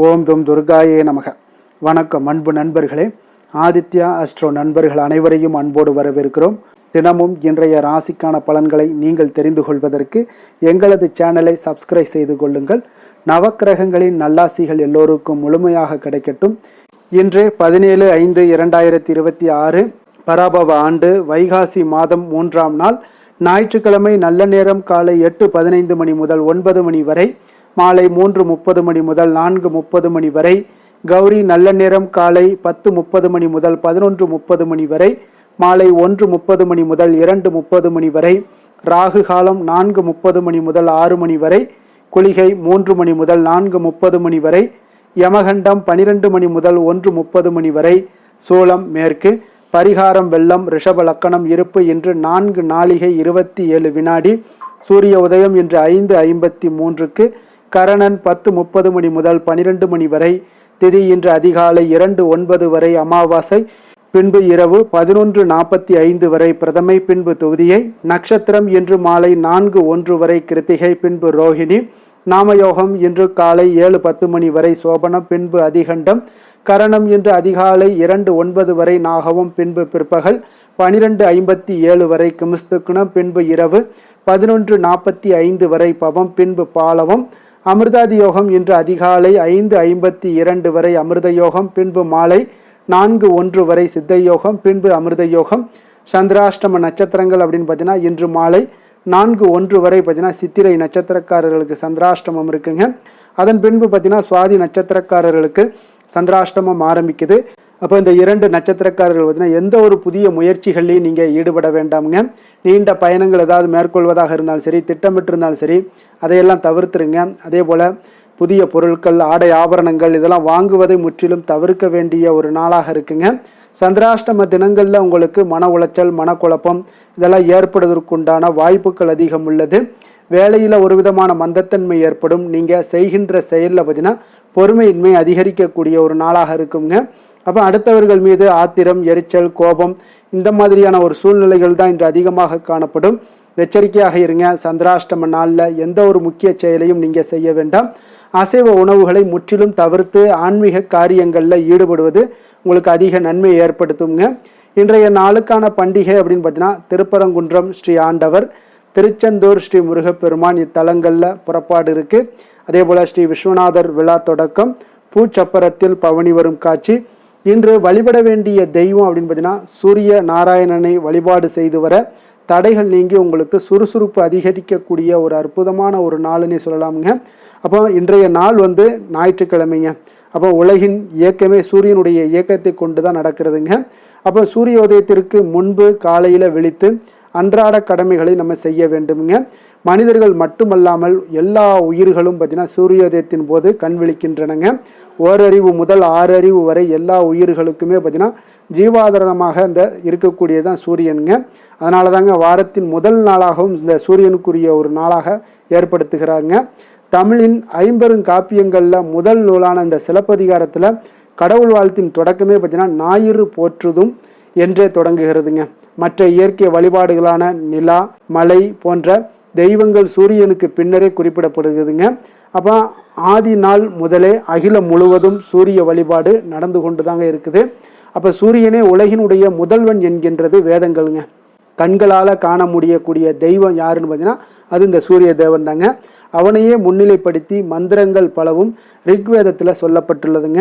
ஓம் தும் துர்காயே நமக. வணக்கம் அன்பு நண்பர்களே. ஆதித்யா அஸ்ட்ரோ நண்பர்கள் அனைவரையும் அன்போடு வரவேற்கிறோம். தினமும் இன்றைய ராசிக்கான பலன்களை நீங்கள் தெரிந்து கொள்வதற்கு எங்களது சேனலை சப்ஸ்கிரைப் செய்து கொள்ளுங்கள். நவக்கிரகங்களின் நல்லாசிகள் எல்லோருக்கும் முழுமையாக கிடைக்கட்டும். இன்று 17/5/2026 பராபவ ஆண்டு வைகாசி மாதம் 3ஆம் நாள் ஞாயிற்றுக்கிழமை. நல்ல நேரம் காலை 8:15 மணி முதல் 9 மணி வரை, மாலை 3:30 மணி முதல் 4:30 மணி வரை. கௌரி நல்ல நேரம் காலை 10:30 மணி முதல் 11:30 மணி வரை, மாலை 1:30 மணி முதல் 2:30 மணி வரை. ராகு காலம் 4:30 மணி முதல் 6 மணி வரை. குளிகை 3 மணி முதல் 4:30 மணி வரை. யமகண்டம் 12 மணி முதல் 1:30 மணி வரை. சூலம் மேற்கு. பரிகாரம் வெள்ளம். ரிஷப லக்கணம். இருப்பு இன்று 4 நாழிகை 27 வினாடி. சூரிய உதயம் இன்று 5:53க்கு. கரணன் 10:30 மணி முதல் 12 மணி வரை. திதி இன்று அதிகாலை 2:09 வரை அமாவாசை, பின்பு இரவு 11:45 வரை பிரதமை, பின்பு துதியை. நட்சத்திரம் இன்று மாலை 4:01 வரை கிருத்திகை, பின்பு ரோஹிணி. நாமயோகம் இன்று காலை 7:10 மணி வரை சோபனம், பின்பு அதிகண்டம். கரணம் இன்று அதிகாலை 2:09 வரை நாகவும், பின்பு பிற்பகல் 12:57 வரை கிமுஸ்துக்குணம், பின்பு இரவு 11:45 வரை பவம், பின்பு பாலவம். அமிர்தாதி யோகம் இன்று அதிகாலை 5:52 வரை அமிர்த யோகம், பின்பு மாலை 4:01 வரை சித்த யோகம், பின்பு அமிர்த யோகம். சந்திராஷ்டம நட்சத்திரங்கள் அப்படின்னு பார்த்தீங்கன்னா இன்று மாலை 4:01 வரை பார்த்தீங்கன்னா சித்திரை நட்சத்திரக்காரர்களுக்கு சந்திராஷ்டமம் இருக்குங்க. அதன் பின்பு பார்த்தீங்கன்னா சுவாதி நட்சத்திரக்காரர்களுக்கு சந்திராஷ்டமம் ஆரம்பிக்குது. அப்போ இந்த 2 நட்சத்திரக்காரர்கள் பார்த்தீங்கன்னா எந்த ஒரு புதிய முயற்சிகள்லையும் நீங்கள் ஈடுபட வேண்டாமுங்க. நீண்ட பயணங்கள் ஏதாவது மேற்கொள்வதாக இருந்தாலும் சரி, திட்டமிட்டிருந்தாலும் சரி, அதையெல்லாம் தவிர்த்துருங்க. அதே போல் புதிய பொருட்கள், ஆடை ஆபரணங்கள் இதெல்லாம் வாங்குவதை முற்றிலும் தவிர்க்க வேண்டிய ஒரு நாளாக இருக்குங்க. சந்திராஷ்டம தினங்களில் உங்களுக்கு மன உளைச்சல், மனக்குழப்பம் இதெல்லாம் ஏற்படுவதற்குண்டான வாய்ப்புகள் அதிகம் உள்ளது. வேலையில் ஒரு விதமான மந்தத்தன்மை ஏற்படும். நீங்கள் செய்கின்ற செயலில் பார்த்தீங்கன்னா பொறுமையின்மை அதிகரிக்கக்கூடிய ஒரு நாளாக இருக்குங்க. அப்போ அடுத்தவர்கள் மீது ஆத்திரம், எரிச்சல், கோபம் இந்த மாதிரியான ஒரு சூழ்நிலைகள் தான் இன்று அதிகமாக காணப்படும். எச்சரிக்கையாக இருங்க. சந்திராஷ்டம நாளில் எந்த ஒரு முக்கிய செயலையும் நீங்கள் செய்ய வேண்டாம். அசைவ உணவுகளை முற்றிலும் தவிர்த்து ஆன்மீக காரியங்களில் ஈடுபடுவது உங்களுக்கு அதிக நன்மை ஏற்படுத்துங்க. இன்றைய நாளுக்கான பண்டிகை அப்படின்னு பார்த்தீங்கன்னா திருப்பரங்குன்றம் ஸ்ரீ ஆண்டவர், திருச்செந்தூர் ஸ்ரீ முருகப்பெருமான் இத்தலங்களில் புறப்பாடு இருக்குது. அதே போல் ஸ்ரீ விஸ்வநாதர் விழா தொடக்கம், பூச்சப்பரத்தில் பவனி வரும் காட்சி. இன்று வழிபட வேண்டிய தெய்வம் அப்படின்னு பார்த்தீங்கன்னா சூரிய நாராயணனை வழிபாடு செய்து வர தடைகள் நீங்கி உங்களுக்கு சுறுசுறுப்பு அதிகரிக்கக்கூடிய ஒரு அற்புதமான ஒரு நாளுன்னு சொல்லலாமுங்க. அப்போ இன்றைய நாள் ஞாயிற்றுக்கிழமைங்க. அப்போ உலகின் இயக்கமே சூரியனுடைய இயக்கத்தை கொண்டு தான் நடக்கிறதுங்க. அப்போ சூரிய உதயத்திற்கு முன்பு காலையில் விழித்து அன்றாட கடமைகளை நம்ம செய்ய வேண்டுமுங்க. மனிதர்கள் மட்டுமல்லாமல் எல்லா உயிர்களும் பார்த்தீங்கன்னா சூரியோதயத்தின் போது கண் விழிக்கின்றனங்க. ஓரறிவு முதல் 6 அறிவு வரை எல்லா உயிர்களுக்குமே பார்த்தீங்கன்னா ஜீவாதாரமாக இந்த இருக்கக்கூடியதான் சூரியனுங்க. அதனால தாங்க வாரத்தின் முதல் நாளாகவும் இந்த சூரியனுக்குரிய ஒரு நாளாக ஏற்படுத்துகிறாங்க. தமிழின் 50 காப்பியங்களில் முதல் நூலான இந்த சிலப்பதிகாரத்தில் கடவுள் வாழ்த்தின் தொடக்கமே பார்த்தீங்கன்னா ஞாயிறு போற்றுதும் என்றே தொடங்குகிறதுங்க. மற்ற இயற்கை வழிபாடுகளான நிலா, மலை போன்ற தெய்வங்கள் சூரியனுக்கு பின்னரே குறிப்பிடப்படுகிறதுங்க. அப்போ ஆதி நாள் முதலே அகிலம் முழுவதும் சூரிய வழிபாடு நடந்து கொண்டு தாங்க இருக்குது. அப்போ சூரியனே உலகினுடைய முதல்வன் என்கின்றது வேதங்களுங்க. கண்களால் காண முடியக்கூடிய தெய்வம் யாருன்னு பார்த்தீங்கன்னா அது இந்த சூரிய தேவன் தாங்க. அவனையே முன்னிலைப்படுத்தி மந்திரங்கள் பலவும் ரிக்வேதத்தில் சொல்லப்பட்டுள்ளதுங்க.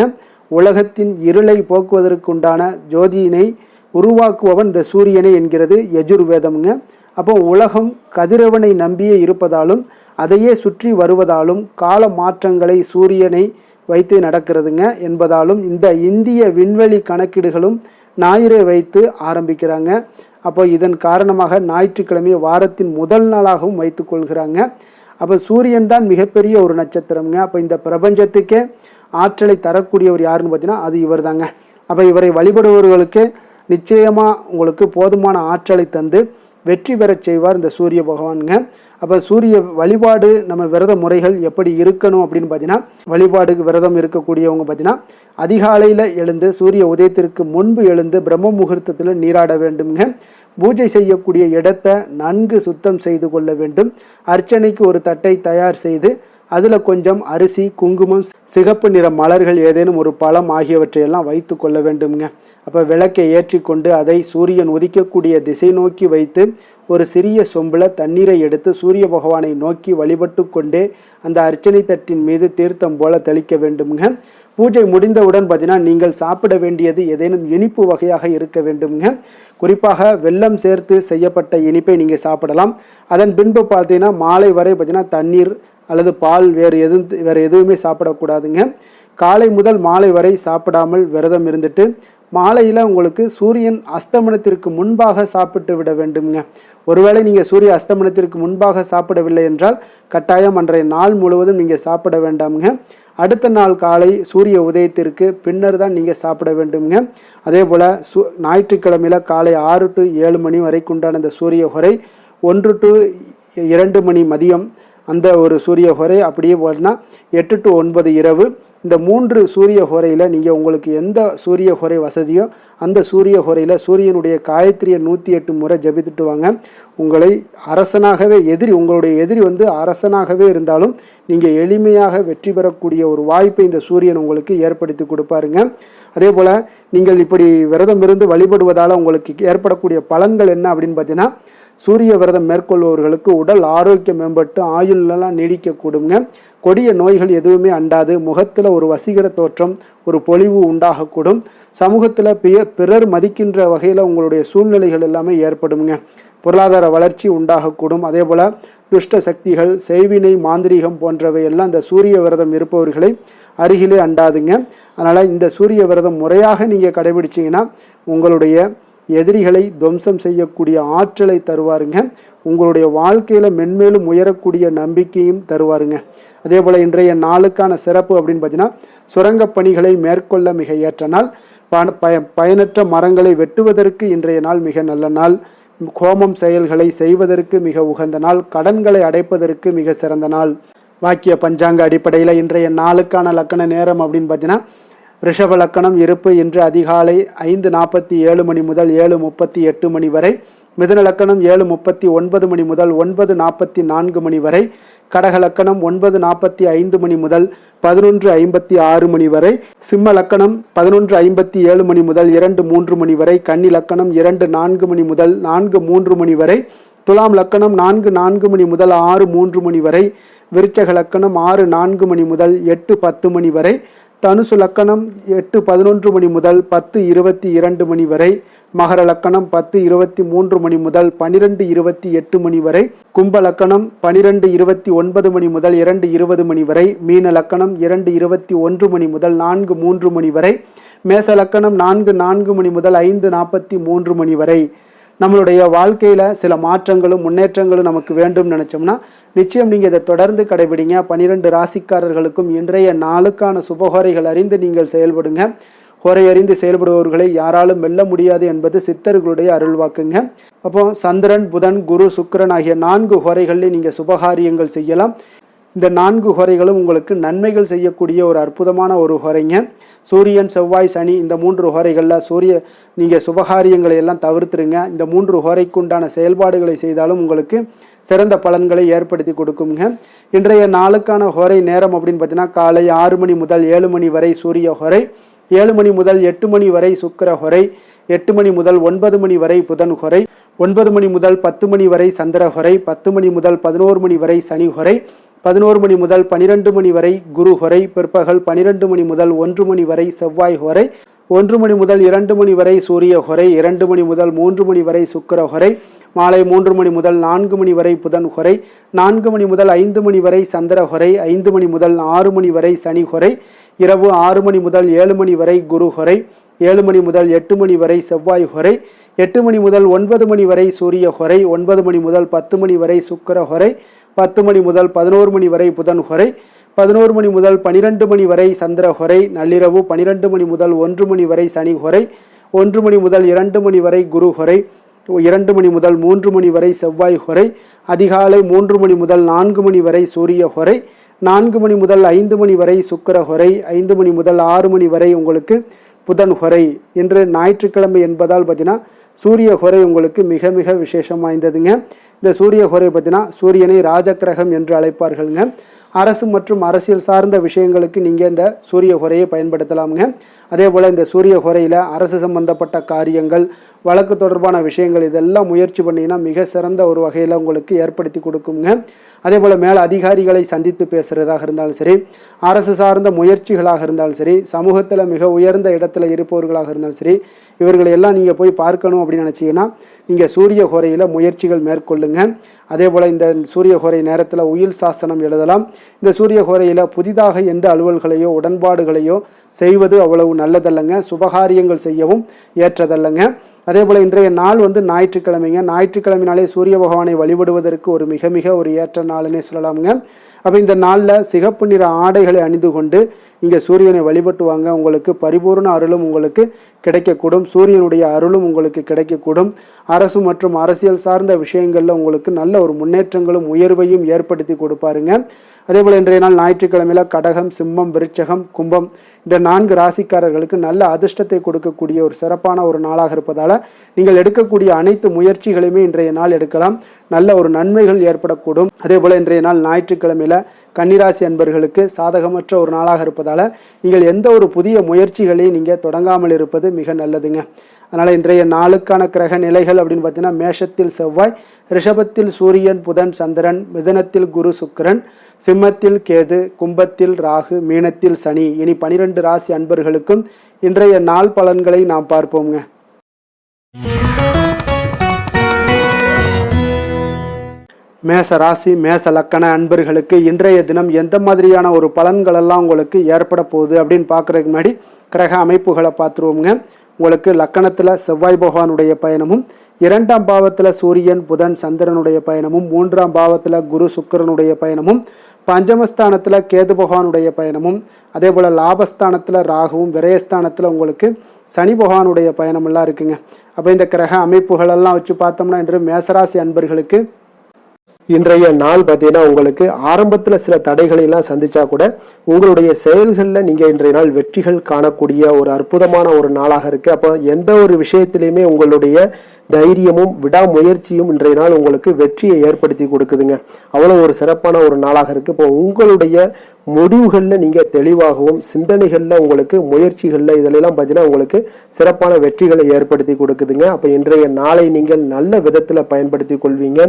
உலகத்தின் இருளை போக்குவதற்குண்டான ஜோதியினை உருவாக்குபவன் இந்த சூரியனை என்கிறது யஜுர்வேதம்ங்க. அப்போ உலகம் கதிரவனை நம்பியே இருப்பதாலும் அதையே சுற்றி வருவதாலும் கால மாற்றங்களை சூரியனை வைத்து நடக்கிறதுங்க என்பதாலும் இந்த இந்திய விண்வெளி கணக்கீடுகளும் ஞாயிறை வைத்து ஆரம்பிக்கிறாங்க. அப்போ இதன் காரணமாக ஞாயிற்றுக்கிழமை வாரத்தின் முதல் நாளாகவும் வைத்து கொள்கிறாங்க. அப்போ சூரியன் தான் மிகப்பெரிய ஒரு நட்சத்திரம்ங்க. அப்போ இந்த பிரபஞ்சத்துக்கே ஆற்றலை தரக்கூடியவர் யாருன்னு பார்த்தீங்கன்னா அது இவர் தாங்க. அப்போ இவரை வழிபடுபவர்களுக்கு நிச்சயமாக உங்களுக்கு போதுமான ஆற்றலை தந்து வெற்றி பெறச் செய்வார் இந்த சூரிய பகவானுங்க. அப்போ சூரிய வழிபாடு நம்ம விரத முறைகள் எப்படி இருக்கணும் அப்படின்னு பார்த்தீங்கன்னா வழிபாடுக்கு விரதம் இருக்கக்கூடியவங்க பார்த்தீங்கன்னா அதிகாலையில் எழுந்து சூரிய உதயத்திற்கு முன்பு எழுந்து பிரம்ம முகூர்த்தத்தில் நீராட வேண்டுங்க. பூஜை செய்யக்கூடிய இடத்தை நன்கு சுத்தம் செய்து கொள்ள வேண்டும். அர்ச்சனைக்கு ஒரு தட்டை தயார் செய்து அதில் கொஞ்சம் அரிசி, குங்குமம், சிகப்பு நிற மலர்கள், ஏதேனும் ஒரு பழம் ஆகியவற்றையெல்லாம் வைத்து கொள்ள வேண்டுங்க. அப்போ விளக்கை ஏற்றி கொண்டு அதை சூரியன் உதிக்கக்கூடிய திசை நோக்கி வைத்து ஒரு சிறிய சொம்பில் தண்ணீரை எடுத்து சூரிய பகவானை நோக்கி வழிபட்டு கொண்டே அந்த அர்ச்சனை தட்டின் மீது தீர்த்தம் போல தெளிக்க வேண்டுங்க. பூஜை முடிந்தவுடன் பார்த்தீங்கன்னா நீங்கள் சாப்பிட வேண்டியது ஏதேனும் இனிப்பு வகையாக இருக்க வேண்டுங்க. குறிப்பாக வெல்லம் சேர்த்து செய்யப்பட்ட இனிப்பை நீங்கள் சாப்பிடலாம். அதன் பின்பு பார்த்தீங்கன்னா மாலை வரை பார்த்தீங்கன்னா தண்ணீர் அல்லது பால் வேறு எதுவுமே சாப்பிடக்கூடாதுங்க. காலை முதல் மாலை வரை சாப்பிடாமல் விரதம் இருந்துட்டு மாலையில் உங்களுக்கு சூரியன் அஸ்தமனத்திற்கு முன்பாக சாப்பிட்டு விட வேண்டுங்க. ஒருவேளை நீங்கள் சூரிய அஸ்தமனத்திற்கு முன்பாக சாப்பிடவில்லை என்றால் கட்டாயம் அன்றைய நாள் முழுவதும் நீங்கள் சாப்பிட வேண்டாமுங்க. அடுத்த நாள் காலை சூரிய உதயத்திற்கு பின்னர் தான் நீங்கள் சாப்பிட வேண்டுங்க. அதே போல் ஞாயிற்றுக்கிழமையில் காலை 6 to 7 மணி வரைக்குண்டான இந்த சூரிய ஹொரை, 1 to 2 மணி மதியம் அந்த ஒரு சூரிய ஹொரை, அப்படியே போலனா 8 to 9 இரவு. இந்த 3 சூரிய ஹோரையில் நீங்கள் உங்களுக்கு எந்த சூரிய ஹோரை வசதியோ அந்த சூரிய ஹோரையில் சூரியனுடைய காயத்ரியை 108 முறை ஜபித்துட்டு வாங்க. உங்களை அரசனாகவே உங்களுடைய எதிரி அரசனாகவே இருந்தாலும் நீங்கள் எளிமையாக வெற்றி பெறக்கூடிய ஒரு வாய்ப்பை இந்த சூரியன் உங்களுக்கு ஏற்படுத்தி கொடுப்பாருங்க. அதே போல் நீங்கள் இப்படி விரதம் இருந்து வழிபடுவதால் உங்களுக்கு ஏற்படக்கூடிய பலன்கள் என்ன அப்படின்னு பார்த்தீங்கன்னா, சூரிய விரதம் மேற்கொள்பவர்களுக்கு உடல் ஆரோக்கியம் மேம்பட்டு ஆயுளெல்லாம் நீடிக்கக்கூடுங்க. கொடிய நோய்கள் எதுவுமே அண்டாது. முகத்தில் ஒரு வசீகர தோற்றம், ஒரு பொலிவு உண்டாகக்கூடும். சமூகத்தில் பிறர் மதிக்கின்ற வகையில் உங்களுடைய சூழ்நிலைகள் எல்லாமே ஏற்படுங்க. பொருளாதார வளர்ச்சி உண்டாகக்கூடும். அதே போல் துஷ்ட சக்திகள், செய்வினை, மாந்திரீகம் போன்றவை எல்லாம் இந்த சூரிய விரதம் இருப்பவர்களை அருகிலே அண்டாதுங்க. அதனால் இந்த சூரிய விரதம் முறையாக நீங்கள் கடைபிடிச்சிங்கன்னா உங்களுடைய எதிரிகளை துவம்சம் செய்யக்கூடிய ஆற்றலை தருவாருங்க. உங்களுடைய வாழ்க்கையில் மென்மேலும் உயரக்கூடிய நம்பிக்கையும் தருவாருங்க. அதே போல் இன்றைய நாளுக்கான சிறப்பு அப்படின்னு பார்த்தீங்கன்னா, சுரங்கப் பணிகளை மேற்கொள்ள மிக ஏற்ற நாள். பயனற்ற மரங்களை வெட்டுவதற்கு இன்றைய நாள் மிக நல்ல நாள். ஹோமம் செயல்களை செய்வதற்கு மிக உகந்த நாள். கடன்களை அடைப்பதற்கு மிக சிறந்த நாள். வாக்கிய பஞ்சாங்க அடிப்படையில் இன்றைய நாளுக்கான லக்கண நேரம் அப்படின்னு பார்த்தீங்கன்னா, ரிஷப லக்கணம் இருப்பு இன்று அதிகாலை 5:47 மணி முதல் 7:38 மணி வரை. மிதுன லக்கணம் 7:39 மணி முதல் 9:44 மணி வரை. கடக லக்கணம் 9:45 மணி முதல் 11:56 மணி வரை. சிம்ம லக்கணம் 11:57 மணி முதல் 2:03 மணி வரை. கன்னி லக்கணம் 2:04 மணி முதல் 4:03 மணி வரை. துலாம் லக்கணம் 4:04 மணி முதல் 6:03 மணி வரை. விருச்சக லக்கணம் 6:04 மணி முதல் 8:10 மணி வரை. தனுசு லக்கணம் 8:11 மணி முதல் 10:22 மணி வரை. மகர லக்கணம் 10:23 மணி முதல் 12:28 மணி வரை. கும்ப லக்கணம் 12:29 மணி முதல் 2:20 மணி வரை. மீன லக்கணம் 2:21 மணி முதல் 4:03 மணி வரை. மேச லக்கணம் 4:04 மணி முதல் 5:43 மணி வரை. நம்மளுடைய வாழ்க்கையில் சில மாற்றங்களும் முன்னேற்றங்களும் நமக்கு வேண்டும் நினச்சோம்னா நிச்சயம் நீங்கள் இதை தொடர்ந்து கடைபிடிங்க. 12 ராசிக்காரர்களுக்கும் இன்றைய நாளுக்கான சுபஹோரைகள் அறிந்து நீங்கள் செயல்படுங்க. ஹோரை அறிந்து செயல்படுபவர்களை யாராலும் வெல்ல முடியாது என்பது சித்தர்களுடைய அருள்வாக்குங்க. அப்போ சந்திரன், புதன், குரு, சுக்கிரன் ஆகிய 4 ஹோரைகளில் நீங்கள் சுபகாரியங்கள் செய்யலாம். இந்த 4 ஹோரைகளும் உங்களுக்கு நன்மைகள் செய்யக்கூடிய ஒரு அற்புதமான ஒரு ஹோரைங்க. சூரியன், செவ்வாய், சனி இந்த 3 ஹோரைகளில் நீங்கள் சுபகாரியங்களை எல்லாம் தவிர்த்துருங்க. இந்த 3 ஹோரைக்கு உண்டான செயல்பாடுகளை செய்தாலும் உங்களுக்கு சிறந்த பலன்களை ஏற்படுத்தி கொடுக்குங்க. இன்றைய நாளுக்கான ஹோரை நேரம் அப்படின்னு பார்த்தீங்கன்னா, காலை 6 மணி முதல் 7 மணி வரை சூரிய ஹோரை. 7 மணி முதல் 8 மணி வரை சுக்கிர ஹோரை. 8 மணி முதல் 9 மணி வரை புதன் ஹோரை. 9 மணி முதல் 10 மணி வரை சந்திர ஹோரை. 10 மணி முதல் 11 மணி வரை சனி ஹோரை. 11 மணி முதல் 12 மணி வரை குரு ஹோரை. பிற்பகல் 12 மணி முதல் 1 மணி வரை செவ்வாய் ஹோரை. 1 மணி முதல் 2 மணி வரை சூரிய ஹோரை. 2 மணி முதல் 3 மணி வரை சுக்கிர ஹோரை. மாலை 3 மணி முதல் 4 மணி வரை புதன் ஹோரை. 4 மணி முதல் 5 மணி வரை சந்திர ஹோரை. 5 மணி முதல் 6 மணி வரை சனி ஹோரை. இரவு 6 மணி முதல் 7 மணி வரை குரு ஹோரை. 7 மணி முதல் 8 மணி வரை செவ்வாய் ஹோரை. 8 மணி முதல் 9 மணி வரை சூரிய ஹோரை. 9 மணி முதல் 10 மணி வரை சுக்கிர ஹோரை. 10 மணி முதல் 11 மணி வரை புதன் ஹோரை. 11 மணி முதல் 12 மணி வரை சந்திர ஹோரை. நள்ளிரவு 12 மணி முதல் 1 மணி வரை சனி ஹோரை. 1 மணி முதல் 2 மணி வரை குரு ஹோரை. 2 மணி முதல் 3 மணி வரை செவ்வாய் ஹோரை. அதிகாலை 3 மணி முதல் 4 மணி வரை சூரிய ஹோரை. 4 மணி முதல் 5 மணி வரை சுக்கிர ஹோரை. 5 மணி முதல் 6 மணி வரை உங்களுக்கு புதன் ஹோரை. இன்று ஞாயிற்றுக்கிழமை என்பதால் பார்த்தீங்கன்னா சூரிய ஹோரை உங்களுக்கு மிக மிக விசேஷம் வாய்ந்ததுங்க. இந்த சூரிய ஹோரை பார்த்தீங்கன்னா சூரியனை ராஜகிரகம் என்று அழைப்பார்களுங்க. அரசு மற்றும் அரசியல் சார்ந்த விஷயங்களுக்கு நீங்கள் இந்த சூரிய ஹோரையை பயன்படுத்தலாமுங்க. அதே போல் இந்த சூரிய ஹோரையில் அரசு சம்பந்தப்பட்ட காரியங்கள், வழக்கு தொடர்பான விஷயங்கள் இதெல்லாம் முயற்சி பண்ணிங்கன்னா மிக சிறந்த ஒரு வகையில் உங்களுக்கு ஏற்படுத்தி கொடுக்குங்க. அதே போல் மேலே அதிகாரிகளை சந்தித்து பேசுகிறதாக இருந்தாலும் சரி, அரசு சார்ந்த முயற்சிகளாக இருந்தாலும் சரி, சமூகத்தில் மிக உயர்ந்த இடத்துல இருப்பவர்களாக இருந்தாலும் சரி, இவர்களை எல்லாம் நீங்கள் போய் பார்க்கணும் அப்படின்னு நினச்சிங்கன்னா நீங்கள் சூரிய ஹோரையில் முயற்சிகள் மேற்கொள்ளுங்க. அதே போல் இந்த சூரிய ஹோரை நேரத்தில் உயில் சாசனம் எழுதலாம். இந்த சூரிய ஹோரையில் புதிதாக எந்த அலுவல்களையோ உடன்பாடுகளையோ செய்வது அவ்வளவு நல்லதல்லங்க, சுபகாரியங்கள் செய்யவும் ஏற்றதல்லங்க. அதே போல் இன்றைய நாள் ஞாயிற்றுக்கிழமைங்க. ஞாயிற்றுக்கிழமைனாலே சூரிய பகவானை வழிபடுவதற்கு ஒரு மிக மிக ஒரு ஏற்ற நாள்னே சொல்லலாமுங்க. அப்போ இந்த நாளில் சிகப்பு நிற ஆடைகளை அணிந்து கொண்டு நீங்கள் சூரியனை வழிபட்டு வாங்க. உங்களுக்கு பரிபூர்ண அருளும் உங்களுக்கு கிடைக்கக்கூடும். சூரியனுடைய அருளும் உங்களுக்கு கிடைக்கக்கூடும். அரசு மற்றும் அரசியல் சார்ந்த விஷயங்களில் உங்களுக்கு நல்ல ஒரு முன்னேற்றங்களும் உயர்வையும் ஏற்படுத்தி கொடுப்பாருங்க. அதே போல் இன்றைய நாள் ஞாயிற்றுக்கிழமையில் கடகம், சிம்மம், விருச்சகம், கும்பம் இந்த 4 ராசிக்காரர்களுக்கு நல்ல அதிர்ஷ்டத்தை கொடுக்கக்கூடிய ஒரு சிறப்பான ஒரு நாளாக இருப்பதால் நீங்கள் எடுக்கக்கூடிய அனைத்து முயற்சிகளையுமே இன்றைய நாள் எடுக்கலாம். நல்ல ஒரு நன்மைகள் ஏற்படக்கூடும். அதே போல் இன்றைய நாள் ஞாயிற்றுக்கிழமையில் கன்னிராசி அன்பர்களுக்கு சாதகமற்ற ஒரு நாளாக இருப்பதால் நீங்கள் எந்த ஒரு புதிய முயற்சிகளையும் நீங்கள் தொடங்காமல் இருப்பது மிக நல்லதுங்க. அதனால் இன்றைய நாளுக்கான கிரக நிலைகள் அப்படின்னு பார்த்தீங்கன்னா, மேஷத்தில் செவ்வாய், ரிஷபத்தில் சூரியன், புதன், சந்திரன், மிதனத்தில் குரு, சுக்கிரன், சிம்மத்தில் கேது, கும்பத்தில் ராகு, மீனத்தில் சனி. இனி 12 ராசி அன்பர்களுக்கும் இன்றைய நாள் பலன்களை நாம் பார்ப்போங்க. மேச ராசி மேச லக்கண அன்பர்களுக்கு இன்றைய தினம் எந்த மாதிரியான ஒரு பலன்கள் எல்லாம் உங்களுக்கு ஏற்பட போகுது அப்படின்னு பார்க்குறதுக்கு முன்னாடி கிரக அமைப்புகளை பார்த்துருவோங்க. உங்களுக்கு லக்கணத்தில் செவ்வாய் பகவானுடைய பயணமும், 2ஆம் பாவத்தில் சூரியன், புதன், சந்திரனுடைய பயணமும், 3ஆம் பாவத்தில் குரு, சுக்கிரனுடைய பயணமும், பஞ்சமஸ்தானத்தில் கேது பகவானுடைய பயணமும், அதே போல் லாபஸ்தானத்தில் ராகுவும், விரயஸ்தானத்தில் உங்களுக்கு சனி பகவானுடைய பயணமெல்லாம் இருக்குங்க. அப்போ இந்த கிரக அமைப்புகளெல்லாம் வச்சு பார்த்தோம்னா இன்று மேசராசி அன்பர்களுக்கு இன்றைய நாள் பார்த்தீங்கன்னா உங்களுக்கு ஆரம்பத்தில் சில தடைகளை எல்லாம் சந்திச்சா கூட உங்களுடைய செயல்களில் நீங்கள் இன்றைய நாள் வெற்றிகள் காணக்கூடிய ஒரு அற்புதமான ஒரு நாளாக இருக்கு. அப்போ எந்த ஒரு விஷயத்திலையுமே உங்களுடைய தைரியமும் விடாமுயற்சியும் இன்றைய நாள் உங்களுக்கு வெற்றியை ஏற்படுத்தி கொடுக்குதுங்க. அவ்வளோ ஒரு சிறப்பான ஒரு நாளாக இருக்கு. இப்போ உங்களுடைய முடிவுகளில் நீங்கள் தெளிவாகவும், சிந்தனைகளில் உங்களுக்கு முயற்சிகளில் இதிலெல்லாம் பார்த்தீங்கன்னா உங்களுக்கு சிறப்பான வெற்றிகளை ஏற்படுத்தி கொடுக்குதுங்க. அப்போ இன்றைய நாளை நீங்கள் நல்ல விதத்தில் பயன்படுத்தி கொள்வீங்க.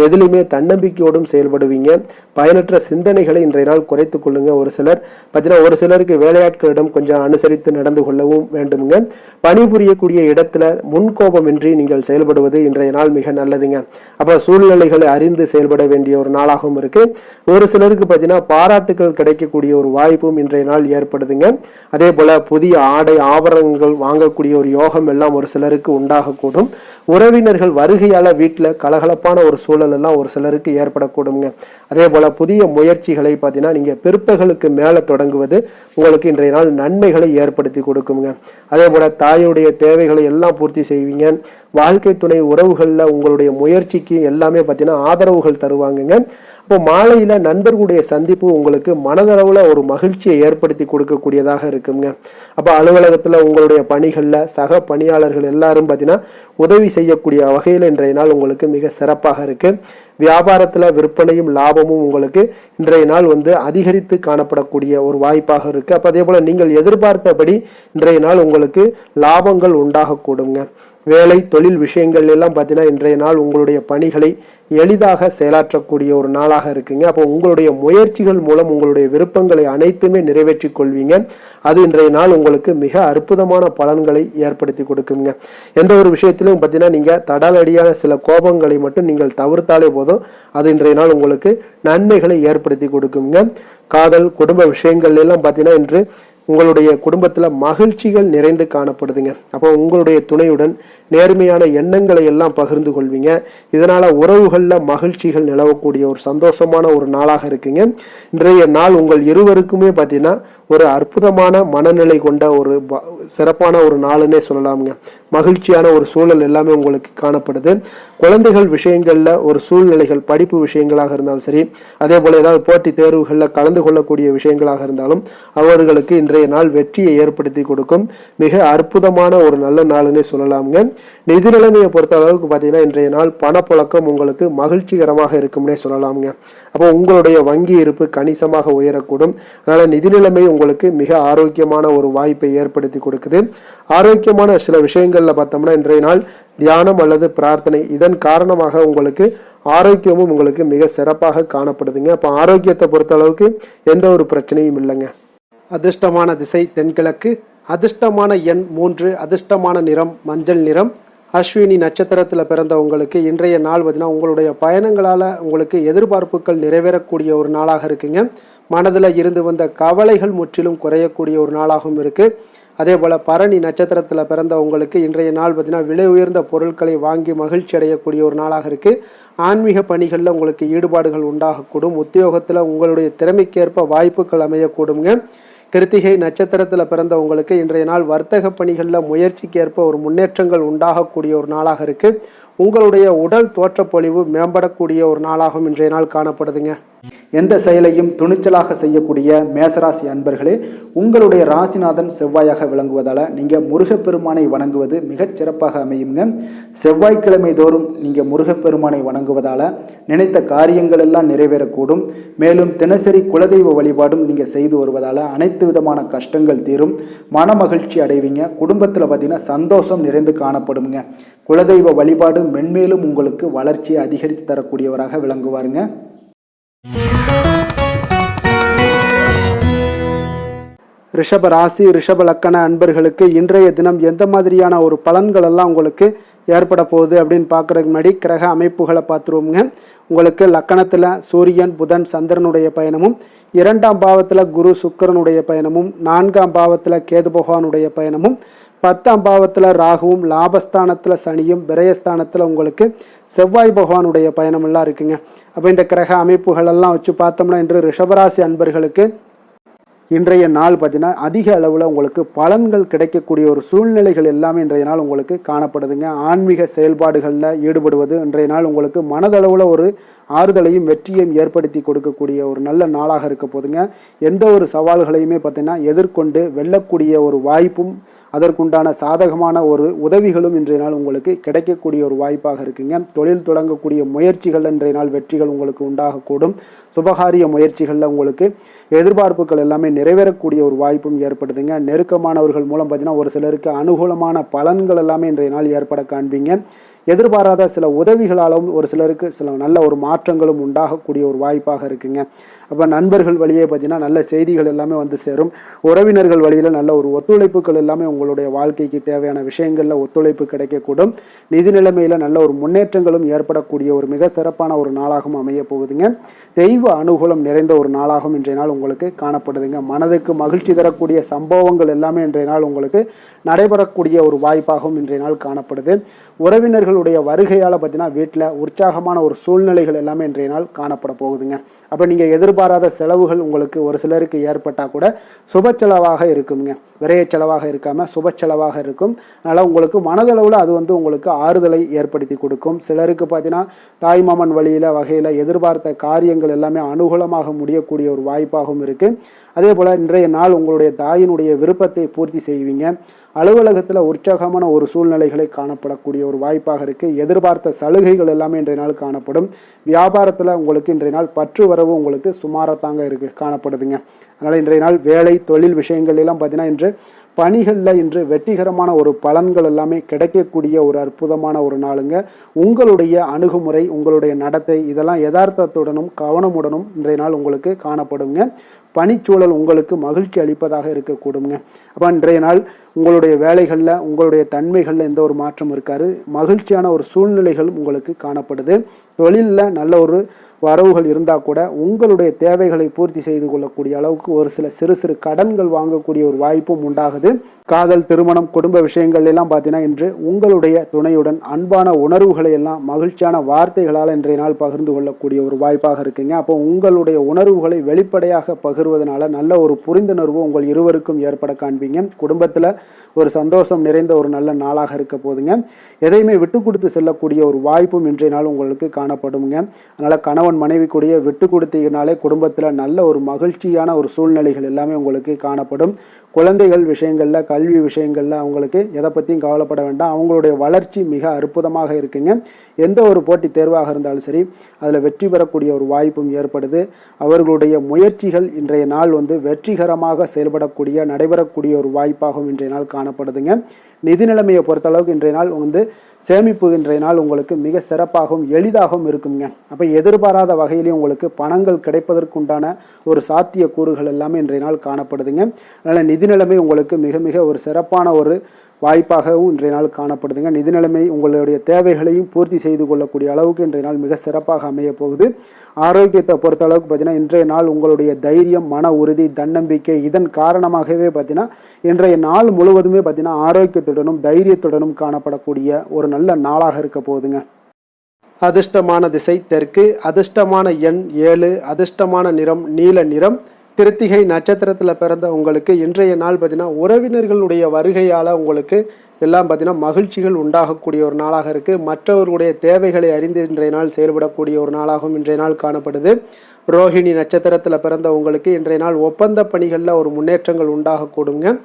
எதுலையுமே தன்னம்பிக்கையோடும் செயல்படுவீங்க. பயனற்ற சிந்தனைகளை இன்றைய நாள் குறைத்து கொள்ளுங்க. ஒரு சிலர் பார்த்தீங்கன்னா ஒரு சிலருக்கு வேலையாட்களிடம் கொஞ்சம் அனுசரித்து நடந்து கொள்ளவும் வேண்டுமுங்க. பணிபுரியக்கூடிய இடத்துல முன்கோபமின்றி நீங்கள் செயல்படுவது இன்றைய நாள் மிக நல்லதுங்க. அப்போ சூழ்நிலைகளை அறிந்து செயல்பட வேண்டிய ஒரு நாளாகவும் இருக்கு. ஒரு சிலருக்கு பார்த்தீங்கன்னா பாராட்டுகள் கிடைக்கக்கூடிய ஒரு வாய்ப்பும் இன்றைய நாள் ஏற்படுதுங்க. அதே போல புதிய ஆடை ஆபரணங்கள் வாங்கக்கூடிய ஒரு யோகம் எல்லாம் ஒரு சிலருக்கு உண்டாகக்கூடும். உறவினர்கள் வருகையால வீட்டில் கலகலப்பான ஒரு சூழல் எல்லாம் ஒரு சிலருக்கு ஏற்படக்கூடுங்க. அதே போல புதிய முயற்சிகளை பார்த்தீங்கன்னா நீங்க பிற்பகலுக்கு மேலே தொடங்குவது உங்களுக்கு இன்றைய நாள் நன்மைகளை ஏற்படுத்தி கொடுக்குங்க. அதே போல தாயுடைய தேவைகளை எல்லாம் பூர்த்தி செய்வீங்க. வாழ்க்கை துணை உறவுகளில் உங்களுடைய முயற்சிக்கு எல்லாமே பார்த்தீங்கன்னா ஆதரவுகள் தருவாங்கங்க. இப்போ மாலையில நண்பர்களுடைய சந்திப்பு உங்களுக்கு மனதளவுல ஒரு மகிழ்ச்சியை ஏற்படுத்தி கொடுக்கக்கூடியதாக இருக்குங்க. அப்போ அலுவலகத்தில் உங்களுடைய பணிகளில் சக பணியாளர்கள் எல்லாரும் பார்த்தீங்கன்னா உதவி செய்யக்கூடிய வகையில் இன்றைய நாள் உங்களுக்கு மிக சிறப்பாக இருக்கு. வியாபாரத்தில் விற்பனையும் லாபமும் உங்களுக்கு இன்றைய நாள் அதிகரித்து காணப்படக்கூடிய ஒரு வாய்ப்பாக இருக்கு. அப்போ அதே போல நீங்கள் எதிர்பார்த்தபடி இன்றைய நாள் உங்களுக்கு லாபங்கள் உண்டாகக்கூடுங்க. வேலை தொழில் விஷயங்கள் எல்லாம் பார்த்தீங்கன்னா இன்றைய நாள் உங்களுடைய பணிகளை எளிதாக செயலாற்றக்கூடிய ஒரு நாளாக இருக்குங்க. அப்போ உங்களுடைய முயற்சிகள் மூலம் உங்களுடைய விருப்பங்களை அனைத்துமே நிறைவேற்றி கொள்வீங்க. அது இன்றைய நாள் உங்களுக்கு மிக அற்புதமான பலன்களை ஏற்படுத்தி கொடுக்குங்க. எந்த ஒரு விஷயத்திலும் பார்த்தீங்கன்னா நீங்கள் தடாலடியான சில கோபங்களை மட்டும் நீங்கள் தவிர்த்தாலே போதும், அது இன்றைய நாள் உங்களுக்கு நன்மைகளை ஏற்படுத்தி கொடுக்குங்க. காதல் குடும்ப விஷயங்கள் எல்லாம் பார்த்தீங்கன்னா இன்று உங்களுடைய குடும்பத்தில் மகிழ்ச்சிகள் நிறைந்து காணப்படுதுங்க. அப்போ உங்களுடைய துணையுடன் நேர்மையான எண்ணங்களை எல்லாம் பகிர்ந்து கொள்வீங்க. இதனால உறவுகளில் மகிழ்ச்சிகள் நிலவக்கூடிய ஒரு சந்தோஷமான ஒரு நாளாக இருக்குங்க. இன்றைய நாள் உங்கள் இருவருக்குமே பார்த்தீங்கன்னா ஒரு அற்புதமான மனநிலை கொண்ட ஒரு சிறப்பான ஒரு நாளுன்னே சொல்லலாமுங்க. மகிழ்ச்சியான ஒரு சூழல் எல்லாமே உங்களுக்கு காணப்படுது. குழந்தைகள் விஷயங்கள்ல ஒரு சூழ்நிலைகள் படிப்பு விஷயங்களாக இருந்தாலும் சரி, அதே போல ஏதாவது போட்டி தேர்வுகளில் கலந்து கொள்ளக்கூடிய விஷயங்களாக இருந்தாலும் அவர்களுக்கு இன்றைய நாள் வெற்றியை ஏற்படுத்தி கொடுக்கும் மிக அற்புதமான ஒரு நல்ல நாளுன்னே சொல்லலாமுங்க. நிதி நிலைமையை பொறுத்த அளவுக்கு பார்த்தீங்கன்னா இன்றைய நாள் பணப்புழக்கம் உங்களுக்கு மகிழ்ச்சிகரமாக இருக்கும்னே சொல்லலாமுங்க. அப்போ உங்களுடைய வங்கி இருப்பு கணிசமாக உயரக்கூடும். அதனால நிதி நிலைமை உங்களுக்கு மிக ஆரோக்கியமான ஒரு வாய்ப்பை ஏற்படுத்தி கொடுக்குது. ஆரோக்கியமான சில விஷயங்கள்ல பார்த்தோம்னா இன்றைய நாள் தியானம் அல்லது பிரார்த்தனை, இதன் காரணமாக உங்களுக்கு ஆரோக்கியமும் உங்களுக்கு மிக சிறப்பாக காணப்படுதுங்க. அப்போ ஆரோக்கியத்தை பொறுத்த அளவுக்கு எந்த ஒரு பிரச்சனையும் இல்லைங்க. அதிர்ஷ்டமான திசை தென்கிழக்கு, அதிர்ஷ்டமான எண் 3, அதிர்ஷ்டமான நிறம் மஞ்சள் நிறம். அஸ்வினி நட்சத்திரத்தில் பிறந்தவங்களுக்கு இன்றைய நாள் பார்த்தீங்கன்னா உங்களுடைய பயணங்களால் உங்களுக்கு எதிர்பார்ப்புகள் நிறைவேறக்கூடிய ஒரு நாளாக இருக்குங்க. மனதில் இருந்து வந்த கவலைகள் முற்றிலும் குறையக்கூடிய ஒரு நாளாகவும் இருக்குது. அதே போல் பரணி நட்சத்திரத்தில் பிறந்தவங்களுக்கு இன்றைய நாள் பார்த்தீங்கன்னா விலை உயர்ந்த பொருட்களை வாங்கி மகிழ்ச்சி அடையக்கூடிய ஒரு நாளாக இருக்குது. ஆன்மீக பணிகளில் உங்களுக்கு ஈடுபாடுகள் உண்டாகக்கூடும். உத்தியோகத்தில் உங்களுடைய திறமைக்கேற்ப வாய்ப்புகள் அமையக்கூடுங்க. கிருத்திகை நட்சத்திரத்தில் பிறந்தவங்களுக்கு இன்றைய நாள் வர்த்தக பணிகளில் முயற்சிக்கேற்ப ஒரு முன்னேற்றங்கள் உண்டாகக்கூடிய ஒரு நாளாக இருக்குது. உங்களுடைய உடல் தோற்றப்பொழிவு மேம்படக்கூடிய ஒரு நாளாகவும் இன்றைய நாள் காணப்படுதுங்க. எந்த செயலையும் துணிச்சலாக செய்யக்கூடிய மேசராசி அன்பர்களே, உங்களுடைய ராசிநாதன் செவ்வாயாக விளங்குவதால் நீங்கள் முருகப்பெருமானை வணங்குவது மிகச் சிறப்பாக அமையுங்க. செவ்வாய்க்கிழமை தோறும் நீங்கள் முருகப்பெருமானை வணங்குவதால் நினைத்த காரியங்கள் எல்லாம் நிறைவேறக்கூடும். மேலும் தினசரி குலதெய்வ வழிபாடும் நீங்கள் செய்து வருவதால் அனைத்து விதமான கஷ்டங்கள் தீரும், மன மகிழ்ச்சி அடைவீங்க. குடும்பத்தில் பார்த்தீங்கன்னா சந்தோஷம் நிறைந்து காணப்படுங்க. குலதெய்வ வழிபாடு மென்மேலும் உங்களுக்கு வளர்ச்சியை அதிகரித்து தரக்கூடியவராக விளங்குவாருங்க. ரிஷப ராசி ரிஷப லக்கண அன்பர்களுக்கு இன்றைய தினம் எந்த மாதிரியான ஒரு பலன்கள் எல்லாம் உங்களுக்கு ஏற்பட போகுது அப்படின்னு பார்க்குறதுக்கு முன்னாடி கிரக அமைப்புகளை பார்த்துருவோங்க. உங்களுக்கு லக்கணத்தில் சூரியன் புதன் சந்திரனுடைய பயணமும், 2ஆம் பாவத்தில் குரு சுக்கிரனுடைய பயணமும், 4ஆம் பாவத்தில் கேது பகவானுடைய பயணமும், 10ஆம் பாவத்தில் ராகுவும், லாபஸ்தானத்தில் சனியும், விரயஸ்தானத்தில் உங்களுக்கு செவ்வாய் பகவானுடைய பயணம் எல்லாம் இருக்குங்க. அப்போ இந்த கிரக அமைப்புகள் எல்லாம் வச்சு பார்த்தோம்னா இன்று ரிஷபராசி அன்பர்களுக்கு இன்றைய நாள் பார்த்தீங்கன்னா அதிக அளவில் உங்களுக்கு பலன்கள் கிடைக்கக்கூடிய ஒரு சூழ்நிலைகள் எல்லாமே இன்றைய நாள் உங்களுக்கு காணப்படுதுங்க. ஆன்மீக செயல்பாடுகளில் ஈடுபடுவது இன்றைய நாள் உங்களுக்கு மனதளவில் ஒரு ஆறுதலையும் வெற்றியையும் ஏற்படுத்தி கொடுக்கக்கூடிய ஒரு நல்ல நாளாக இருக்க போதுங்க. எந்த ஒரு சவால்களையுமே பார்த்தீங்கன்னா எதிர்கொண்டு வெல்லக்கூடிய ஒரு வாய்ப்பும் அதற்குண்டான சாதகமான ஒரு உதவிகளும் இன்றைய நாள் உங்களுக்கு கிடைக்கக்கூடிய ஒரு வாய்ப்பாக இருக்குங்க. தொழில் தொடங்கக்கூடிய முயற்சிகள் இன்றைய நாள் வெற்றிகள் உங்களுக்கு உண்டாகக்கூடும். சுபகாரிய முயற்சிகளில் உங்களுக்கு எதிர்பார்ப்புகள் எல்லாமே நிறைவேறக்கூடிய ஒரு வாய்ப்பும் ஏற்படுதுங்க. நெருக்கமானவர்கள் மூலம் பார்த்தீங்கன்னா ஒரு சிலருக்கு அனுகூலமான பலன்கள் எல்லாமே இன்றைய நாள் ஏற்பட காண்பீங்க. எதிர்பாராத சில உதவிகளாலும் ஒரு சிலருக்கு சில நல்ல ஒரு மாற்றங்களும் உண்டாகக்கூடிய ஒரு வாய்ப்பாக இருக்குங்க. அப்போ நண்பர்கள் வழியே பார்த்தீங்கன்னா நல்ல செய்திகள் எல்லாமே வந்து சேரும். உறவினர்கள் வழியில் நல்ல ஒரு ஒத்துழைப்புகள் எல்லாமே உங்களுடைய வாழ்க்கைக்கு தேவையான விஷயங்களில் ஒத்துழைப்பு கிடைக்கக்கூடும். நிதி நிலைமையில் நல்ல ஒரு முன்னேற்றங்களும் ஏற்படக்கூடிய ஒரு மிக சிறப்பான ஒரு நாளாகவும் அமைய போகுதுங்க. தெய்வ அனுகூலம் நிறைந்த ஒரு நாளாகவும் இன்றைய நாள் உங்களுக்கு காணப்படுதுங்க. மனதுக்கு மகிழ்ச்சி தரக்கூடிய சம்பவங்கள் எல்லாமே இன்றைய நாள் உங்களுக்கு நடைபெறக்கூடிய ஒரு வாய்ப்பாகவும் இன்றைய நாள் காணப்படுது. உறவினர்களுடைய வருகையால் பார்த்தீங்கன்னா வீட்டில் உற்சாகமான ஒரு சூழ்நிலைகள் எல்லாமே இன்றைய நாள் காணப்பட போகுதுங்க. அப்போ நீங்கள் எதிர்பாராத செலவுகள் உங்களுக்கு ஒரு சிலருக்கு ஏற்பட்டால் கூட சுப செலவாக இருக்குங்க. விரைய செலவாக இருக்காமல் சுப செலவாக இருக்கும். அதனால் உங்களுக்கு மனதளவில் அது உங்களுக்கு ஆறுதலை ஏற்படுத்தி கொடுக்கும். சிலருக்கு பார்த்தீங்கன்னா தாய்மாமன் வகையில் எதிர்பார்த்த காரியங்கள் எல்லாமே அனுகூலமாக முடியக்கூடிய ஒரு வாய்ப்பாகவும் இருக்குது. அதே போல் இன்றைய நாள் உங்களுடைய தாயினுடைய விருப்பத்தை பூர்த்தி செய்வீங்க. அலுவலகத்தில் உற்சாகமான ஒரு சூழ்நிலைகளை காணப்படக்கூடிய ஒரு வாய்ப்பாக இருக்குது. எதிர்பார்த்த சலுகைகள் எல்லாமே இன்றைய நாள் காணப்படும். வியாபாரத்தில் உங்களுக்கு இன்றைய நாள் பற்று வரவு உங்களுக்கு சுமாரத்தாங்க காணப்படுதுங்க. அதனால் இன்றைய நாள் வேலை தொழில் விஷயங்கள் எல்லாம் பார்த்தீங்கன்னா இன்று பணிகளில் இன்று வெற்றிகரமான ஒரு பலன்கள் எல்லாமே கிடைக்கக்கூடிய ஒரு அற்புதமான ஒரு நாளுங்க. உங்களுடைய அணுகுமுறை உங்களுடைய நடத்தை இதெல்லாம் யதார்த்தத்துடனும் கவனமுடனும் இன்றைய நாள் உங்களுக்கு காணப்படுங்க. பணிச்சூழல் உங்களுக்கு மகிழ்ச்சி அளிப்பதாக இருக்கக்கூடுங்க. அப்போ இன்றைய நாள் உங்களுடைய வேலைகளில் உங்களுடைய தன்மைகளில் எந்த ஒரு மாற்றம் இருக்காது. மகிழ்ச்சியான ஒரு சூழ்நிலைகள் உங்களுக்கு காணப்படுது. தொழிலில் நல்ல ஒரு வரவுகள் இருந்தால் கூட உங்களுடைய தேவைகளை பூர்த்தி செய்து கொள்ளக்கூடிய அளவுக்கு ஒரு சில சிறு சிறு கடன்கள் வாங்கக்கூடிய ஒரு வாய்ப்பும் உண்டாகுது. காதல் திருமணம் குடும்ப விஷயங்கள் எல்லாம் பார்த்தீங்கன்னா இன்று உங்களுடைய துணையுடன் அன்பான உணர்வுகளை எல்லாம் மகிழ்ச்சியான வார்த்தைகளால் இன்றைய நாள் பகிர்ந்து கொள்ளக்கூடிய ஒரு வாய்ப்பாக இருக்குங்க. அப்போ உங்களுடைய உணர்வுகளை வெளிப்படையாக பகிர்வதனால நல்ல ஒரு புரிந்துணர்வு உங்கள் இருவருக்கும் ஏற்பட காண்பீங்க. குடும்பத்தில் ஒரு சந்தோஷம் நிறைந்த ஒரு நல்ல நாளாக இருக்க போதுங்க. எதையுமே விட்டு கொடுத்து செல்லக்கூடிய ஒரு வாய்ப்பும் இன்றைய நாள் உங்களுக்கு காணப்படுங்க. அதனால் கணவன் மனைவி கூடிய விட்டு கொடுத்தீங்கனாலே குடும்பத்தில் நல்ல ஒரு மகிழ்ச்சியான ஒரு சூழ்நிலைகள் எல்லாமே உங்களுக்கு காணப்படும். குழந்தைகள் விஷயங்களில், கல்வி விஷயங்களில் அவங்களுக்கு எதை பற்றியும் கவலைப்பட வேண்டாம். அவங்களுடைய வளர்ச்சி மிக அற்புதமாக இருக்குங்க. எந்த ஒரு போட்டித் தேர்வாக இருந்தாலும் சரி, அதில் வெற்றி பெறக்கூடிய ஒரு வாய்ப்பும் ஏற்படுது. அவர்களுடைய முயற்சிகள் இன்றைய நாள் வெற்றிகரமாக செயல்படக்கூடிய, நடைபெறக்கூடிய ஒரு வாய்ப்பாகவும் இன்றைய நாள் காணப்படுதுங்க. நிதி நிலைமையை பொறுத்தளவுக்கு இன்றைய நாள் சேமிப்பு இன்றைய நாள் உங்களுக்கு மிக சிறப்பாகவும் எளிதாகவும் இருக்குங்க. அப்போ எதிர்பாராத வகையிலையும் உங்களுக்கு பணங்கள் கிடைப்பதற்குண்டான ஒரு சாத்திய கூறுகள் எல்லாமே இன்றைய நாள் காணப்படுதுங்க. அதனால் நிதி நிலைமை உங்களுக்கு மிக மிக ஒரு சிறப்பான ஒரு வாய்ப்பாகவும் இன்றைய நாள் காணப்படுதுங்க. நிதி நிலைமை உங்களுடைய தேவைகளையும் பூர்த்தி செய்து கொள்ளக்கூடிய அளவுக்கு இன்றைய நாள் மிக சிறப்பாக அமைய போகுது. ஆரோக்கியத்தை பொறுத்த அளவுக்கு பார்த்தீங்கன்னா இன்றைய நாள் உங்களுடைய தைரியம், மன உறுதி, தன்னம்பிக்கை இதன் காரணமாகவே பார்த்தீங்கன்னா இன்றைய நாள் முழுவதுமே பார்த்தீங்கன்னா ஆரோக்கியத்துடனும் தைரியத்துடனும் காணப்படக்கூடிய ஒரு நல்ல நாளாக இருக்க போகுதுங்க. அதிர்ஷ்டமான திசை தெற்கு, அதிர்ஷ்டமான எண் 7, அதிர்ஷ்டமான நிறம் நீல நிறம். கிருத்திகை நட்சத்திரத்தில் பிறந்த உங்களுக்கு இன்றைய நாள் பார்த்தீங்கன்னா உறவினர்களுடைய வருகையால் உங்களுக்கு எல்லாம் பார்த்தீங்கன்னா மகிழ்ச்சிகள் உண்டாகக்கூடிய ஒரு நாளாக இருக்குது. மற்றவர்களுடைய தேவைகளை அறிந்து இன்றைய நாள் செயல்படக்கூடிய ஒரு நாளாகவும் இன்றைய நாள் காணப்படுது. ரோஹிணி நட்சத்திரத்தில் பிறந்த உங்களுக்கு இன்றைய நாள் ஒப்பந்த பணிகளில் ஒரு முன்னேற்றங்கள் உண்டாகக்கூடுங்க.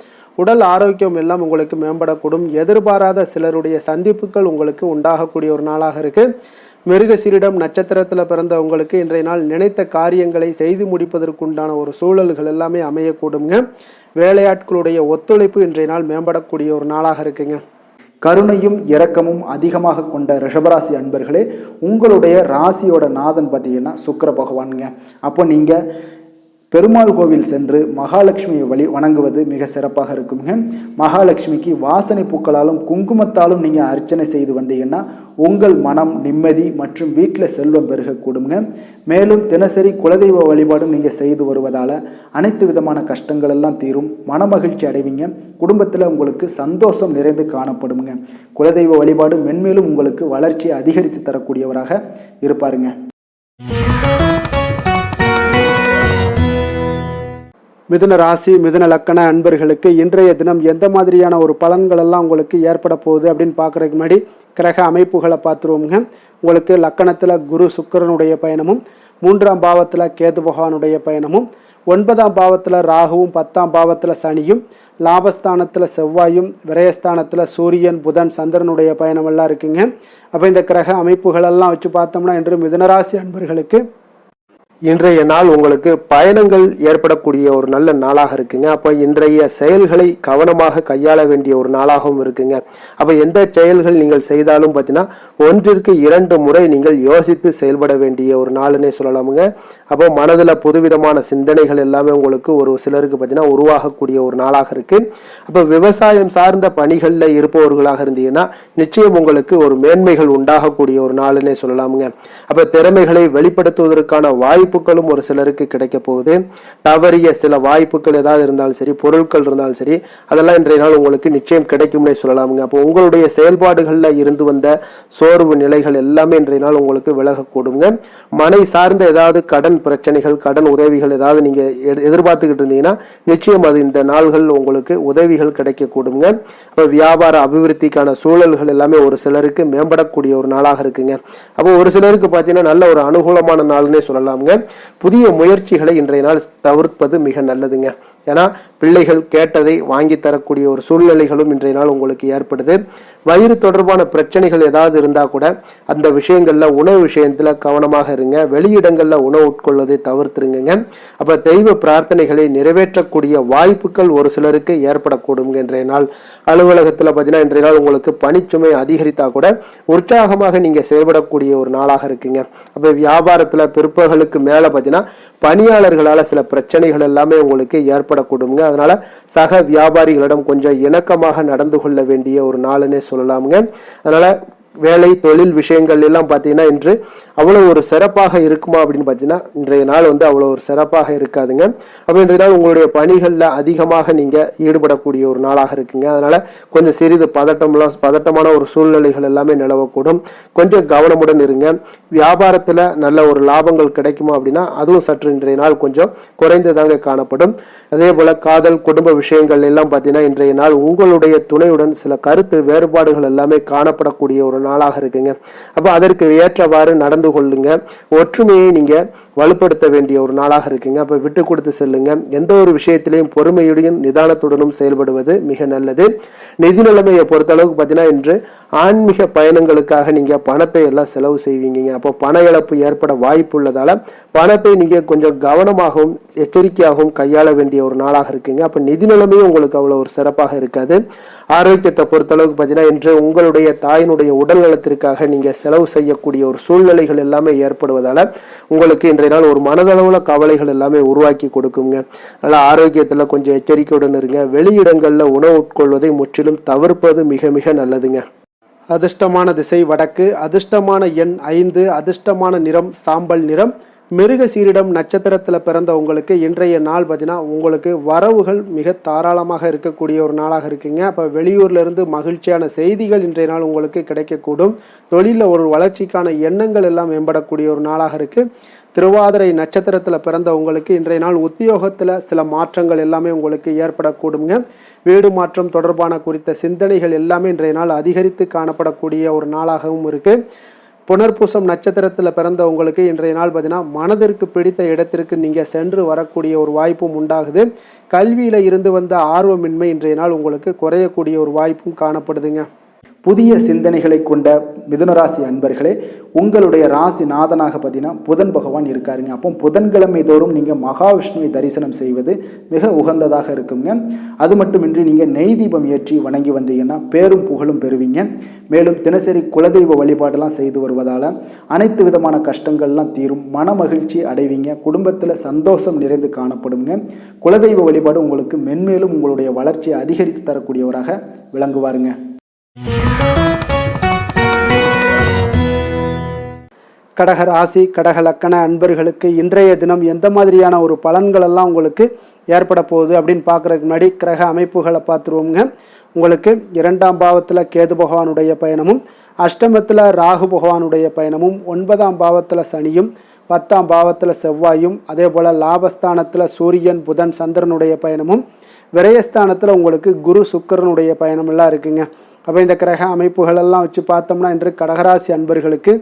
உடல் ஆரோக்கியம் எல்லாம் உங்களுக்கு மேம்படக்கூடும். எதிர்பாராத சிலருடைய சந்திப்புகள் உங்களுக்கு உண்டாகக்கூடிய ஒரு நாளாக இருக்குது. மிருகசீரிடம் நட்சத்திரத்தில் பிறந்த உங்களுக்கு இன்றைய நாள் நினைத்த காரியங்களை செய்து முடிப்பதற்குண்டான ஒரு சூழல்கள் எல்லாமே அமையக்கூடுங்க. வேலையாட்களுடைய ஒத்துழைப்பு இன்றைய நாள் மேம்படக்கூடிய ஒரு நாளாக இருக்குங்க. கருணையும் இரக்கமும் அதிகமாக கொண்ட ரிஷபராசி அன்பர்களே, உங்களுடைய ராசியோட நாதன் பார்த்தீங்கன்னா சுக்கிர பகவானுங்க. அப்போ நீங்கள் பெருமாள் கோவில் சென்று மகாலட்சுமியை வணங்குவது மிக சிறப்பாக இருக்குங்க. மகாலட்சுமிக்கு வாசனை பூக்களாலும் குங்குமத்தாலும் நீங்கள் அர்ச்சனை செய்து வந்தீங்கன்னா உங்கள் மனம் நிம்மதி மற்றும் வீட்டில் செல்வம் பெருகக்கூடுங்க. மேலும் தினசரி குலதெய்வ வழிபாடும் நீங்கள் செய்து வருவதால் அனைத்து விதமான கஷ்டங்கள் எல்லாம் தீரும், மனமகிழ்ச்சி அடைவீங்க. குடும்பத்தில் உங்களுக்கு சந்தோஷம் நிறைந்து காணப்படுங்க. குலதெய்வ வழிபாடு மென்மேலும் உங்களுக்கு வளர்ச்சியை அதிகரித்து தரக்கூடியவராக இருப்பாருங்க. மிதுன ராசி, மிதுன லக்கண அன்பர்களுக்கு இன்றைய தினம் எந்த மாதிரியான ஒரு பலன்கள் எல்லாம் உங்களுக்கு ஏற்பட போகுது அப்படின்னு பார்க்குறதுக்கு முன்னாடி கிரக அமைப்புகளை பார்த்துருவோங்க. உங்களுக்கு லக்கணத்தில் குரு சுக்கிரனுடைய பயணமும், 3ஆம் பாவத்தில் கேது பகவானுடைய பயணமும், 9ஆம் பாவத்தில் ராகுவும், 10ஆம் பாவத்தில் சனியும், லாபஸ்தானத்தில் செவ்வாயும், விரயஸ்தானத்தில் சூரியன், புதன், சந்திரனுடைய பயணமெல்லாம் இருக்குங்க. அப்போ இந்த கிரக அமைப்புகளெல்லாம் வச்சு பார்த்தோம்னா இன்று மிதுனராசி அன்பர்களுக்கு இன்றைய நாள் உங்களுக்கு பயணங்கள் ஏற்படக்கூடிய ஒரு நல்ல நாளாக இருக்குங்க. அப்போ இன்றைய செயல்களை கவனமாக கையாள வேண்டிய ஒரு நாளாகவும் இருக்குங்க. அப்போ எந்த செயல்கள் நீங்கள் செய்தாலும் பார்த்தீங்கன்னா 1-2 முறை நீங்கள் யோசித்து செயல்பட வேண்டிய ஒரு நாளுன்னே சொல்லலாமுங்க. அப்போ மனதில் புதுவிதமான சிந்தனைகள் எல்லாமே உங்களுக்கு ஒரு சிலருக்கு பார்த்தீங்கன்னா உருவாகக்கூடிய ஒரு நாளாக இருக்கு. அப்போ விவசாயம் சார்ந்த பணிகளில் இருப்பவர்களாக இருந்தீங்கன்னா நிச்சயம் உங்களுக்கு ஒரு மேன்மைகள் உண்டாகக்கூடிய ஒரு நாளுன்னே சொல்லலாமுங்க. அப்போ திறமைகளை வெளிப்படுத்துவதற்கான வாய்ப்புகளும் ஒரு சிலருக்கு கிடைக்க போகுது. தவறிய சில வாய்ப்புகள் ஏதாவது இருந்தாலும் சரி, பொருட்கள் இருந்தாலும் சரி, அதெல்லாம் இன்றைய நாள் உங்களுக்கு நிச்சயம் கிடைக்கும்னே சொல்லலாமுங்க. அப்போ உங்களுடைய செயல்பாடுகளில் இருந்து வந்த சோர்வு நிலைகள் எல்லாமே இன்றைய நாள் உங்களுக்கு விலகக்கூடுங்க. மனை சார்ந்த ஏதாவது கடன் பிரச்சனைகள், கடன் உதவிகள் ஏதாவது நீங்க எதிர்பார்த்துக்கிட்டு இருந்தீங்கன்னா நிச்சயம் அது இந்த நாள்கள் உங்களுக்கு உதவிகள் கிடைக்கக்கூடுங்க. அப்போ வியாபார அபிவிருத்திக்கான சூழல்கள் எல்லாமே ஒரு சிலருக்கு மேம்படக்கூடிய ஒரு நாளாக இருக்குங்க. அப்போ ஒரு சிலருக்கு பார்த்தீங்கன்னா நல்ல ஒரு அனுகூலமான நாள்னே சொல்லலாமுங்க. புதிய முயற்சிகளை இன்றைய நாள் தவிர்ப்பது மிக நல்லதுங்க. ஏன்னா பிள்ளைகள் கேட்டதை வாங்கி தரக்கூடிய ஒரு சூழ்நிலைகளும் இன்றைய நாள் உங்களுக்கு ஏற்படுது. வயிறு தொடர்பான பிரச்சனைகள் ஏதாவது இருந்தால் கூட அந்த விஷயங்கள்ல உணவு விஷயத்துல கவனமாக இருங்க. வெளியிடங்கள்ல உணவு உட்கொள்வதை தவிர்த்துருங்க. அப்ப தெய்வ பிரார்த்தனைகளை நிறைவேற்றக்கூடிய வாய்ப்புகள் ஒரு சிலருக்கு ஏற்படக்கூடும். இன்றைய நாள் அலுவலகத்துல பார்த்தீங்கன்னா இன்றைய நாள் உங்களுக்கு பணிச்சுமை அதிகரித்தா கூட உற்சாகமாக நீங்க செயல்படக்கூடிய ஒரு நாளாக இருக்குங்க. அப்ப வியாபாரத்துல பிற்பகலுக்கு மேல பார்த்தீங்கன்னா பணியாளர்களால சில பிரச்சனைகள் எல்லாமே உங்களுக்கு ஏற்படக்கூடுங்க. அதனால சக வியாபாரிகளிடம் கொஞ்சம் இணக்கமாக நடந்து கொள்ள வேண்டிய ஒரு நாளுன்னே சொல்லலாமுங்க. அதனால வேலை தொழில் விஷயங்கள் எல்லாம் பார்த்தீங்கன்னா இன்று அவ்வளவு ஒரு சிறப்பாக இருக்குமா அப்படின்னு பார்த்தீங்கன்னா இன்றைய நாள் அவ்வளோ ஒரு சிறப்பாக இருக்காதுங்க. அப்போ இன்றைய நாள் உங்களுடைய அதிகமாக நீங்கள் ஈடுபடக்கூடிய ஒரு நாளாக இருக்குங்க. அதனால கொஞ்சம் சிறிது பதட்டமான ஒரு சூழ்நிலைகள் எல்லாமே நிலவக்கூடும். கொஞ்சம் கவனமுடன் இருங்க. வியாபாரத்தில் நல்ல ஒரு லாபங்கள் கிடைக்குமா அப்படின்னா அதுவும் சற்று இன்றைய நாள் கொஞ்சம் குறைந்ததாங்க காணப்படும். அதே போல காதல் குடும்ப விஷயங்கள் எல்லாம் பார்த்தீங்கன்னா இன்றைய நாள் உங்களுடைய துணையுடன் சில கருத்து வேறுபாடுகள் எல்லாமே காணப்படக்கூடிய ஒரு நாளாக இருக்குங்க. அப்போ அதற்கு ஏற்றவாறு நடந்து கொள்ளுங்க. ஒற்றுமையை நீங்க வலுப்படுத்த வேண்டிய ஒரு நாளாக இருக்குங்க. அப்போ விட்டு கொடுத்து செல்லுங்க. எந்த ஒரு விஷயத்திலையும் பொறுமையுடன் நிதானத்துடனும் செயல்படுவது மிக நல்லது. நிதி நிலைமையை பொறுத்த அளவுக்கு பார்த்தீங்கன்னா இன்று ஆன்மீக பயணங்களுக்காக நீங்க பணத்தை எல்லாம் செலவு செய்வீங்க. அப்போ பண இழப்பு ஏற்பட வாய்ப்பு உள்ளதால பணத்தை நீங்க கொஞ்சம் கவனமாகவும் எச்சரிக்கையாகவும் கையாள வேண்டிய ஒரு நாளாக இருக்குங்க. அப்போ நிதி நிலைமையும் உங்களுக்கு அவ்வளவு ஒரு சிறப்பாக இருக்காது. ஆரோக்கியத்தை பொறுத்த அளவுக்கு பார்த்தீங்கன்னா இன்று உங்களுடைய தாயினுடைய உடல் நலத்திற்காக நீங்க செலவு செய்யக்கூடிய ஒரு சூழ்நிலைகள் எல்லாமே ஏற்படுவதால உங்களுக்கு இன்றைய நாள் ஒரு மனதளவுல கவலைகள் எல்லாமே உருவாக்கி கொடுக்குங்க. அதனால ஆரோக்கியத்துல கொஞ்சம் எச்சரிக்கையுடன் இருங்க. வெளியிடங்கள்ல உணவு உட்கொள்வதை முற்றிலும் தவிர்ப்பது மிக மிக நல்லதுங்க. அதிர்ஷ்டமான திசை வடக்கு, அதிர்ஷ்டமான எண் 5, அதிர்ஷ்டமான நிறம் சாம்பல் நிறம். மிருக சீரிடம் நட்சத்திரத்தில் பிறந்த உங்களுக்கு இன்றைய நாள் பார்த்தீங்கன்னா உங்களுக்கு வரவுகள் மிக தாராளமாக இருக்கக்கூடிய ஒரு நாளாக இருக்குங்க. அப்போ வெளியூர்லேருந்து மகிழ்ச்சியான செய்திகள் இன்றைய நாள் உங்களுக்கு கிடைக்கக்கூடும். தொழிலில் ஒரு வளர்ச்சிக்கான எண்ணங்கள் எல்லாம் மேம்படக்கூடிய ஒரு நாளாக இருக்குது. திருவாதிரை நட்சத்திரத்தில் பிறந்த உங்களுக்கு இன்றைய நாள் உத்தியோகத்தில் சில மாற்றங்கள் எல்லாமே உங்களுக்கு ஏற்படக்கூடுங்க. வீடு மாற்றம் தொடர்பான குறித்த சிந்தனைகள் எல்லாமே இன்றைய நாள் அதிகரித்து காணப்படக்கூடிய ஒரு நாளாகவும் இருக்குது. புனர்பூசம் நட்சத்திரத்தில் பிறந்த உங்களுக்கு இன்றைய நாள் பார்த்தீங்கன்னா மனதிற்கு பிடித்த இடத்திற்கு நீங்கள் சென்று வரக்கூடிய ஒரு வாய்ப்பும் உண்டாகுது. கல்வியில் இருந்து வந்த ஆர்வமின்மை இன்றைய நாள் உங்களுக்கு குறையக்கூடிய ஒரு வாய்ப்பும் காணப்படுதுங்க. புதிய சிந்தனைகளை கொண்ட மிதுனராசி அன்பர்களே, உங்களுடைய ராசி நாதனாக பார்த்தீங்கன்னா புதன் பகவான் இருக்காருங்க. அப்போ புதன்கிழமை தோறும் நீங்கள் மகாவிஷ்ணுவை தரிசனம் செய்வது மிக உகந்ததாக இருக்குங்க. அது மட்டுமின்றி நீங்கள் நெய் தீபம் ஏற்றி வணங்கி வந்தீங்கன்னா பேரும் புகழும் பெறுவீங்க. மேலும் தினசரி குலதெய்வ வழிபாடெல்லாம் செய்து வருவதால் அனைத்து விதமான கஷ்டங்கள்லாம் தீரும், மன மகிழ்ச்சி அடைவீங்க, குடும்பத்தில் சந்தோஷம் நிறைந்து காணப்படுங்க. குலதெய்வ வழிபாடு உங்களுக்கு மென்மேலும் உங்களுடைய வளர்ச்சியை அதிகரித்து தரக்கூடியவராக விளங்குவாருங்க. கடக ராசி கடக லக்கண அன்பர்களுக்கு இன்றைய தினம் எந்த மாதிரியான ஒரு பலன்கள் எல்லாம் உங்களுக்கு ஏற்பட போகுது அப்படின்னு பார்க்குறதுக்கு முன்னாடி கிரக அமைப்புகளை பார்த்துருவோங்க. உங்களுக்கு 2ஆம் பாவத்தில் கேது பகவானுடைய பயணமும், அஷ்டமத்தில் ராகு பகவானுடைய பயணமும், 9ஆம் பாவத்தில் சனியும், 10ஆம் பாவத்தில் செவ்வாயும், அதே போல் லாபஸ்தானத்தில் சூரியன் புதன் சந்திரனுடைய பயணமும், விரயஸ்தானத்தில் உங்களுக்கு குரு சுக்கிரனுடைய பயணமெல்லாம் இருக்குங்க. அப்போ இந்த கிரக அமைப்புகளெல்லாம் வச்சு பார்த்தோம்னா இன்று கடகராசி அன்பர்களுக்கு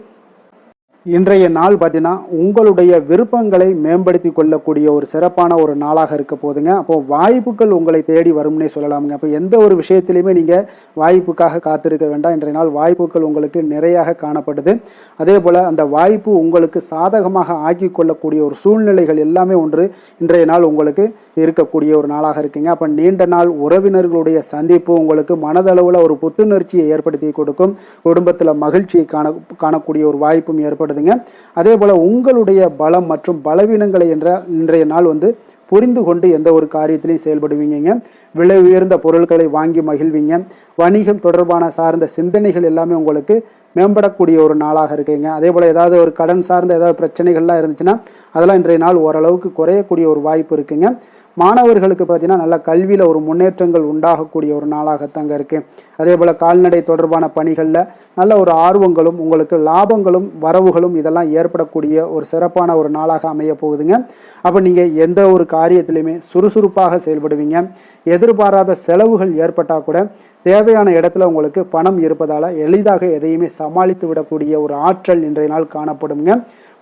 இன்றைய நாள் பார்த்தீங்கன்னா உங்களுடைய விருப்பங்களை மேம்படுத்தி கொள்ளக்கூடிய ஒரு சிறப்பான ஒரு நாளாக இருக்க போதுங்க. அப்போ வாய்ப்புகள் உங்களை தேடி வரும்னே சொல்லலாமுங்க. அப்போ எந்த ஒரு விஷயத்திலையுமே நீங்கள் வாய்ப்புக்காக காத்திருக்க வேண்டாம். இன்றைய நாள் வாய்ப்புகள் உங்களுக்கு நிறையாக காணப்படுது. அதே போல் அந்த வாய்ப்பு உங்களுக்கு சாதகமாக ஆக்கி கொள்ளக்கூடிய ஒரு சூழ்நிலைகள் எல்லாமே ஒன்று இன்றைய நாள் உங்களுக்கு இருக்கக்கூடிய ஒரு நாளாக இருக்குங்க. அப்போ நீண்ட நாள் உறவினர்களுடைய சந்திப்பு உங்களுக்கு மனதளவில் ஒரு புத்துணர்ச்சியை ஏற்படுத்தி கொடுக்கும். குடும்பத்தில் மகிழ்ச்சியை காணக்கூடிய ஒரு வாய்ப்பும் ஏற்படுது. அதே போல உங்களுடைய பலம் மற்றும் பலவீனங்களை இன்றைய நாள் புரிந்து கொண்டு எந்த ஒரு காரியத்திலையும் செயல்படுவீங்க. விலை உயர்ந்த பொருட்களை வாங்கி மகிழ்வீங்க. வணிகம் தொடர்பான சார்ந்த சிந்தனைகள் எல்லாமே உங்களுக்கு மேம்படக்கூடிய ஒரு நாளாக இருக்குங்க. அதே போல் ஏதாவது ஒரு கடன் சார்ந்த ஏதாவது பிரச்சனைகள்லாம் இருந்துச்சுன்னா அதெல்லாம் இன்றைய நாள் ஓரளவுக்கு குறையக்கூடிய ஒரு வாய்ப்பு இருக்குங்க. மாணவர்களுக்கு பார்த்தீங்கன்னா நல்ல கல்வியில் ஒரு முன்னேற்றங்கள் உண்டாகக்கூடிய ஒரு நாளாகத்தாங்க இருக்குது. அதே போல் கால்நடை தொடர்பான பணிகளில் நல்ல ஒரு ஆர்வங்களும் உங்களுக்கு லாபங்களும் வரவுகளும் இதெல்லாம் ஏற்படக்கூடிய ஒரு சிறப்பான ஒரு நாளாக அமைய போகுதுங்க. அப்போ நீங்கள் எந்த ஒரு காரியத்திலையுமே சுறுசுறுப்பாக செயல்படுவீங்க. எதிர்பாராத செலவுகள் ஏற்பட்டால் கூட தேவையான இடத்துல உங்களுக்கு பணம் இருப்பதால் எளிதாக எதையுமே சமாளித்து விடக்கூடிய ஒரு ஆற்றல் இன்றைய நாள் காணப்படுங்க.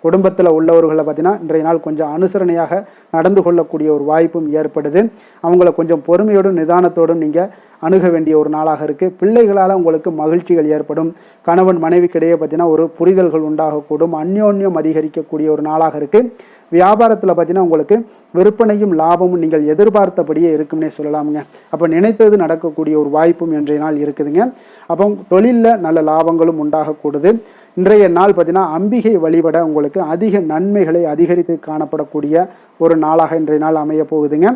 குடும்பத்தில் உள்ளவர்களை பார்த்தீங்கன்னா இன்றைய நாள் கொஞ்சம் அனுசரணையாக நடந்து கொள்ளக்கூடிய ஒரு வாய்ப்பும் ஏற்படுது. அவங்கள கொஞ்சம் பொறுமையோடும் நிதானத்தோடும் நீங்கள் அணுக வேண்டிய ஒரு நாளாக இருக்குது. பிள்ளைகளால் உங்களுக்கு மகிழ்ச்சிகள் ஏற்படும். கணவன் மனைவிக்கிடையே பார்த்தீங்கன்னா ஒரு புரிதல்கள் உண்டாகக்கூடும். அந்யோன்யம் அதிகரிக்கக்கூடிய ஒரு நாளாக இருக்குது. வியாபாரத்தில் பார்த்தீங்கன்னா உங்களுக்கு விற்பனையும் லாபமும் நீங்கள் எதிர்பார்த்தபடியே இருக்கும்னே சொல்லலாமுங்க. அப்போ நினைத்தது நடக்கக்கூடிய ஒரு வாய்ப்பும் இன்றைய நாள் இருக்குதுங்க. அப்போ தொழிலில் நல்ல லாபங்களும் உண்டாகக்கூடுது. இன்றைய நாள் பார்த்தீங்கன்னா அம்பிகை வழிபட உங்களுக்கு அதிக நன்மைகளை அதிகரித்து காணப்படக்கூடிய ஒரு நாளாக இன்றைய நாள் அமைய போகுதுங்க.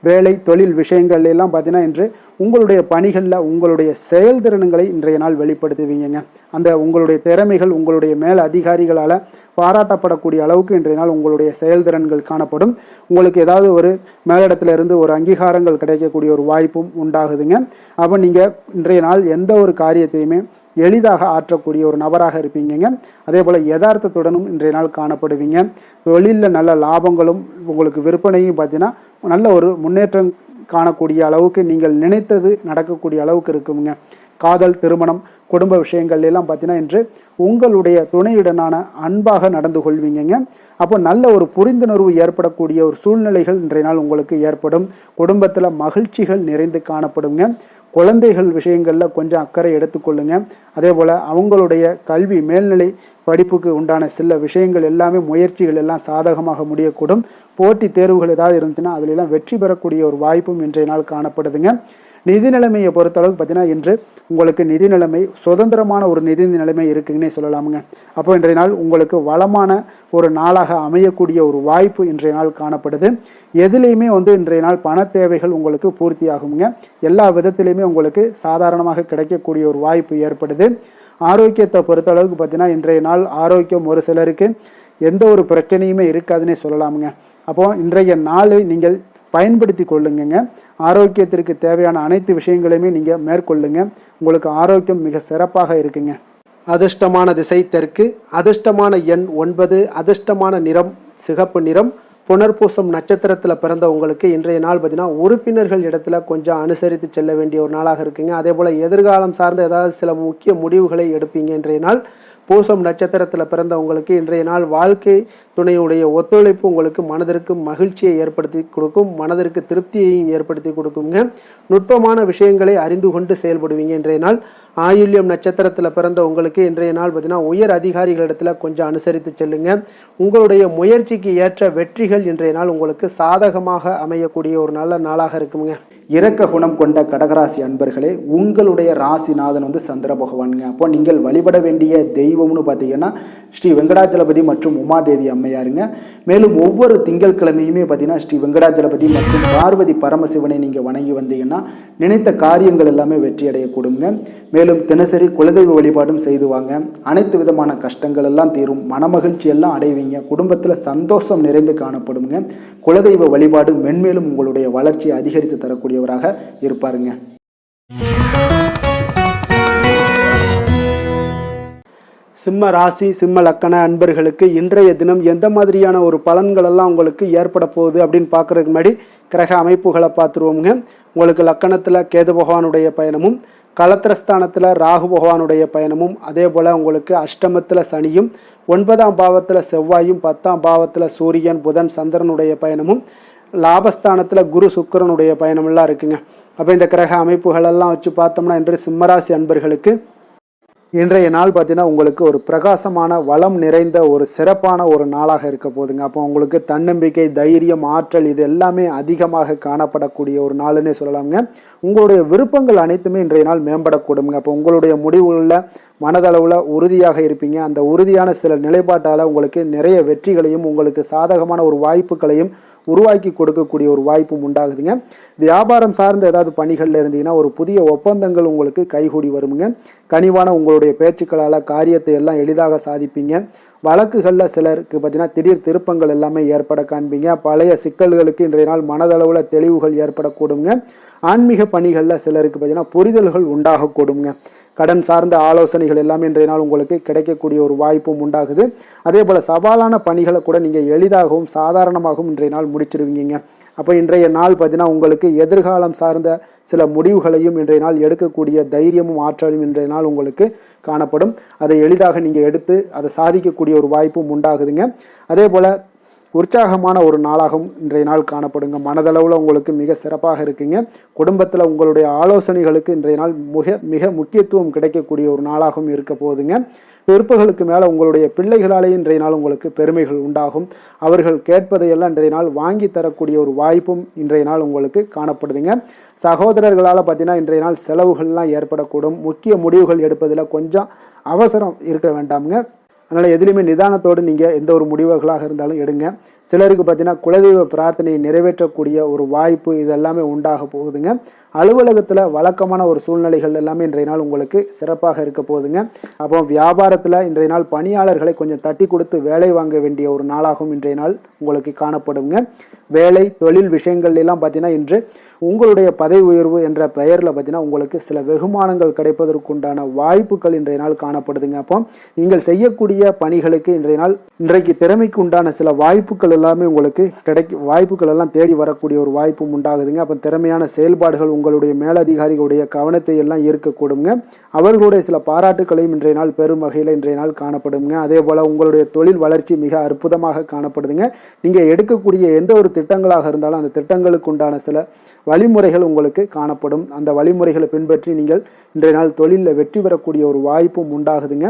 வேலை தொழில் விஷயங்கள் எல்லாம் பார்த்தீங்கன்னா இன்று உங்களுடைய பணிகளில் உங்களுடைய செயல்திறன்களை இன்றைய நாள் வெளிப்படுத்துவீங்க. அந்த உங்களுடைய திறமைகள் உங்களுடைய மேல் அதிகாரிகளால் பாராட்டப்படக்கூடிய அளவுக்கு இன்றைய நாள் உங்களுடைய செயல்திறன்கள் காணப்படும். உங்களுக்கு ஏதாவது ஒரு மேலிடத்துல இருந்து ஒரு அங்கீகாரங்கள் கிடைக்கக்கூடிய ஒரு வாய்ப்பும் உண்டாகுதுங்க. அப்போ நீங்கள் இன்றைய நாள் எந்த ஒரு காரியத்தையுமே எளிதாக ஆற்றக்கூடிய ஒரு நபராக இருப்பீங்க. அதே போல் யதார்த்தத்துடனும் இன்றைய நாள் காணப்படுவீங்க. தொழிலில் நல்ல லாபங்களும் உங்களுக்கு விற்பனையும் பார்த்தீங்கன்னா நல்ல ஒரு முன்னேற்றம் காணக்கூடிய அளவுக்கு நீங்கள் நினைத்தது நடக்கக்கூடிய அளவுக்கு இருக்குங்க. காதல், திருமணம், குடும்ப விஷயங்கள் எல்லாம் பார்த்தீங்கன்னா இன்று உங்களுடைய துணையுடனான அன்பாக நடந்து கொள்வீங்க. அப்போ நல்ல ஒரு புரிந்துணர்வு ஏற்படக்கூடிய ஒரு சூழ்நிலைகள் இன்றைய நாள் உங்களுக்கு ஏற்படும். குடும்பத்தில் மகிழ்ச்சிகள் நிறைந்து காணப்படுங்க. குழந்தைகள் விஷயங்களில் கொஞ்சம் அக்கறை எடுத்துக்கொள்ளுங்க. அதே போல் அவங்களுடைய கல்வி மேல்நிலை படிப்புக்கு உண்டான சில விஷயங்கள் எல்லாமே முயற்சிகள் எல்லாம் சாதகமாக முடியக்கூடும். போட்டி தேர்வுகள் ஏதாவது இருந்துச்சுன்னா அதிலெல்லாம் வெற்றி பெறக்கூடிய ஒரு வாய்ப்பும் இன்றைய நாள் காணப்படுதுங்க. நிதி நிலைமையை பொறுத்தளவுக்கு பார்த்தீங்கன்னா இன்று உங்களுக்கு நிதி நிலைமை சுதந்திரமான ஒரு நிதி நிலைமை இருக்குங்கன்னே சொல்லலாமுங்க. அப்போ இன்றைய நாள் உங்களுக்கு வளமான ஒரு நாளாக அமையக்கூடிய ஒரு வாய்ப்பு இன்றைய நாள் காணப்படுது. எதுலேயுமே இன்றைய நாள் பண தேவைகள் உங்களுக்கு பூர்த்தி ஆகுங்க. எல்லா விதத்திலையுமே உங்களுக்கு சாதாரணமாக கிடைக்கக்கூடிய ஒரு வாய்ப்பு ஏற்படுது. ஆரோக்கியத்தை பொறுத்தளவுக்கு பார்த்தீங்கன்னா இன்றைய நாள் ஆரோக்கியம் ஒரு சிலருக்கு எந்த ஒரு பிரச்சனையுமே இருக்காதுன்னே சொல்லலாமுங்க. அப்போது இன்றைய நாளை நீங்கள் பயன்படுத்தி கொள்ளுங்க. ஆரோக்கியத்திற்கு தேவையான அனைத்து விஷயங்களையுமே நீங்கள் மேற்கொள்ளுங்க. உங்களுக்கு ஆரோக்கியம் மிக சிறப்பாக இருக்குங்க. அதிர்ஷ்டமான திசை தெற்கு, அதிர்ஷ்டமான எண் 9, அதிர்ஷ்டமான நிறம் சிகப்பு நிறம். புனர்பூசம் நட்சத்திரத்தில் பிறந்த உங்களுக்கு இன்றைய நாள் பார்த்தீங்கன்னா உறுப்பினர்கள் இடத்துல கொஞ்சம் அனுசரித்து செல்ல வேண்டிய ஒரு நாளாக இருக்குங்க. அதே போல் எதிர்காலம் சார்ந்த ஏதாவது சில முக்கிய முடிவுகளை எடுப்பீங்க இன்றைய நாள். பூசம் நட்சத்திரத்தில் பிறந்த உங்களுக்கு இன்றைய நாள் வாழ்க்கை துணையுடைய ஒத்துழைப்பு உங்களுக்கு மனதிற்கு மகிழ்ச்சியை ஏற்படுத்தி கொடுக்கும், மனதிற்கு திருப்தியையும் ஏற்படுத்தி கொடுக்குங்க. நுட்பமான விஷயங்களை அறிந்து கொண்டு செயல்படுவீங்க இன்றைய நாள். ஆயுள்யம் நட்சத்திரத்தில் பிறந்த உங்களுக்கு இன்றைய நாள் பார்த்தீங்கன்னா உயர் அதிகாரிகளிடத்தில் கொஞ்சம் அனுசரித்து செல்லுங்க. உங்களுடைய முயற்சிக்கு ஏற்ற வெற்றிகள் இன்றைய நாள் உங்களுக்கு சாதகமாக அமையக்கூடிய ஒரு நல்ல நாளாக இருக்குங்க. இரக்க குணம் கொண்ட கடகராசி அன்பர்களே, உங்களுடைய ராசிநாதன் சந்திர பகவானுங்க. அப்போ நீங்கள் வழிபட வேண்டிய தெய்வம்னு பார்த்தீங்கன்னா ஸ்ரீ வெங்கடாஜலபதி மற்றும் உமாதேவி அம்மையாருங்க. மேலும் ஒவ்வொரு திங்கட்கிழமையுமே பார்த்தீங்கன்னா ஸ்ரீ வெங்கடாஜலபதி மற்றும் பார்வதி பரமசிவனை நீங்கள் வணங்கி வந்தீங்கன்னா நினைத்த காரியங்கள் எல்லாமே வெற்றி அடையக்கூடுங்க. மேலும் தினசரி குலதெய்வ வழிபாடும் செய்து வாங்க. அனைத்து விதமான கஷ்டங்கள் எல்லாம் தீரும், மனமகிழ்ச்சி எல்லாம் அடைவீங்க. குடும்பத்தில் சந்தோஷம் நிறைந்து காணப்படுங்க. குலதெய்வ வழிபாடு மென்மேலும் உங்களுடைய வளர்ச்சியை அதிகரித்து தரக்கூடியவராக இருப்பாருங்க. சிம்ம ராசி சிம்ம லக்கண அன்பர்களுக்கு இன்றைய தினம் எந்த மாதிரியான ஒரு பலன்கள் எல்லாம் உங்களுக்கு ஏற்பட போகுது அப்படின்னு பார்க்கறதுக்கு முன்னாடி கிரக அமைப்புகளை பார்த்துருவோமுங்க. உங்களுக்கு லக்கணத்தில் கேது பகவானுடைய பயணமும், களத்திரஸ்தானத்தில் ராகு பகவானுடைய பயணமும், அதே போல் உங்களுக்கு அஷ்டமத்தில் சனியும், 9ஆம் பாவத்தில் செவ்வாயும், 10ஆம் பாவத்தில் சூரியன் புதன் சந்திரனுடைய பயணமும், லாபஸ்தானத்தில் குரு சுக்கிரனுடைய பயணமெல்லாம் இருக்குங்க. அப்போ இந்த கிரக அமைப்புகளெல்லாம் வச்சு பார்த்தோம்னா இன்று சிம்மராசி அன்பர்களுக்கு இன்றைய நாள் பார்த்தீங்கன்னா உங்களுக்கு ஒரு பிரகாசமான வளம் நிறைந்த ஒரு சிறப்பான ஒரு நாளாக இருக்க போகுதுங்க. அப்போ உங்களுக்கு தன்னம்பிக்கை, தைரியம், ஆற்றல் இது எல்லாமே அதிகமாக காணப்படக்கூடிய ஒரு நாளுன்னே சொல்லலாங்க. உங்களுடைய விருப்பங்கள் அனைத்துமே இன்றைய நாள் மேம்படக்கூடுங்க. அப்போ உங்களுடைய முடிவுகளில் மனதளவில் உறுதியாக இருப்பீங்க. அந்த உறுதியான சில நிலைப்பாட்டால் உங்களுக்கு நிறைய வெற்றிகளையும் உங்களுக்கு சாதகமான ஒரு வாய்ப்புகளையும் உருவாக்கி கொடுக்கக்கூடிய ஒரு வாய்ப்பும் உண்டாகுதுங்க. வியாபாரம் சார்ந்த ஏதாவது பணிகளில் இருந்தீங்கன்னா ஒரு புதிய ஒப்பந்தங்கள் உங்களுக்கு கைகூடி வருங்க. கனிவான உங்களுடைய பேச்சுக்களால் காரியத்தை எல்லாம் எளிதாக சாதிப்பீங்க. வழக்குகளில் சிலருக்கு பார்த்தீங்கன்னா திடீர் திருப்பங்கள் எல்லாமே ஏற்பட காண்பீங்க. பழைய சிக்கல்களுக்கு இன்றைய நாள் மனதளவில் தெளிவுகள் ஏற்படக்கூடுங்க. ஆன்மீக பணிகளில் சிலருக்கு பார்த்தீங்கன்னா புரிதல்கள் உண்டாகக்கூடுங்க. கடன் சார்ந்த ஆலோசனைகள் எல்லாமே இன்றைய நாள் உங்களுக்கு கிடைக்கக்கூடிய ஒரு வாய்ப்பும் உண்டாகுது. அதே போல் சவாலான பணிகளை கூட நீங்கள் எளிதாகவும் சாதாரணமாகவும் இன்றைய நாள் முடிச்சிருவீங்க. அப்போ இன்றைய நாள் பார்த்தீங்கன்னா உங்களுக்கு எதிர்காலம் சார்ந்த சில முடிவுகளையும் இன்றைய நாள் எடுக்கக்கூடிய தைரியமும் ஆற்றலும் இன்றைய நாள் உங்களுக்கு காணப்படும். அதை எளிதாக நீங்கள் எடுத்து அதை சாதிக்கக்கூடிய ஒரு வாய்ப்பும் உண்டாகுதுங்க. அதே போல் உற்சாகமான ஒரு நாளாகவும் இன்றைய நாள் காணப்படுங்க. மனதளவில் உங்களுக்கு மிக சிறப்பாக இருக்குங்க. குடும்பத்தில் உங்களுடைய ஆலோசனைகளுக்கு இன்றைய நாள் மிக முக்கியத்துவம் கிடைக்கக்கூடிய ஒரு நாளாகவும் இருக்க போகுதுங்க. பிற்பகலுக்கு மேலே உங்களுடைய பிள்ளைகளாலே இன்றைய நாள் உங்களுக்கு பெருமைகள் உண்டாகும். அவர்கள் கேட்பதையெல்லாம் இன்றைய நாள் வாங்கி தரக்கூடிய ஒரு வாய்ப்பும் இன்றைய நாள் உங்களுக்கு காணப்படுதுங்க. சகோதரர்களால் பார்த்தீங்கன்னா இன்றைய நாள் செலவுகள்லாம் ஏற்படக்கூடும். முக்கிய முடிவுகள் எடுப்பதில் கொஞ்சம் அவசரம் இருக்க வேண்டாமுங்க. அதனால் எதுலேயுமே நிதானத்தோடு நீங்கள் எந்த ஒரு முடிவுகளாக இருந்தாலும் எடுங்க. சிலருக்கு பார்த்தீங்கன்னா குலதெய்வ பிரார்த்தனையை நிறைவேற்றக்கூடிய ஒரு வாய்ப்பு இதெல்லாமே உண்டாக போகுதுங்க. அலுவலகத்தில் வழக்கமான ஒரு சூழ்நிலைகள் எல்லாமே இன்றைய நாள் உங்களுக்கு சிறப்பாக இருக்க போகுதுங்க. அப்போ வியாபாரத்தில் இன்றைய நாள் பணியாளர்களை கொஞ்சம் தட்டி கொடுத்து வேலை வாங்க வேண்டிய ஒரு நாளாகவும் இன்றைய நாள் உங்களுக்கு காணப்படுங்க. வேலை தொழில் விஷயங்கள் எல்லாம் பார்த்தீங்கன்னா இன்று உங்களுடைய பதவி உயர்வு என்ற பெயரில் பார்த்தீங்கன்னா உங்களுக்கு சில வெகுமானங்கள் கிடைப்பதற்குண்டான வாய்ப்புகள் இன்றைய நாள் காணப்படுதுங்க. அப்போ நீங்கள் செய்யக்கூடிய பணிகளுக்கு இன்றைய நாள் இன்றைக்கு திறமைக்கு உண்டான சில வாய்ப்புகள் எல்லாமே உங்களுக்கு வாய்ப்புகள் எல்லாம் தேடி வரக்கூடிய ஒரு வாய்ப்பும் உண்டாகுதுங்க. அப்போ திறமையான செயல்பாடுகள் உங்களுடைய மேலதிகாரிகளுடைய கவனத்தை எல்லாம் ஈர்க்கக்கூடுங்க. அவர்களுடைய சில பாராட்டுக்களையும் இன்றைய நாள் பெரும் வகையில் இன்றைய நாள் காணப்படுங்க. அதே போல் உங்களுடைய தொழில் வளர்ச்சி மிக அற்புதமாக காணப்படுதுங்க. நீங்கள் எடுக்கக்கூடிய எந்த ஒரு திட்டங்களாக இருந்தாலும் அந்த திட்டங்களுக்கு உண்டான சில வழிமுறைகள் உங்களுக்கு காணப்படும். அந்த வழிமுறைகளை பின்பற்றி நீங்கள் இன்றைய நாள் தொழிலில் வெற்றி பெறக்கூடிய ஒரு வாய்ப்பும் உண்டாகுதுங்க.